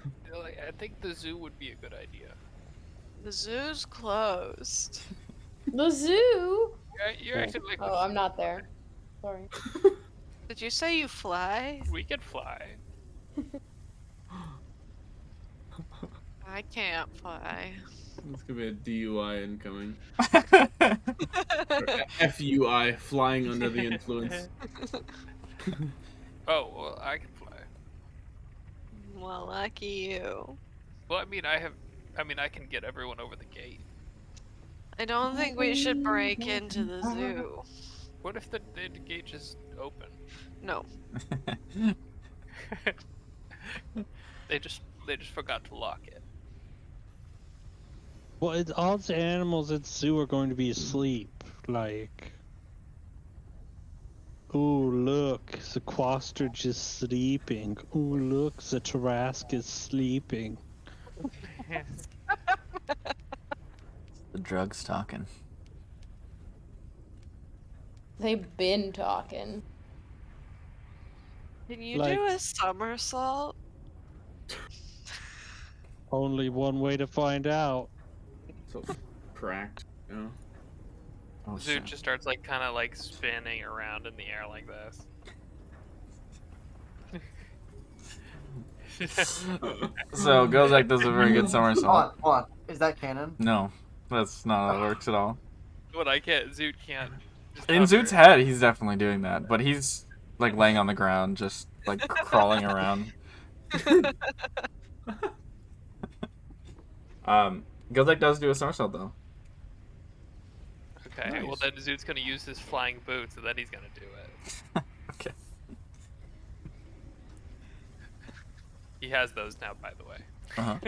think the zoo would be a good idea. The zoo's closed. The zoo? You're acting like Oh, I'm not there. Sorry. Did you say you fly? we could fly. I can't fly. This could be a DUI incoming. Or FUI, flying under the influence. Oh, well, I can fly. Well, lucky you. Well, I mean, I can get everyone over the gate. I don't think we should break into the zoo. What if the gate just open? No. They just forgot to lock it. Well, all the animals at the zoo are going to be asleep. Like, ooh, look, the quaster just sleeping. Ooh, look, the Tarrasque is sleeping. The drugs talking. They've been talking. Can you Like- do a somersault? Only one way to find out. So cracked. You know? Oh, Zoot shit. just starts like kind of like spinning around in the air like this. So Gozak does a very good somersault. Hold on. Is that canon? No, that's not how it works at all. What I can't, Zoot can't. just In hover. Zoot's head, he's definitely doing that, but he's like laying on the ground, just like crawling around. Gozak does do a somersault though. Okay, well Nice. then Zoot's gonna use his flying boots, and then he's gonna do it. Okay. He has those now, by the way. Uh-huh.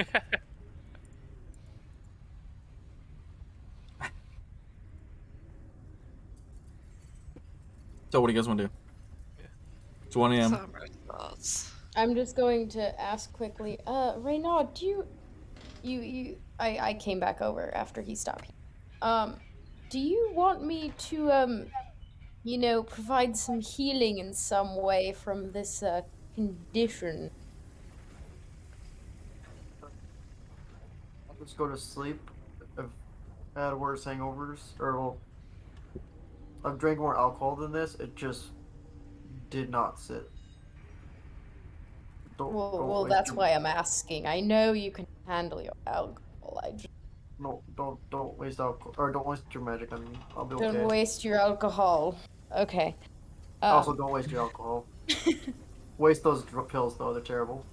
So what do you guys want to do? It's 1 a.m. Somersaults. I'm just going to ask quickly. Reynard, do I came back over after he stopped. Do you want me to provide some healing in some way from this condition? I'll just go to sleep. I've had worse hangovers, or well, I've drank more alcohol than this. It just did not sit. Don't waste That's your- why I'm asking. I know you can handle your alcohol. I just No, don't waste alcohol, or don't waste your magic on me. I'll be don't okay. waste your alcohol. Okay. Also, don't waste your alcohol. Waste those pills though; they're terrible.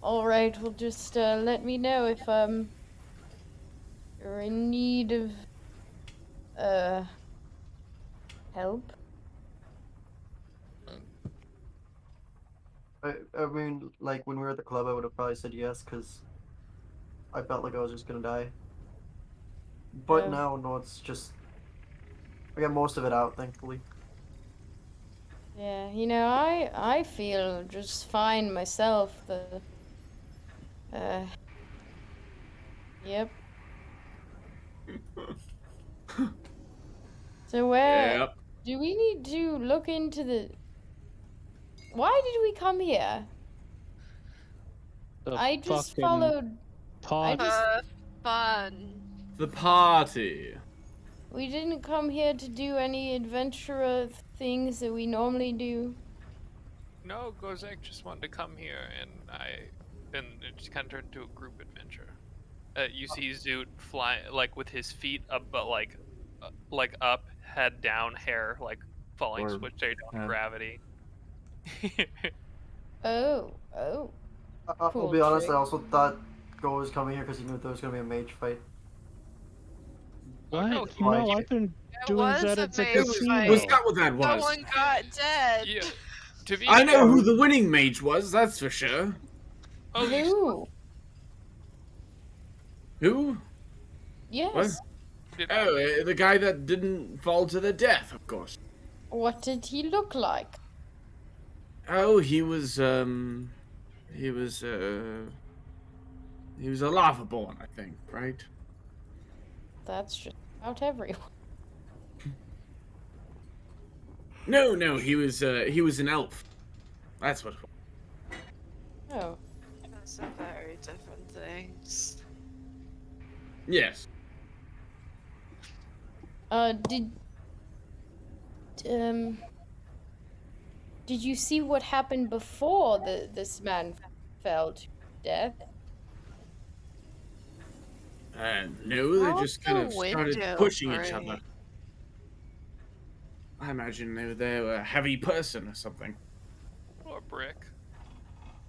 All right. Well, just let me know if you're in need of help. I mean, like when we were at the club, I would have probably said yes because I felt like I was just gonna die. But Yeah. now, no, it's just I got most of it out, thankfully. Yeah, I feel just fine myself. Yep. So where Yep. do we need to look into the? Why did we come here? The I just fucking followed. pod. Fun. The party. We didn't come here to do any adventurous things that we normally do. No, Gozek just wanted to come here, and it just kind of turned into a group adventure. You see Zoot fly like with his feet up, but like up, head down, hair like falling Or straight down to head. gravity. Oh. I'll Cool be honest. trick. I also thought Go was coming here because he knew there was gonna be a mage fight. What? no, No, he- I've been It doing was that a at the mage casino. fight. Was that what that was? Someone got dead. Yeah. To be I know fair- who the winning mage was. That's for sure. Oh, you Who? Who? Yes. did Oh, the guy that didn't fall to their death, of course. What did he look like? Oh, he was a lava born, I think, right? That's just about everyone. No, he was an elf. That's what. Oh. Those are very different things. Yes. Did you see what happened before this man fell to death? No, they How's just kind the of started window pushing each free? other. I imagine they were a heavy person or something. or brick.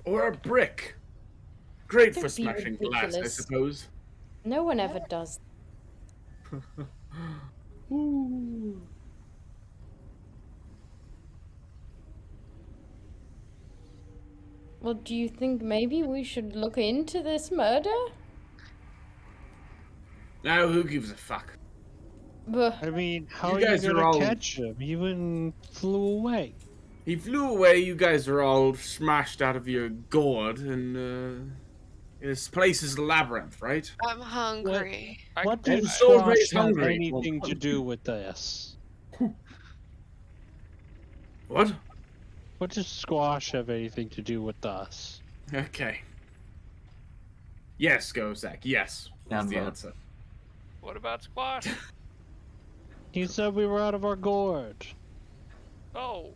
Or a brick. Great Don't for be smashing glass, I ridiculous. suppose. No one ever does. Ooh. Well, do you think maybe we should look into this murder? Now, who gives a fuck? I mean, how You are you guys are gonna all- catch him? He even flew away. He flew away, you guys are all smashed out of your gourd, and this place is a labyrinth, right? I'm hungry. What can did buy- Solvay's Squash have hungry. anything to do with this? What? What does Squash have anything to do with us? Okay. Yes, go, Zach. Yes. That's the Downvote. answer. What about squash? He said we were out of our gourd. Oh.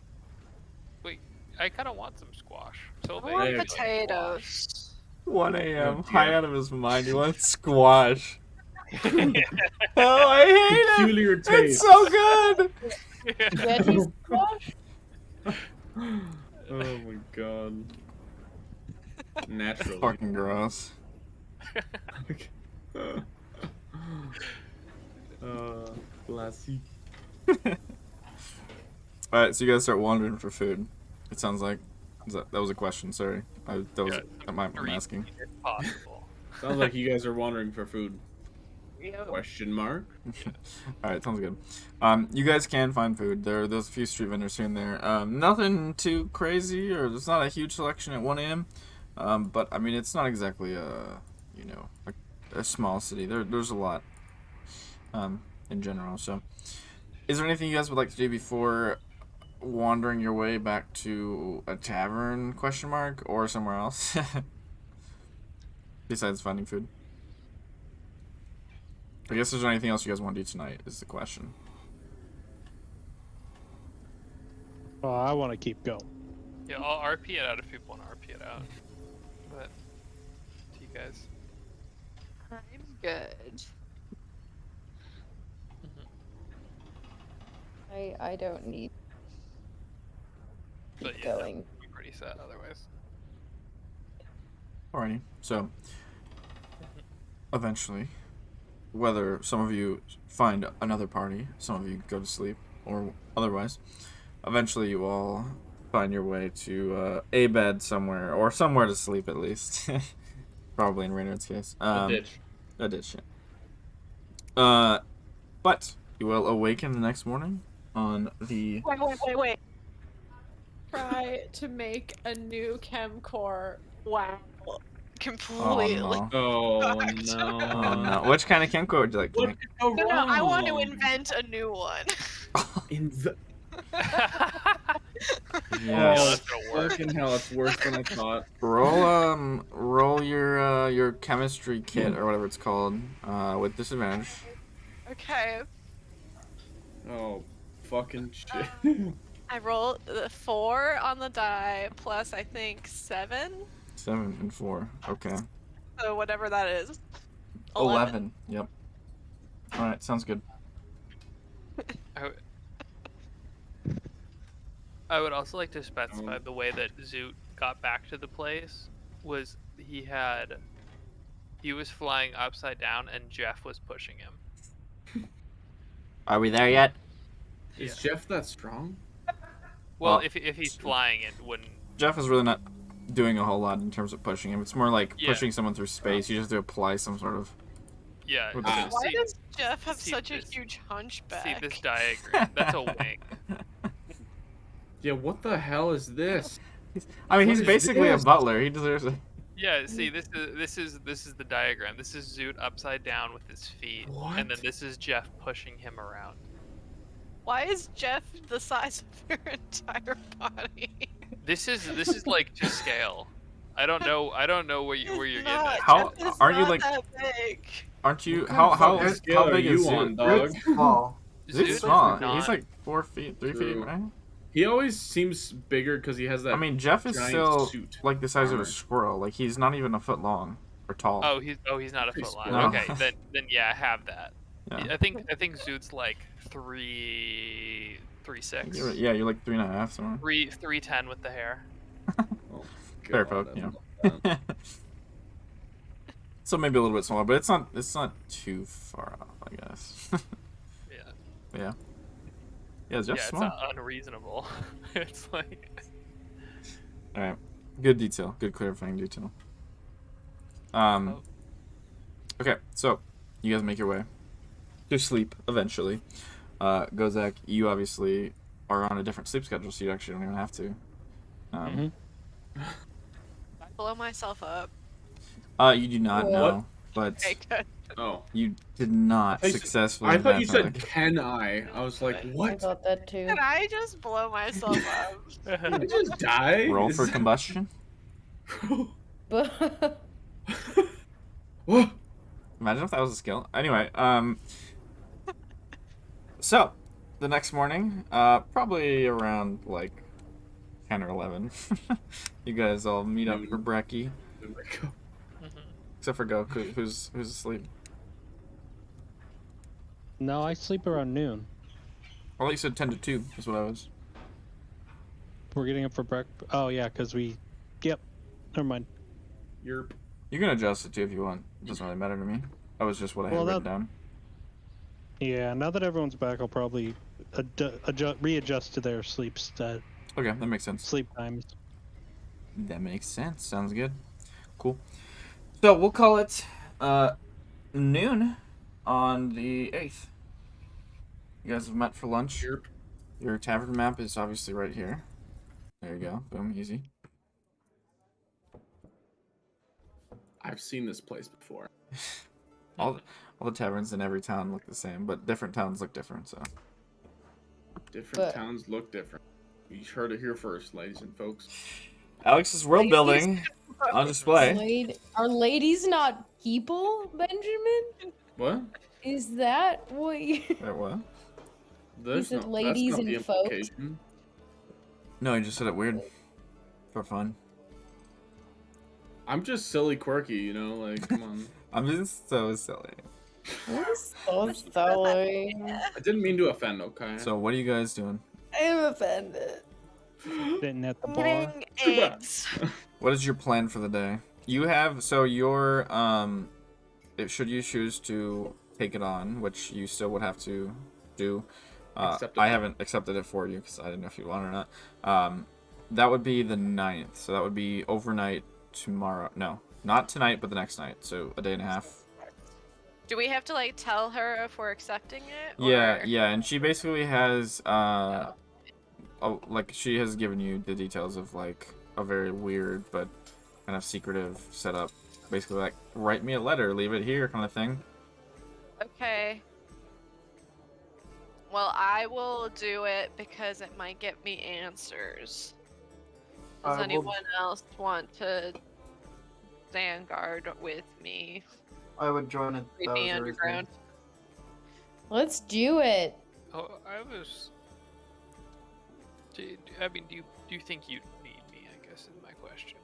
Wait, I kind of want some squash. I Solvay want There you go. potatoes. 1 a.m. Oh, high dear. out of his mind. He wants squash. Oh, I hate it. Peculiar It's taste. so good. Veggie squash? Oh my god. Naturally. Fucking gross. Classy. Alright, so you guys start wandering for food. It sounds like that was a question. Sorry, I'm asking. If possible. Sounds like you guys are wandering for food. Yep. Question mark? Alright, sounds good. You guys can find food. There's a few street vendors here and there. Nothing too crazy, or there's not a huge selection at 1 a.m. But I mean, it's not exactly a small city. There's a lot. In general. So, is there anything you guys would like to do before wandering your way back to a tavern? Question mark, or somewhere else? Besides finding food. I guess there's anything else you guys want to do tonight is the question. Oh, I want to keep going. Yeah, I'll RP it out if people want to RP it out. But, to you guys. I'm good. I don't need But keep yeah, going. that would be pretty sad otherwise. Alrighty. So, eventually, whether some of you find another party, some of you go to sleep, or otherwise, eventually you all find your way to a bed somewhere, or somewhere to sleep at least. Probably in Raynard's case. A ditch. A ditch, yeah. But you will awaken the next morning on the... Wait. Try to make a new chemcore. Wow. Completely. Oh, no. Oh Fucked. no. Oh, no. Which kind of chemcore would you like to What make? could go No, I want to wrong? invent a new one. Yeah, Yes. that's gonna work. Fucking hell, it's worse than I thought. Roll your chemistry kit or whatever it's called with disadvantage. Okay. Oh, fucking shit. I rolled the 4 on the die plus I think 7. 7 and 4. Okay. So whatever that is. 11. Yep. All right. Sounds good. I would also like to specify the way that Zoot got back to the place was he was flying upside down and Jeff was pushing him. Are we there yet? Is Jeff that strong? Well, Well, if he's flying, it wouldn't. Jeff is really not doing a whole lot in terms of pushing him. It's more like Yeah. pushing someone through space. You just have to apply some sort of... Yeah. What so the- Why see, does Jeff have see such a this- huge hunchback? see this diagram? That's a wing. Yeah, what the hell is this? I mean, What he's is basically this? a butler. He deserves it. Yeah. See, this is the diagram. This is Zoot upside down with his feet, and then What? this is Jeff pushing him around. Why is Jeff the size of your entire body? This is like to scale. I don't know where you're He's getting not- at. How- Jeff is aren't you, not like- that big? Aren't you... What kind How of how fucking scale how are big is you on, Zoot? dog? It's small. Zoot's Zoot is small. not- He's like 4 feet, 3 feet, True. right? He always seems bigger because he has that. I mean, Jeff is giant still suit like the size of armor. a squirrel. Like, he's not even a foot long or tall. Oh, he's not a Pretty foot long. small. Okay, then yeah, I have that. Yeah. I think Zoot's like 3'6". You're like 3.5 somewhere. 3'10" with the hair. Oh, Fair God, folk, that's yeah. not bad. So maybe a little bit smaller, but it's not too far off, I guess. Yeah. Yeah. Yeah, just Yeah, it's small. not unreasonable. It's like. All right. Good detail. Good clarifying detail. Oh, Okay, so you guys make your way to sleep eventually. Gozak, you obviously are on a different sleep schedule, so you actually don't even have to. Mm-hmm. I blow myself up. You do not What? know, but Okay, good. Oh. you did not I s- successfully. I thought you vamp said, "Can I?" I was like, I "What? thought that too. Can I just blow myself up? Did I just die?" roll Is for that- combustion. But What? Imagine if that was a skill. Anyway, so the next morning, probably around like 10 or 11, you guys all meet up for brekkie, Oh my God. except for Goku, who's asleep. No, I sleep around noon. I thought you said 10 to 2 is what I was. We're getting up for breakfast. Oh yeah, because we. Yep. Never mind. Yerp. You can adjust it too if you want. It doesn't really matter to me. That was just what I had Well, written down. Yeah. Now that everyone's back, I'll probably readjust to their sleep Okay, that makes sense. sleep times. That makes sense. Sounds good. Cool. So we'll call it noon on the 8th. You guys have met for lunch. Yerp. Your tavern map is obviously right here. There you go. Boom, easy. I've seen this place before. All the taverns in every town look the same, but different towns look different, so. Different But- towns look different. You heard it here first, ladies and folks. Alex's world building on display. Are ladies not people, Benjamin? What? Is that what you... Wait, what? There's said no, ladies that's not and the folks. implication. No, you just said it weird. For fun. I'm just silly quirky, you know, like, come on. I'm just so silly. So silly. I didn't mean to offend, okay? So what are you guys doing? I'm offended. Sitting at the bar. Eating eggs. What is your plan for the day? You have so your should you choose to take it on, which you still would have to do. Accept it. I haven't accepted it for you because I didn't know if you want it or not. That would be the 9th, so that would be overnight tomorrow. No, not tonight, but the next night. So a day and a half. Do we have to like tell her if we're accepting it? Yeah, or- yeah, and she basically has like she has given you the details of like a very weird but kind of secretive setup. Basically, like write me a letter, leave it here, kind of thing. Okay. Well, I will do it because it might get me answers. Does I will- anyone else want to stand guard with me? I would join it. Read That me was the reason. underground. Let's do it. Oh, I was. I mean, do you think you need me? I guess is my question.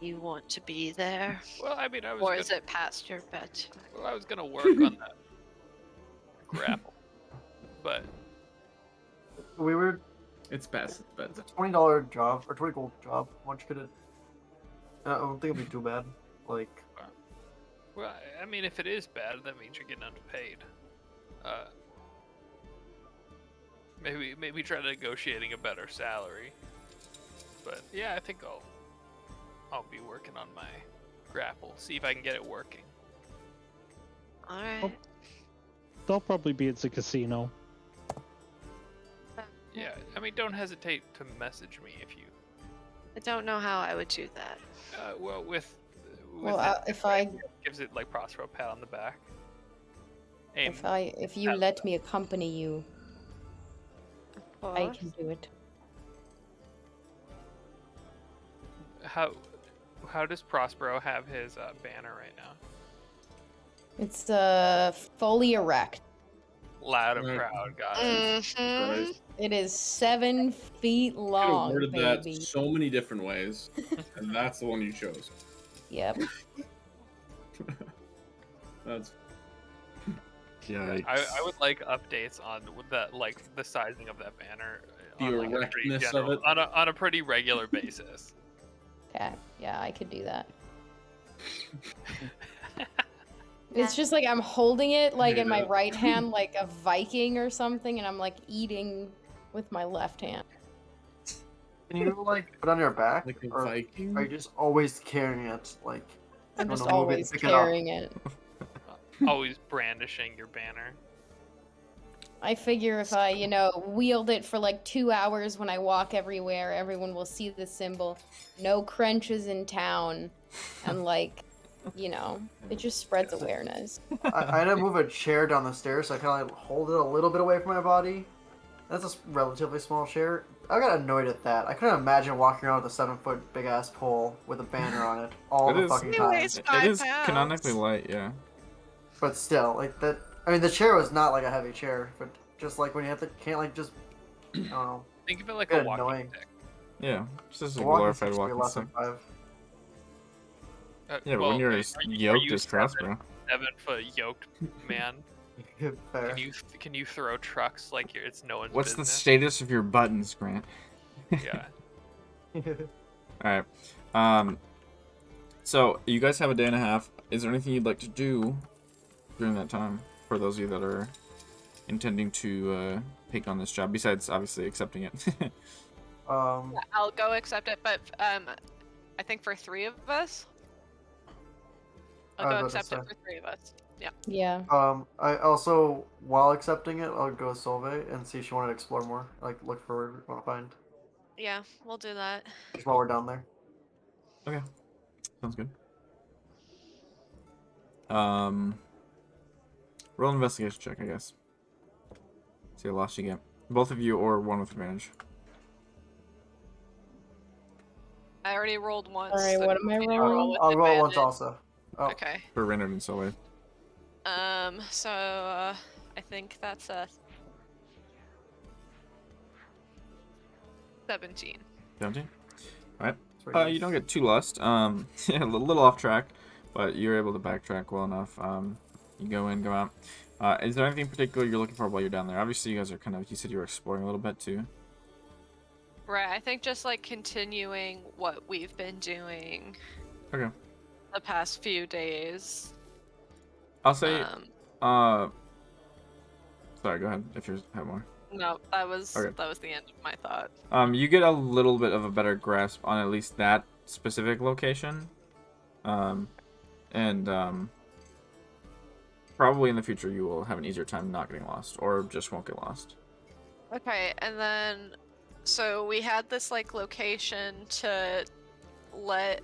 You want to be there? Well, I mean, Or is it past your bedtime? Well, I was gonna work on that grapple, but We were. It's best. It's a $20 job or 20 gold job. How much could it? I don't think it'd be too bad. Like, well, I mean, if it is bad, that means you're getting underpaid. Maybe try negotiating a better salary. But yeah, I think I'll be working on my grapple. See if I can get it working. Alright. They'll probably be at the casino. Yeah, I mean, don't hesitate to message me if you. I don't know how I would do that. Well, with Well, that, if I gives it like Prospero a pat on the back. if you let me accompany you, Of I course. can do it. How does Prospero have his banner right now? It's fully erect. Loud and Right. proud, guys. Mhm. Christ. It is 7 feet You could have long, worded that baby. so many different ways, and that's the one you chose. Yep. That's Yeah. I would like updates on the sizing of that banner. The on, like, a pretty erectness of general- it. on a pretty regular basis. Okay. Yeah, I could do that. It's just like I'm holding it like in my Yeah. right hand like a Viking or something, and I'm like eating with my left hand. Can you like put it on your back, Like a or Viking? are you just always carrying it? Like, I'm you just wanna move it, always pick it up? carrying it. Always brandishing your banner. I figure if I, wield it for like 2 hours when I walk everywhere, everyone will see the symbol. No crenches in town. And like, it just spreads awareness. I had to move a chair down the stairs, so I kind of like hold it a little bit away from my body. That's a relatively small chair. I got annoyed at that. I couldn't imagine walking around with a 7-foot big ass pole with a banner on it all It the is- fucking It time. weighs It 5 is pounds. canonically light, yeah. But still, like that. I mean, the chair was not like a heavy chair, but just like when you have to, can't like just, I don't know. Think of it like Bit a walking annoying. stick. Yeah, just as a The walking glorified stick should be walking less stick. than 5. Yeah, but well, when you're are as you- are yoked you as Prospero. 7-foot yoked man. Fair. Can you throw trucks like it's no one's What's the business? status of your buttons, Grant? Yeah. Alright. So, you guys have a day and a half. Is there anything you'd like to do during that time? For those of you that are intending to take on this job, besides obviously accepting it. I'll go accept it, but I think for 3 of us, I I'll go was about accept to it for 3 of us. Yeah. Yeah. I also, while accepting it, I'll go with Solvay and see if she wanted to explore more. Like, look for what I find. Yeah, we'll do that. Just while we're down there. Okay. Sounds good. Roll an investigation check, I guess. See how lost you get. Both of you or one with advantage. I already rolled once. Alright, so what am I continue to rolling? roll with I'll roll once advantage. also. Oh, Okay. For Reynard and Solway. So I think that's a 17. 17? Alright. sorry, You don't get too lost. A little off track, but you're able to backtrack well enough. You go in, go out. Is there anything particular you're looking for while you're down there? Obviously, you guys are you said you were exploring a little bit too. Right, I think just like continuing what we've been doing Okay. the past few days. I'll say, Um, sorry, go ahead if you have more. no, that was Okay. the end of my thought. You get a little bit of a better grasp on at least that specific location. Probably in the future you will have an easier time not getting lost, or just won't get lost. Okay, and then so we had this like location to let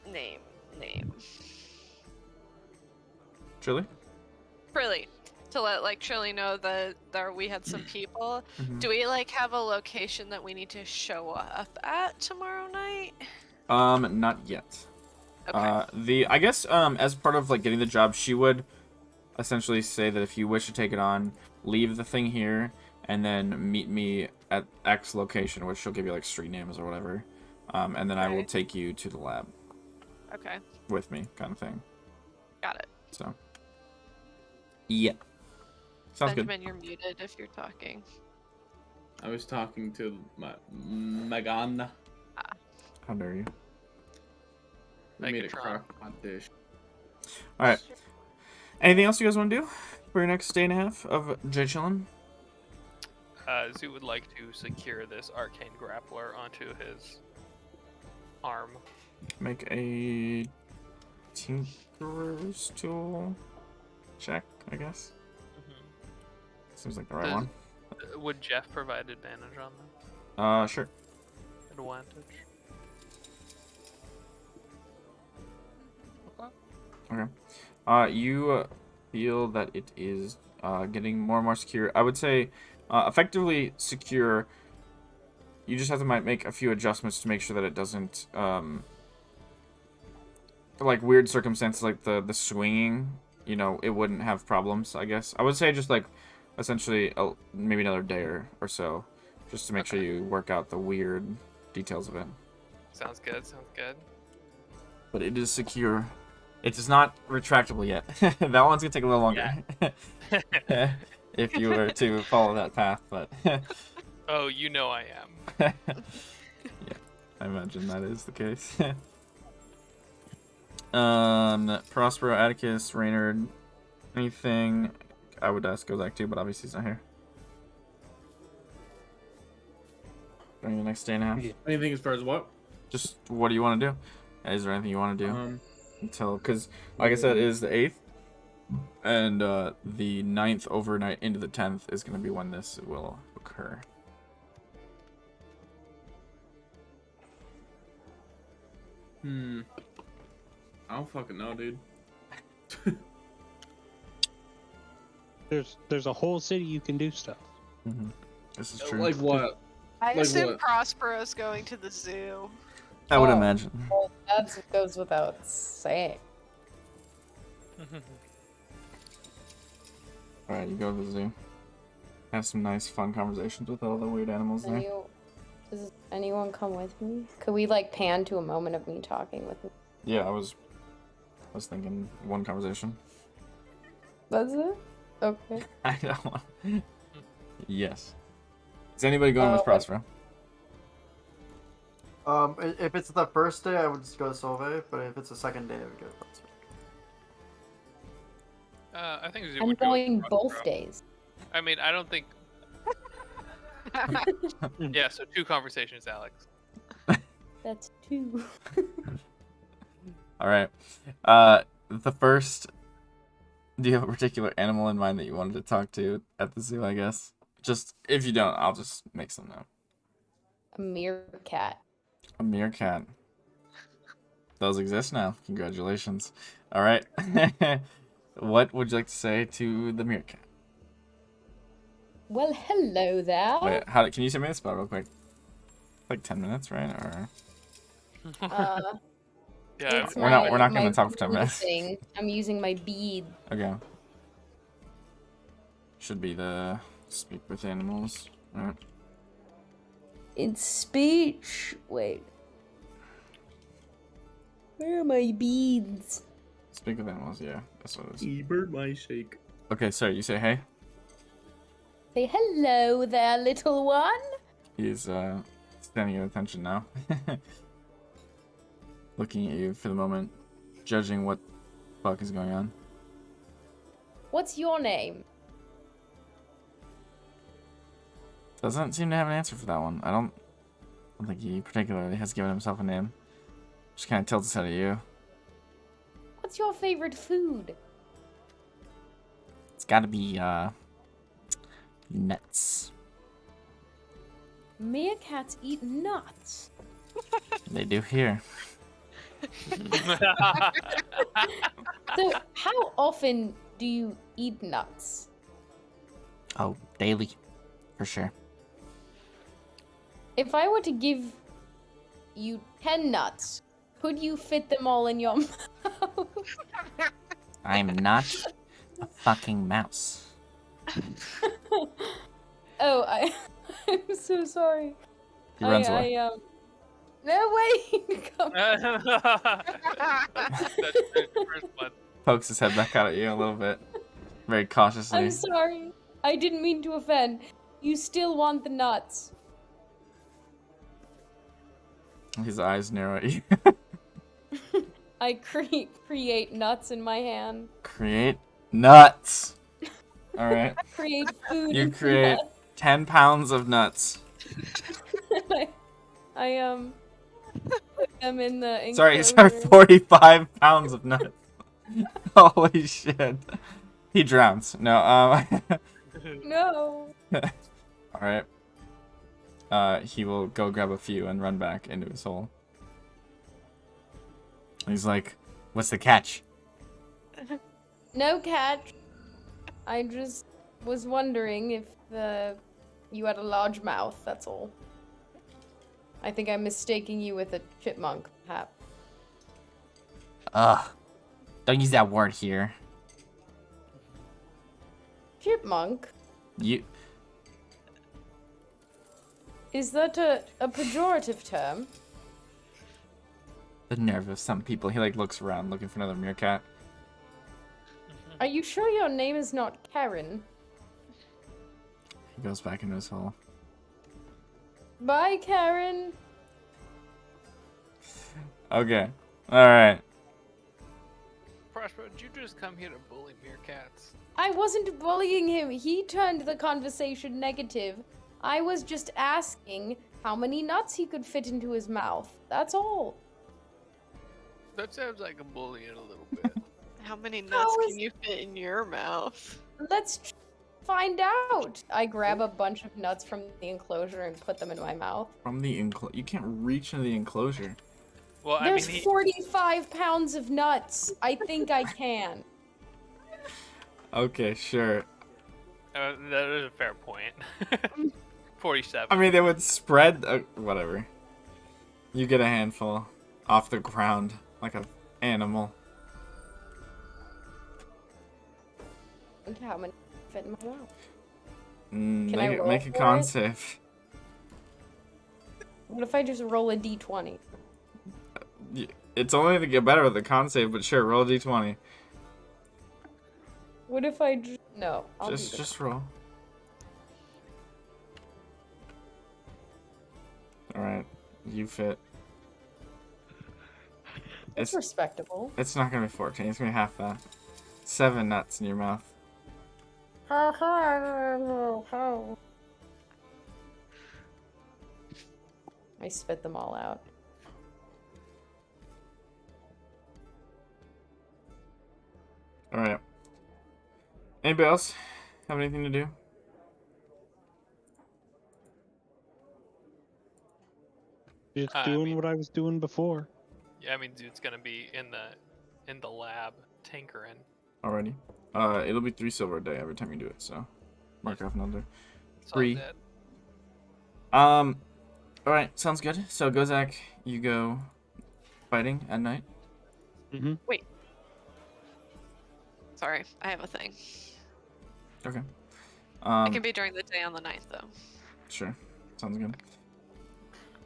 name Chili? Really, to let like Trilly know that there we had some people. Mhm. Do we like have a location that we need to show up at tomorrow night? Not yet. Okay. I guess as part of like getting the job, she would essentially say that if you wish to take it on, leave the thing here and then meet me at X location, which she'll give you like street names or whatever. And then I will Okay. take you to the lab Okay. with me, kind of thing. Got it. So, yeah, sounds Benjamin, you're muted if you're talking. I was talking to Megan. good. How dare you? We made a Megatron. crock pot dish. All right. Anything else you guys want to do for your next day and a half of J chillin'? Zoo would like to secure this arcane grappler onto his arm. Make a tinkerer's tool check, I guess. Seems like the right Does- one. Would Jeff provide advantage on that? Sure. Advantage. Okay. You feel that it is getting more and more secure. I would say effectively secure. You just have to make a few adjustments to make sure that it doesn't like weird circumstances like the swinging, it wouldn't have problems, I guess. I would say just like essentially maybe another day or so, just to make sure you work out the weird details of it. Sounds good. Sounds good. But it is secure. It is not retractable yet. That one's gonna take a little longer. If you were to follow that path, but Oh, you know I am. yeah. I imagine that is the case. Prospero, Atticus, Reynard, anything? I would ask Kozak too, but obviously he's not here. During the next day and a half. Yeah. Anything as far as what? Just what do you want to do? Is there anything you want to do? Until, because like I said, it is the 8th, and the 9th overnight into the 10th is going to be when this will occur. I don't fucking know, dude. There's a whole city you can do stuff. This is true. Like what? I Like assume what? Prospero's going to the zoo. I would Oh. imagine. Well, that goes without saying. Alright, you go to the zoo. Have some nice, fun conversations with all the weird animals there. Does anyone come with me? Could we like pan to a moment of me talking with me? Yeah, I was thinking one conversation. That's it? Okay. I don't want. Yes. Is anybody going with what- Prospero? If it's the first day, I would just go to Solvay, but if it's the second day, I would go to Prospero. I think Zoo I'm would go with going both Prospero. days. I mean, I don't think. Yeah, so 2 conversations, Alex. That's 2. All right. The first. Do you have a particular animal in mind that you wanted to talk to at the zoo? I guess. Just if you don't, I'll just make some note. A meerkat. A meerkat. Those exist now. Congratulations. All right. What would you like to say to the meerkat? Well, hello there. Wait, can you send me the spell real quick? Like 10 minutes, right? Or Yeah, It's We're not my gonna talk for 10 minutes. thing. I'm using my bead. okay. Should be the speak with animals. All right. It's speech. Wait. Where are my beads? Speak with animals. Yeah, that's what it is. Ebert my shake. Okay, sorry. You say hey. Say hello there, little one. He's standing at attention now. Looking at you for the moment, judging what the fuck is going on. What's your name? Doesn't seem to have an answer for that one. I don't think he particularly has given himself a name. Just kind of tilts his head at you. What's your favorite food? It's got to be nuts. Meerkats eat nuts. They do here. So, how often do you eat nuts? Oh, daily, for sure. If I were to give you 10 nuts, could you fit them all in your mouth? I'm not a fucking mouse. Oh, I'm so sorry. He runs away. No, wait! Come that's the first one. Pokes his head back out at you a little bit, very cautiously. I'm sorry. I didn't mean to offend. You still want the nuts. His eyes narrow at you. I create nuts in my hand. Create nuts. All right. Create food. You in create nuts. 10 pounds of nuts. I put them in the Sorry, enclosure. 45 pounds of nuts. Holy shit. He drowns. No, No. All right. He will go grab a few and run back into his hole. He's like, "What's the catch?" No catch. I just was wondering if you had a large mouth, that's all. I think I'm mistaking you with a chipmunk, perhaps. Ugh. Don't use that word here. Chipmunk? You. Is that a pejorative term? The nerve of some people. He like looks around looking for another meerkat. Are you sure your name is not Karen? He goes back into his hole. Bye, Karen. Okay. All right. Prospero, did you just come here to bully meerkats? I wasn't bullying him. He turned the conversation negative. I was just asking how many nuts he could fit into his mouth. That's all. That sounds like a bullying a little bit. How many nuts How can is- you fit in your mouth? Let's find out. I grab a bunch of nuts from the enclosure and put them in my mouth. From the you can't reach into the enclosure. Well, There's I mean, 45 pounds of nuts. I think I can. Okay, sure. that is a fair point. 47. I mean, they would spread. Whatever. You get a handful off the ground like an animal. And how many fit in my mouth? Make, I roll make a for con it? save. What if I just roll a d20? It's only to get better with the con save, but sure, roll a d20. What if I no? I'll do Just roll. All right, you fit. It's respectable. It's not gonna be 14. It's gonna be half that. 7 nuts in your mouth. I spit them all out. All right. Anybody else have anything to do? Just I doing mean- what I was doing before. Yeah, I mean, dude's gonna be in the lab tinkering. Alrighty. It'll be 3 silver a day every time you do it. So, mark off another. It's all 3. dead. All right, sounds good. So, Gozak, you go fighting at night. Mm-hmm. Sorry, I have a thing. Okay. It can be during the day on the 9th, though. Sure. Sounds good.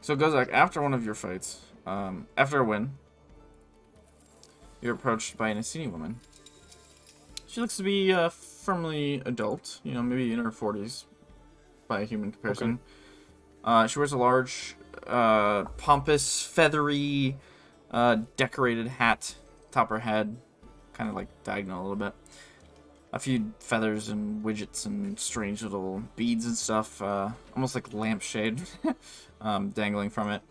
So, Gozak, after one of your fights, after a win, you're approached by an Asini woman. She looks to be firmly adult, you know, maybe in her 40s by a human comparison. She wears a large, pompous, feathery, decorated hat, top of her head, kind of like diagonal a little bit. A few feathers and widgets and strange little beads and stuff, almost like lampshade, dangling from it.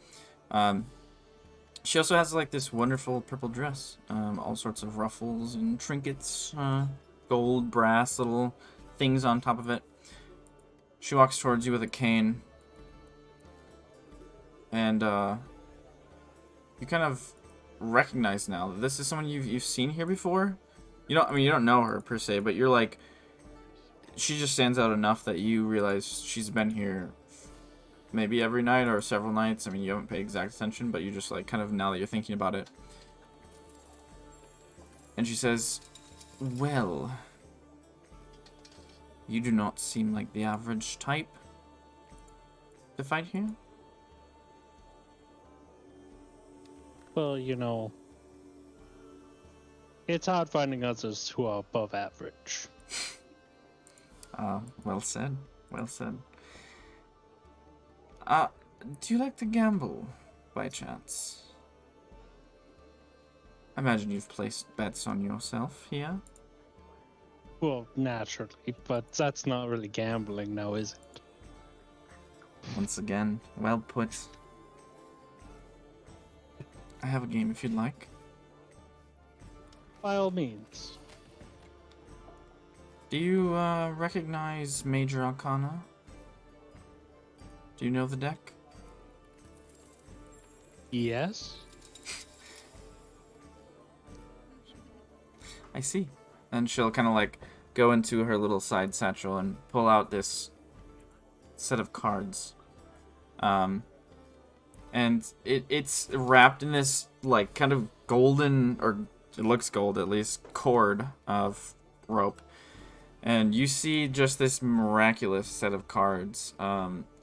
She also has like this wonderful purple dress, all sorts of ruffles and trinkets, gold, brass, little things on top of it. She walks towards you with a cane, and you kind of recognize now that this is someone you've seen here before. You don't know her per se, but you're like, she just stands out enough that you realize she's been here maybe every night or several nights. I mean, you haven't paid exact attention, but you just like kind of now that you're thinking about it. And she says, "Well, you do not seem like the average type to fight here." Well, you know, it's hard finding others who are above average. Well said. Well said. Do you like to gamble, by chance? I imagine you've placed bets on yourself here. Well, naturally, but that's not really gambling now, is it? Once again, well put. I have a game if you'd like. By all means. Do you recognize Major Arcana? Do you know the deck? Yes? I see. And she'll kind of like go into her little side satchel and pull out this set of cards. And it's wrapped in this like kind of golden, or it looks gold at least, cord of rope. And you see just this miraculous set of cards.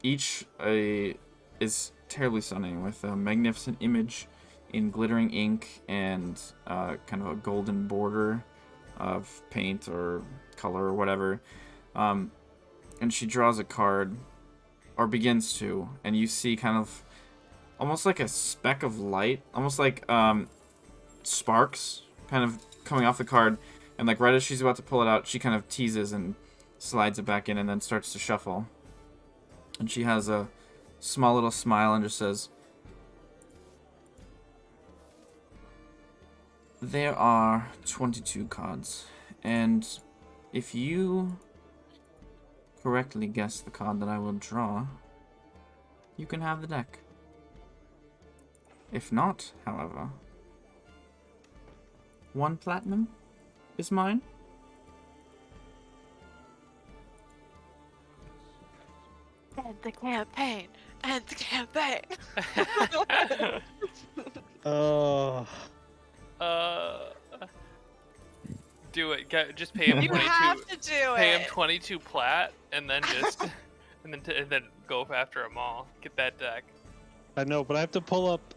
Each is terribly stunning, with a magnificent image in glittering ink and kind of a golden border of paint or color or whatever. And she draws a card, or begins to, and you see kind of almost like a speck of light, almost like sparks kind of coming off the card, and like right as she's about to pull it out, she kind of teases and slides it back in and then starts to shuffle. And she has a small little smile and just says, there are 22 cards, and if you correctly guess the card that I will draw, you can have the deck. If not, however, 1 platinum is mine. End the campaign. End the campaign. Oh. Do it. Just pay him You 22. have to do Pay him it. 22 plat, and then just and then go after them all. Get that deck. I know, but I have to pull up.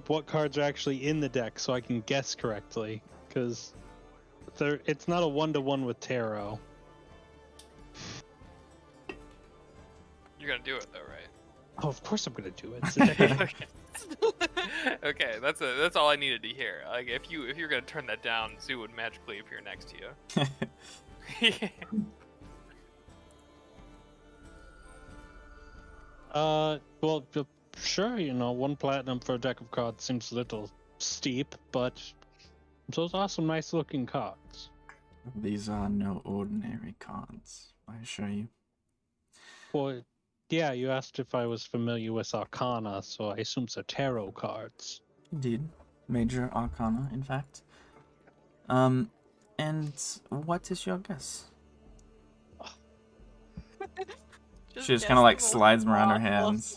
What cards are actually in the deck so I can guess correctly, because it's not a 1-to-1 with tarot. You're gonna do it though, right? Oh, of course I'm gonna do it. It's a deck of- Okay. Okay, that's all I needed to hear. Like if you're gonna turn that down, Zoo would magically appear next to you. Well, sure, 1 platinum for a deck of cards seems a little steep, but those are some nice looking cards. These are no ordinary cards, I assure you. Well, yeah, you asked if I was familiar with Arcana, so I assume it's tarot cards. Indeed. Major Arcana, in fact. And what is your guess? She just kind of like slides them around her hands.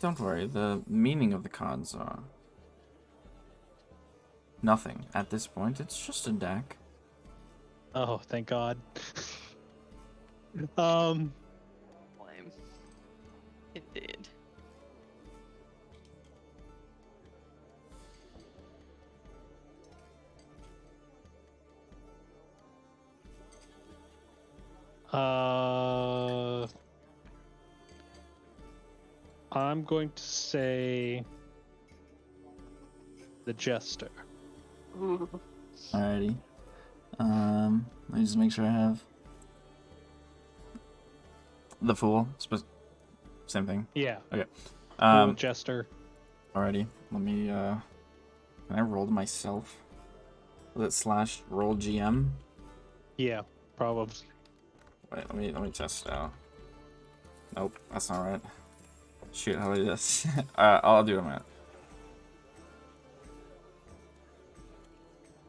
Don't worry, the meaning of the cards are nothing at this point. It's just a deck. Oh, thank God. Lame. Indeed. I'm going to say the Jester. Alrighty. Let me just make sure I have the Fool. Same thing. Yeah. Okay. Fool, Jester. Alrighty. Let me can I roll to myself? Was it / roll GM? Yeah, probably. Wait, let me test it out. Nope, that's not right. Shoot, how do I do this? I'll do it in a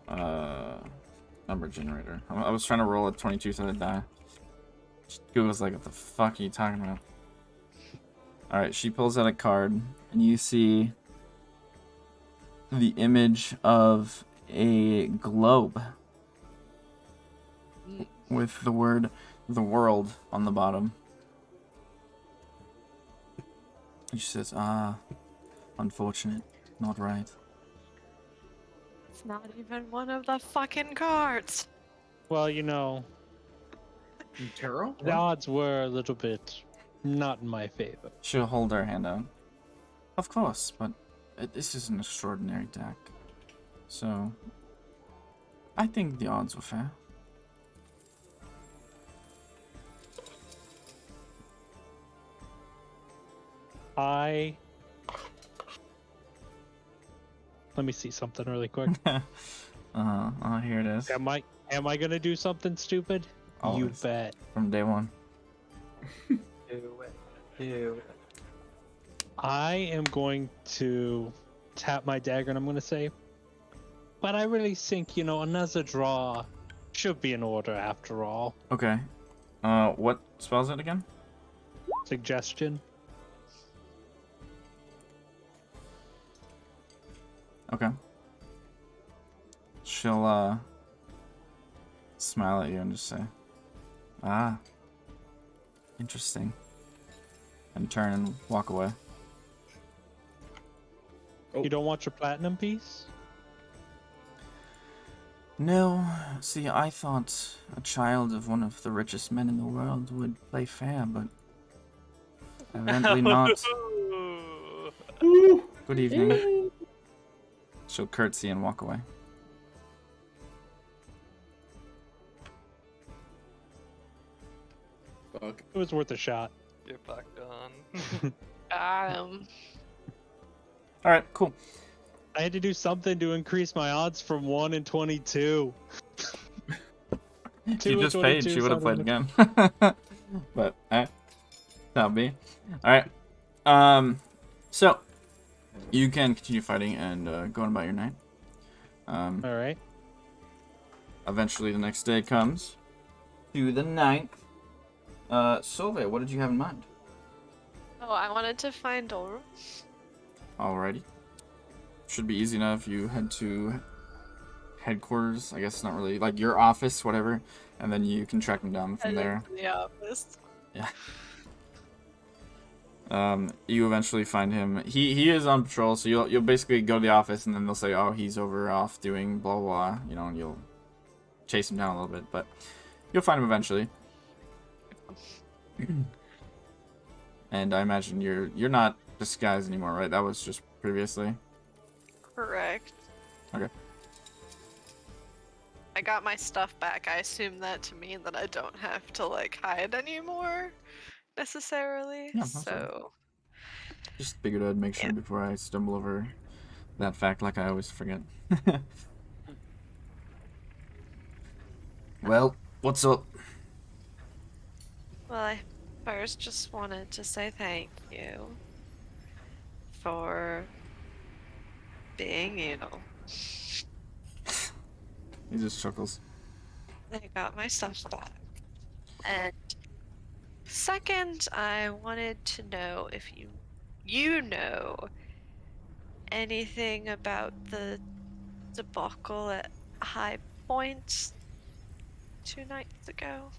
minute. Number generator. I was trying to roll a 22 so I'd die. Google's like, what the fuck are you talking about? Alright, she pulls out a card, and you see the image of a globe with the word "the world" on the bottom. And she says, unfortunate, not right. It's not even one of the fucking cards. Well, Tarot? the odds were a little bit not in my favor. She'll hold her hand out. Of course, but this is an extraordinary deck. So, I think the odds were fair. Let me see something really quick. Here it is. Am I gonna do something stupid? You Always. bet. From day one. Do it. I am going to tap my dagger and I'm going to say, but I really think, another draw should be in order after all. Okay. What spell is it again? Suggestion. Okay. She'll, smile at you and just say, interesting. And turn and walk away. You don't want your platinum piece? No, see, I thought a child of one of the richest men in the world would play fair, but Evidently not. Good evening. She'll curtsy and walk away. Fuck. It was worth a shot. Get fucked on. All right, cool. I had to do something to increase my odds from 1 in 22. She 2 in just paid. 22 She would have played sounded again. But that'll be. All right. So you can continue fighting and going about your night. All right. Eventually, the next day comes to the 9th. Solvay, what did you have in mind? Oh, I wanted to find Oru. Alrighty. Should be easy enough. You head to headquarters. I guess it's not really like your office, whatever, and then you can track him down from there. The office. Yeah. You eventually find him. He is on patrol, so you'll basically go to the office, and then they'll say, "Oh, he's over off doing blah blah," you know, and you'll chase him down a little bit, but you'll find him eventually. And I imagine you're not disguised anymore, right? That was just previously. Correct. Okay. I got my stuff back. I assume that to mean that I don't have to like hide anymore, necessarily. Yeah, that's fine. So. Just figured I'd make sure Yeah. before I stumble over that fact, like I always forget. Well, what's up? Well, I first just wanted to say thank you for being you. He just chuckles. I got my stuff back. And second, I wanted to know if you know anything about the debacle at High Point 2 nights ago.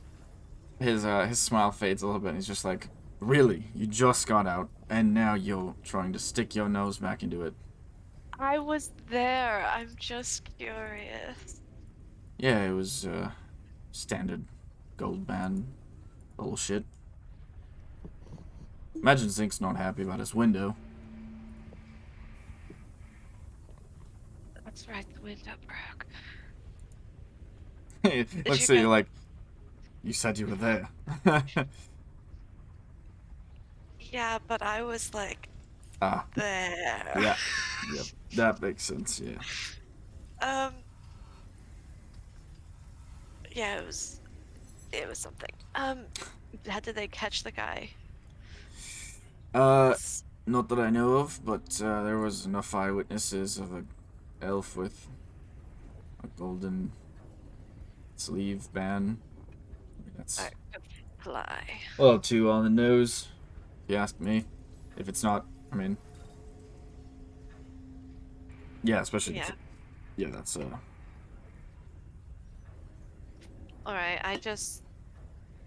His smile fades a little bit, and he's just like, "Really? You just got out, and now you're trying to stick your nose back into it?" I was there. I'm just curious. Yeah, it was standard gold band bullshit. Imagine Zink's not happy about his window. That's right, the window broke. Let's you see, get- like, you said you were there. Yeah, but I was like Ah, there. yeah, yep, that makes sense. Yeah. Yeah, it was something. How did they catch the guy? Not that I know of, but there was enough eyewitnesses of a elf with a golden sleeve band. I mean, that's I could fly. a little too on the nose, if you ask me. If it's not, I mean, yeah, especially. Yeah. Yeah, that's Alright, I just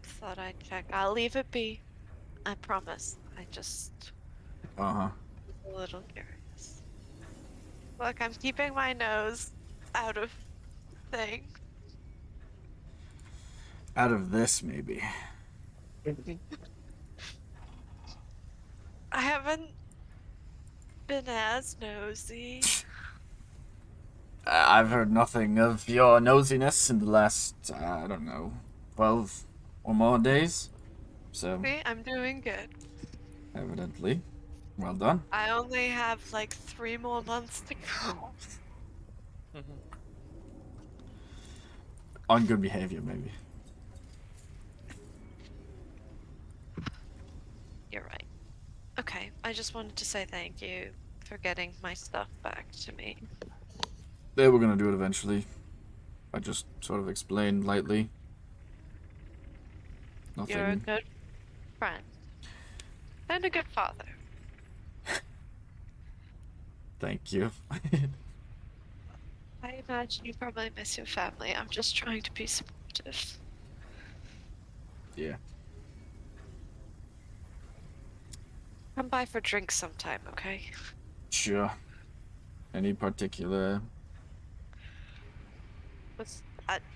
thought I'd check. I'll leave it be. I promise. I just uh-huh. was a little curious. Look, I'm keeping my nose out of things. Out of this, maybe. I haven't been as nosy. I've heard nothing of your nosiness in the last, I don't know, 12 or more days. So, See, I'm doing good. evidently, well done. I only have like 3 more months to go. On good behavior, maybe. You're right. Okay, I just wanted to say thank you for getting my stuff back to me. They were gonna do it eventually. I just sort of explained lightly. Nothing. You're a good friend. And a good father. Thank you. I imagine you probably miss your family. I'm just trying to be supportive. Yeah. Come by for drinks sometime, okay? Sure. Any particular?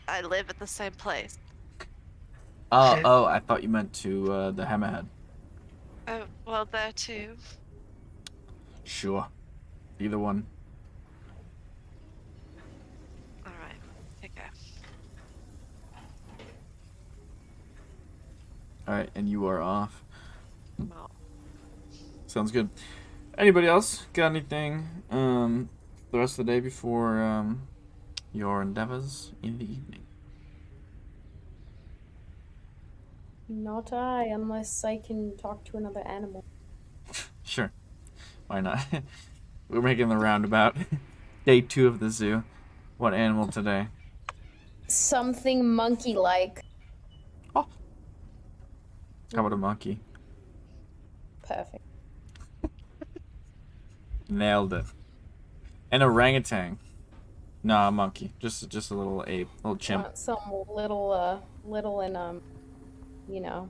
I live at the same place. Oh, I thought you meant to the Hammerhead. Oh, well, there too. Sure. Either one. Alright, take care. Alright, and you are off. Well, Sounds good. Anybody else got anything the rest of the day before your endeavors in the evening? Not I, unless I can talk to another animal. Sure. Why not? We're making the roundabout. Day 2 of the zoo. What animal today? Something monkey-like. Oh. How about a monkey? Perfect. Nailed it. An orangutan. Nah, a monkey. Just a little ape, little chimp. Some little and you know,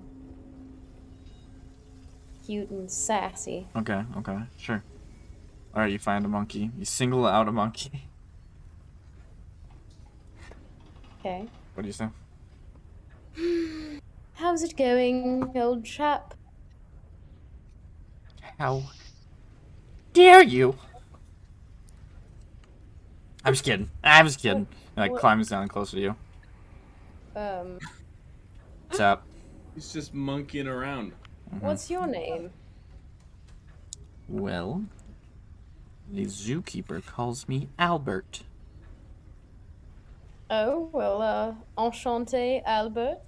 cute and sassy. Okay, sure. Alright, you find a monkey. You single out a monkey. Okay. What do you say? How's it going, old chap? How dare you? I'm just kidding. I'm just kidding. And What? climbs down closer to you. What's up? He's just monkeying around. What's your name? Well, the zookeeper calls me Albert. Oh, well, enchanté, Albert.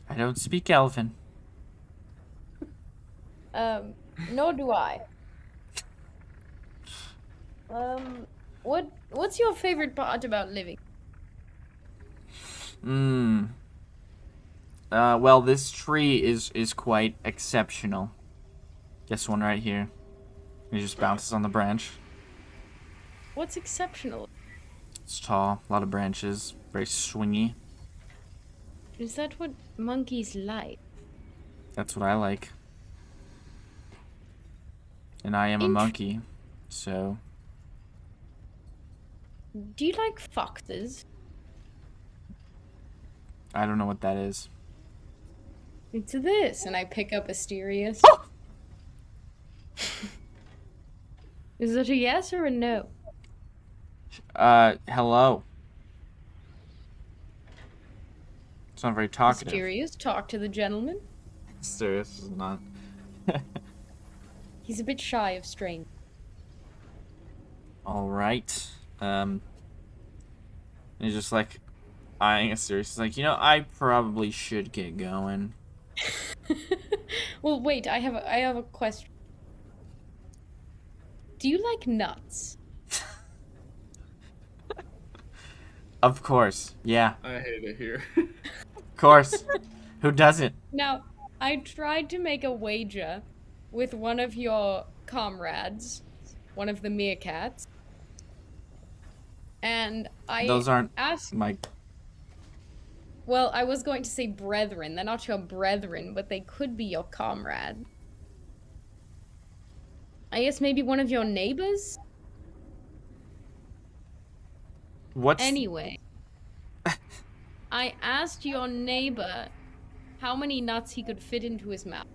I don't speak Elven. Nor do I. What's your favorite part about living? Well, this tree is quite exceptional. This one right here. He just bounces on the branch. What's exceptional? It's tall, a lot of branches, very swingy. Is that what monkeys like? That's what I like. And I am a monkey, so... Do you like foxes? I don't know what that is. It's this, and I pick up Asterius. Is it a yes or a no? Hello. It's not very talkative. Asterius, talk to the gentleman. Serious is not. He's a bit shy of strangers. Alright. And he's just like eyeing us serious. He's like, I probably should get going. Well, wait, I have a question. Do you like nuts? Of course. Yeah. I hate it here. Of course. Who doesn't? Now, I tried to make a wager with one of your comrades, one of the meerkats, and I Those aren't asked... my... Well, I was going to say brethren. They're not your brethren, but they could be your comrade. I guess maybe one of your neighbors? What's... Anyway, I asked your neighbor how many nuts he could fit into his mouth.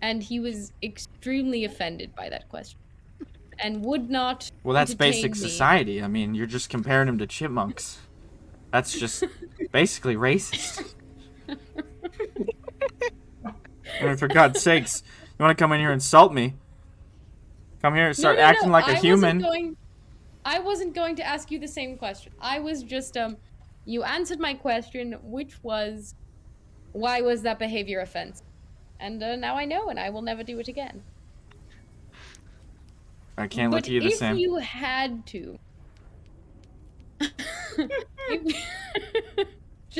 And he was extremely offended by that question. And would not Well, that's entertain basic me. society. I mean, you're just comparing him to chipmunks. That's just basically racist. I mean, for God's sakes, you want to come in here and insult me? Come here and start acting like a human. I wasn't going to ask you the same question. I was just, you answered my question, which was, why was that behavior offensive? And now I know, and I will never do it again. I can't look at you the same. But if you had to...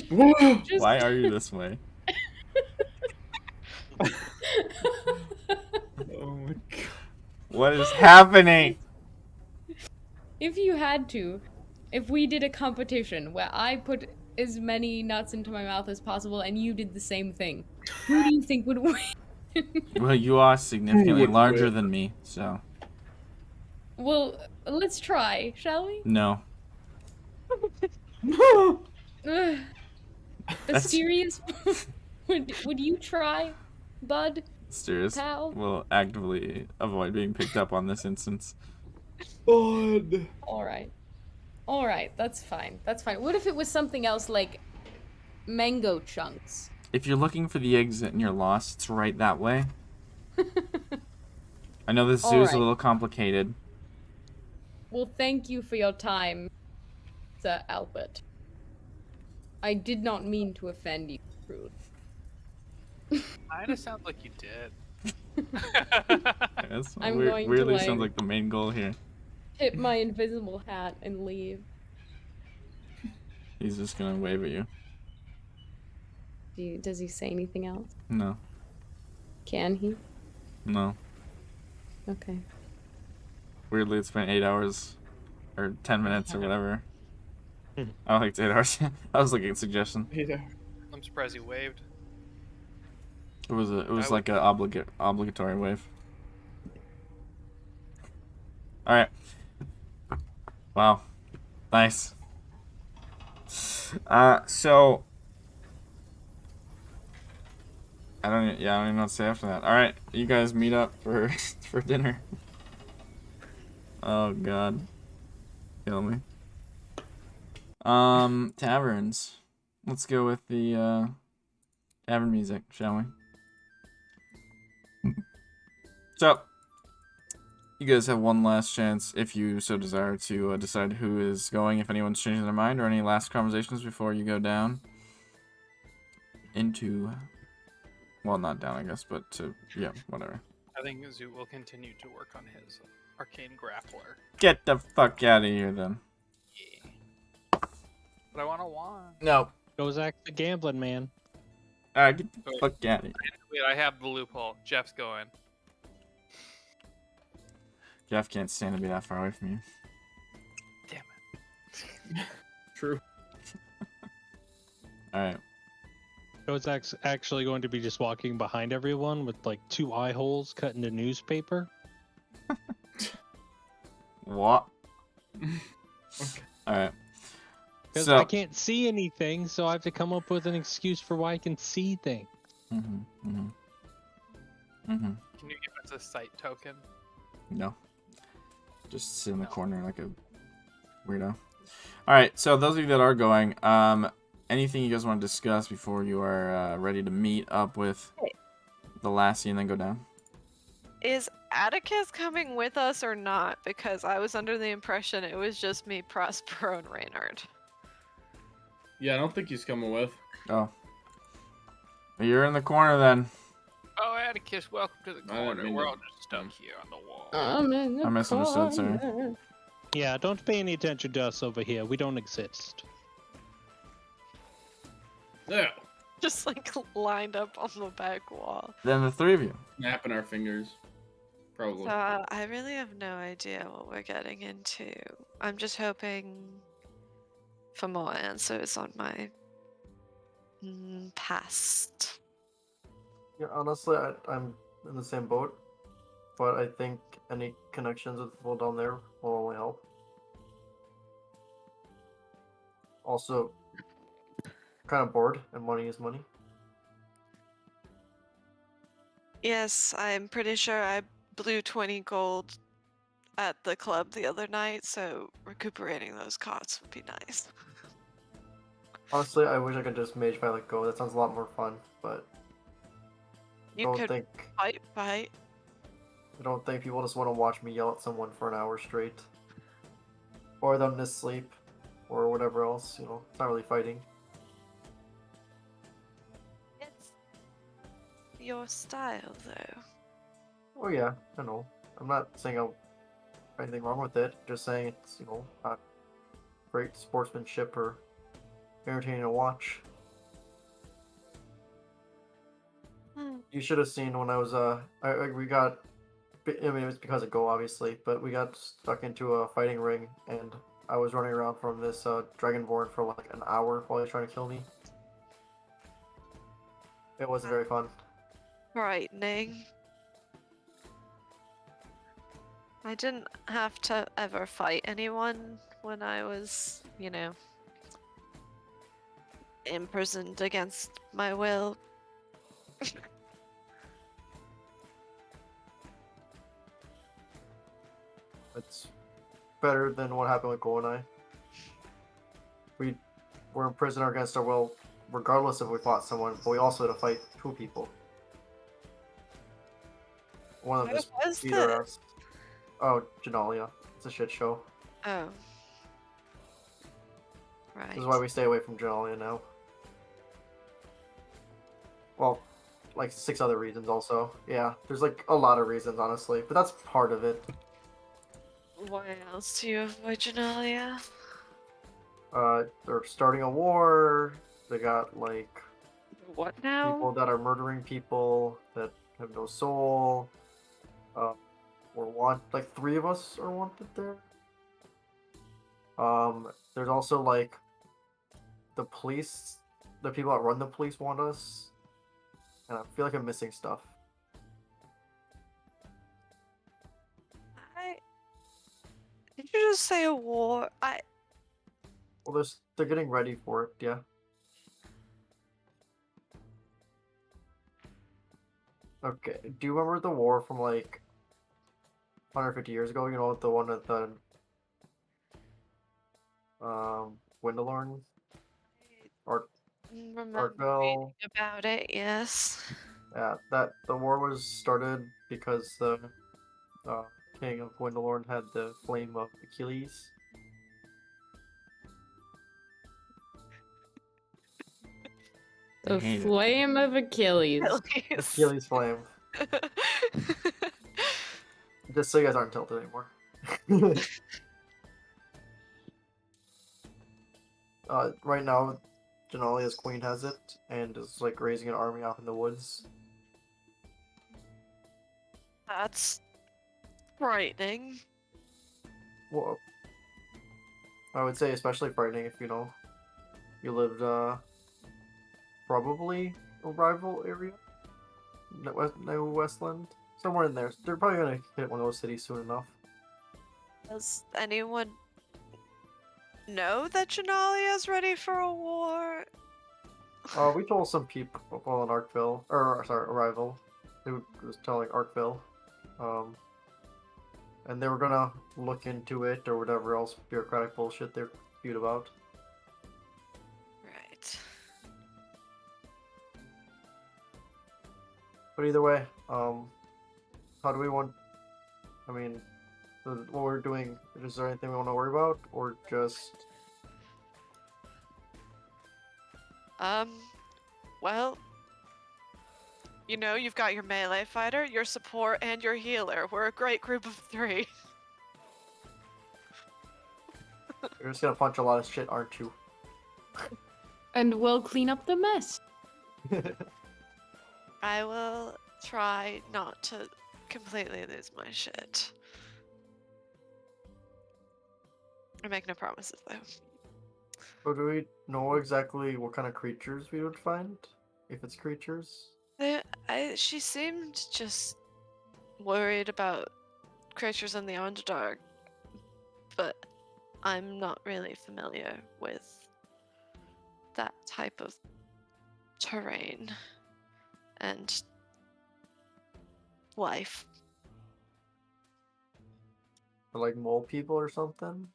Why are you this way? Oh my god. What is happening? If you had to, if we did a competition where I put as many nuts into my mouth as possible and you did the same thing, who do you think would win? Well, you are significantly would larger win? than me, so... Well, let's try, shall we? No. Asterius, would you try, bud? Steers Pal. will actively avoid being picked up on this instance. God. Alright. Alright, that's fine. That's fine. What if it was something else like mango chunks? If you're looking for the exit and you're lost, it's right that way. I know this zoo is a Alright. little complicated. Well, thank you for your time, Sir Albert. I did not mean to offend you, Rude. Kinda sounds like you did. Yes, I'm going to, weirdly like- sounds like the main goal here. Tip my invisible hat and leave. He's just gonna wave at you. Does he say anything else? No, Can he? no. Okay. Weirdly, it's been 8 hours, or 10 minutes, or whatever. I don't think it's 8 hours. I was looking at suggestion. I'm surprised he waved. It was I like a obligatory wave. All right. Wow, nice. So I don't even know what to say after that. All right, you guys meet up for for dinner. Oh God, kill me. Taverns. Let's go with the tavern music, shall we? So, you guys have one last chance, if you so desire, to decide who is going, if anyone's changing their mind, or any last conversations before you go down into, well, not down, I guess, but to, yeah, whatever. I think Zoo will continue to work on his arcane grappler. Get the fuck out of here, then. Yeah. But I want a wand. No. Kozak the gambling man. Alright, get the fuck out of here. Wait, I have the loophole. Jeff's going. Jeff can't stand to be that far away from you. Damn it. True. Alright. Kozak's actually going to be just walking behind everyone with like 2 eye holes cut into newspaper. What? Alright. Because So, I can't see anything, so I have to come up with an excuse for why I can see things. Can you give us a sight token? No. Just sit in the corner like a weirdo. Alright, so those of you that are going, anything you guys want to discuss before you are ready to meet up with the lassie and then go down? Is Atticus coming with us or not? Because I was under the impression it was just me, Prospero, and Reynard. Yeah, I don't think he's coming with. Oh. You're in the corner then. Oh, Atticus, welcome to the I didn't corner. mean We're to- all just stuck here on the wall. I'm in the I misunderstood, sir. corner. Yeah, don't pay any attention to us over here. We don't exist. Yeah. Just like lined up on the back wall. Then the three of you. Snapping our fingers. Probably. So I really have no idea what we're getting into. I'm just hoping for more answers on my past. Yeah, honestly, I'm in the same boat, but I think any connections with people down there will only help. Also, kind of bored, and money is money. Yes, I'm pretty sure I blew 20 gold at the club the other night, so recuperating those costs would be nice. Honestly, I wish I could just mage fight like go. That sounds a lot more fun, but You don't could think fight. I don't think people just want to watch me yell at someone for an hour straight, or them to sleep, or whatever else. You know, it's not really fighting. It's your style, though. Oh yeah, I know. I'm not saying I'll anything wrong with it. Just saying it's not great sportsmanship or entertaining to watch. You should have seen when I was we got. I mean, it was because of Go, obviously, but we got stuck into a fighting ring, and I was running around from this Dragonborn for like an hour while he was trying to kill me. It wasn't very fun. Frightening. I didn't have to ever fight anyone when I was, imprisoned against my will. It's better than what happened with Cole and I. We were in prison against our will, regardless if we fought someone, but we also had to fight 2 people. One of them What just was beat our this? ass. Oh, Genalia. It's a shit show. Oh. Right. This is why we stay away from Genalia now. Well, like 6 other reasons also. Yeah, there's like a lot of reasons, honestly, but that's part of it. Why else do you avoid Genalia? They're starting a war. They got like What now? people that are murdering people that have no soul. Like 3 of us are wanted there. There's also like the police, the people that run the police want us, and I feel like I'm missing stuff. Did you just say a war? Well, they're getting ready for it, yeah. Okay, do you remember the war from like 150 years ago? You know, the one at the Windalorn? remember Arkville? reading about it, yes. Yeah, that the war was started because the king of Windalorn had the flame of Achilles. The hate it. flame of Achilles. Achilles flame. Just so you guys aren't tilted anymore. Right now, Genalia's queen has it and is like raising an army out in the woods. That's frightening. Well, I would say especially frightening if you lived probably a rival area, New Westland, somewhere in there. They're probably gonna hit one of those cities soon enough. Does anyone know that Genalia's ready for a war? We told some people in Arkville, or sorry, Arrival, who was telling Arkville, and they were gonna look into it or whatever else bureaucratic bullshit they're spewed about. Right. But either way, how do we want? I mean, what we're doing. Is there anything we want to worry about, or just? Well, you've got your melee fighter, your support, and your healer. We're a great group of 3. You're just gonna punch a lot of shit, aren't you? And we'll clean up the mess. I will try not to completely lose my shit. I make no promises, though. So do we know exactly what kind of creatures we would find? If it's creatures? She seemed just worried about creatures in the Underdark, but I'm not really familiar with that type of terrain and life. Or like mole people or something?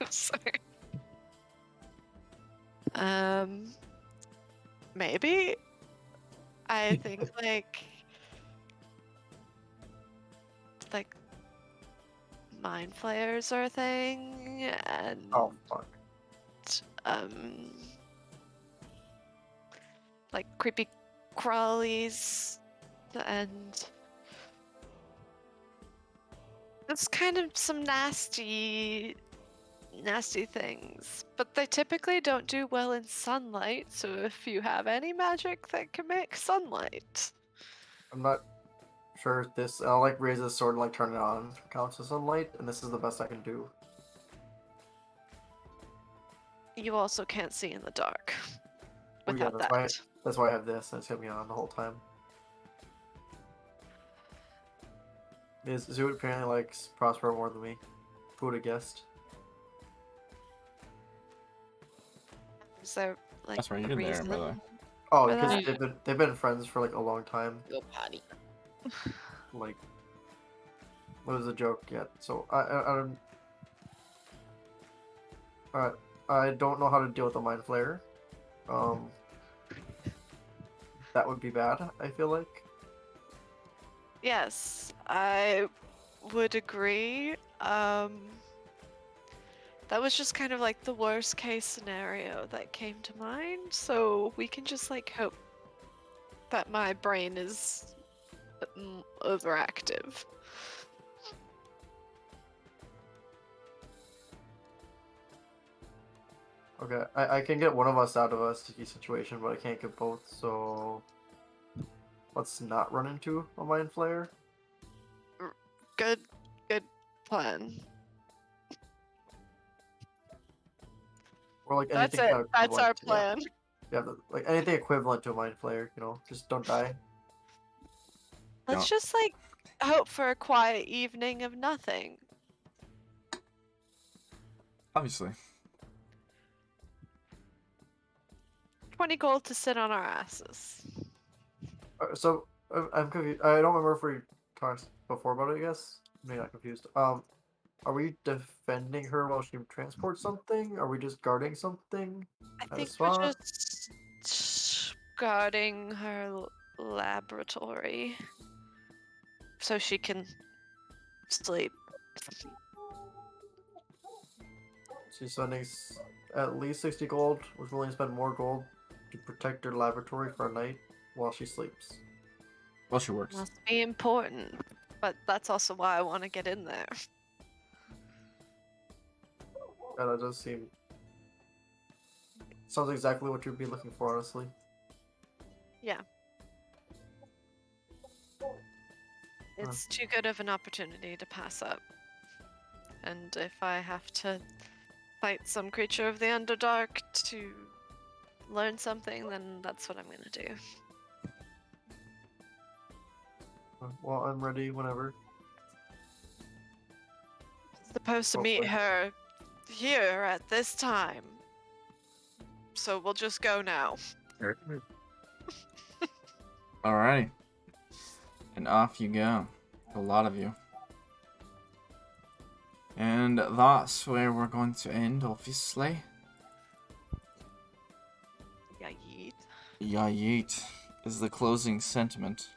Sorry. Maybe. I think like mind flayers are a thing, and Oh fuck. like creepy crawlies, and it's kind of some nasty things, but they typically don't do well in sunlight, so if you have any magic that can make sunlight. I'm not sure if this. I'll like raise this sword and like turn it on. Counts as sunlight, and this is the best I can do. You also can't see in the dark Well, yeah, without that's why I have this, and it's gonna be on the whole time. Zoot apparently likes Prospero more than me. Who would have guessed? Is there like That's right, a you're there, reason? by the way. Oh, For because that. they've been friends for like a long time. Go potty. Like, what was the joke yet? So I don't know how to deal with a mind flayer. That would be bad. I feel like. Yes, I would agree. That was just kind of like the worst case scenario that came to mind, so we can just like hope that my brain is overactive. Okay, I can get one of us out of a sticky situation, but I can't get both. So let's not run into a mind flayer. Good plan. Or like That's anything it. kind of That's our equivalent. Yeah, plan. yeah, like anything equivalent to a mind flayer. Just don't die. Let's Don't- just like hope for a quiet evening of nothing. Obviously. 20 gold to sit on our asses. So I'm confused. I don't remember if we talked before about it. I guess maybe not confused. Are we defending her while she transports something? Are we just guarding something I at a think we're spot? just guarding her laboratory so she can sleep. She's spending at least 60 gold. Was willing to spend more gold to protect her laboratory for a night while she sleeps. Well, she works. Must be important, but that's also why I want to get in there. Yeah, that does seem. Sounds exactly what you'd be looking for, honestly. Yeah. It's too good of an opportunity to pass up. And if I have to fight some creature of the Underdark to learn something, then that's what I'm gonna do. Well, I'm ready whenever. Supposed to meet her here at this time. So we'll just go now. Alrighty. And off you go. A lot of you. And that's where we're going to end, obviously. Yeah, yeet. Yeah, yeet is the closing sentiment.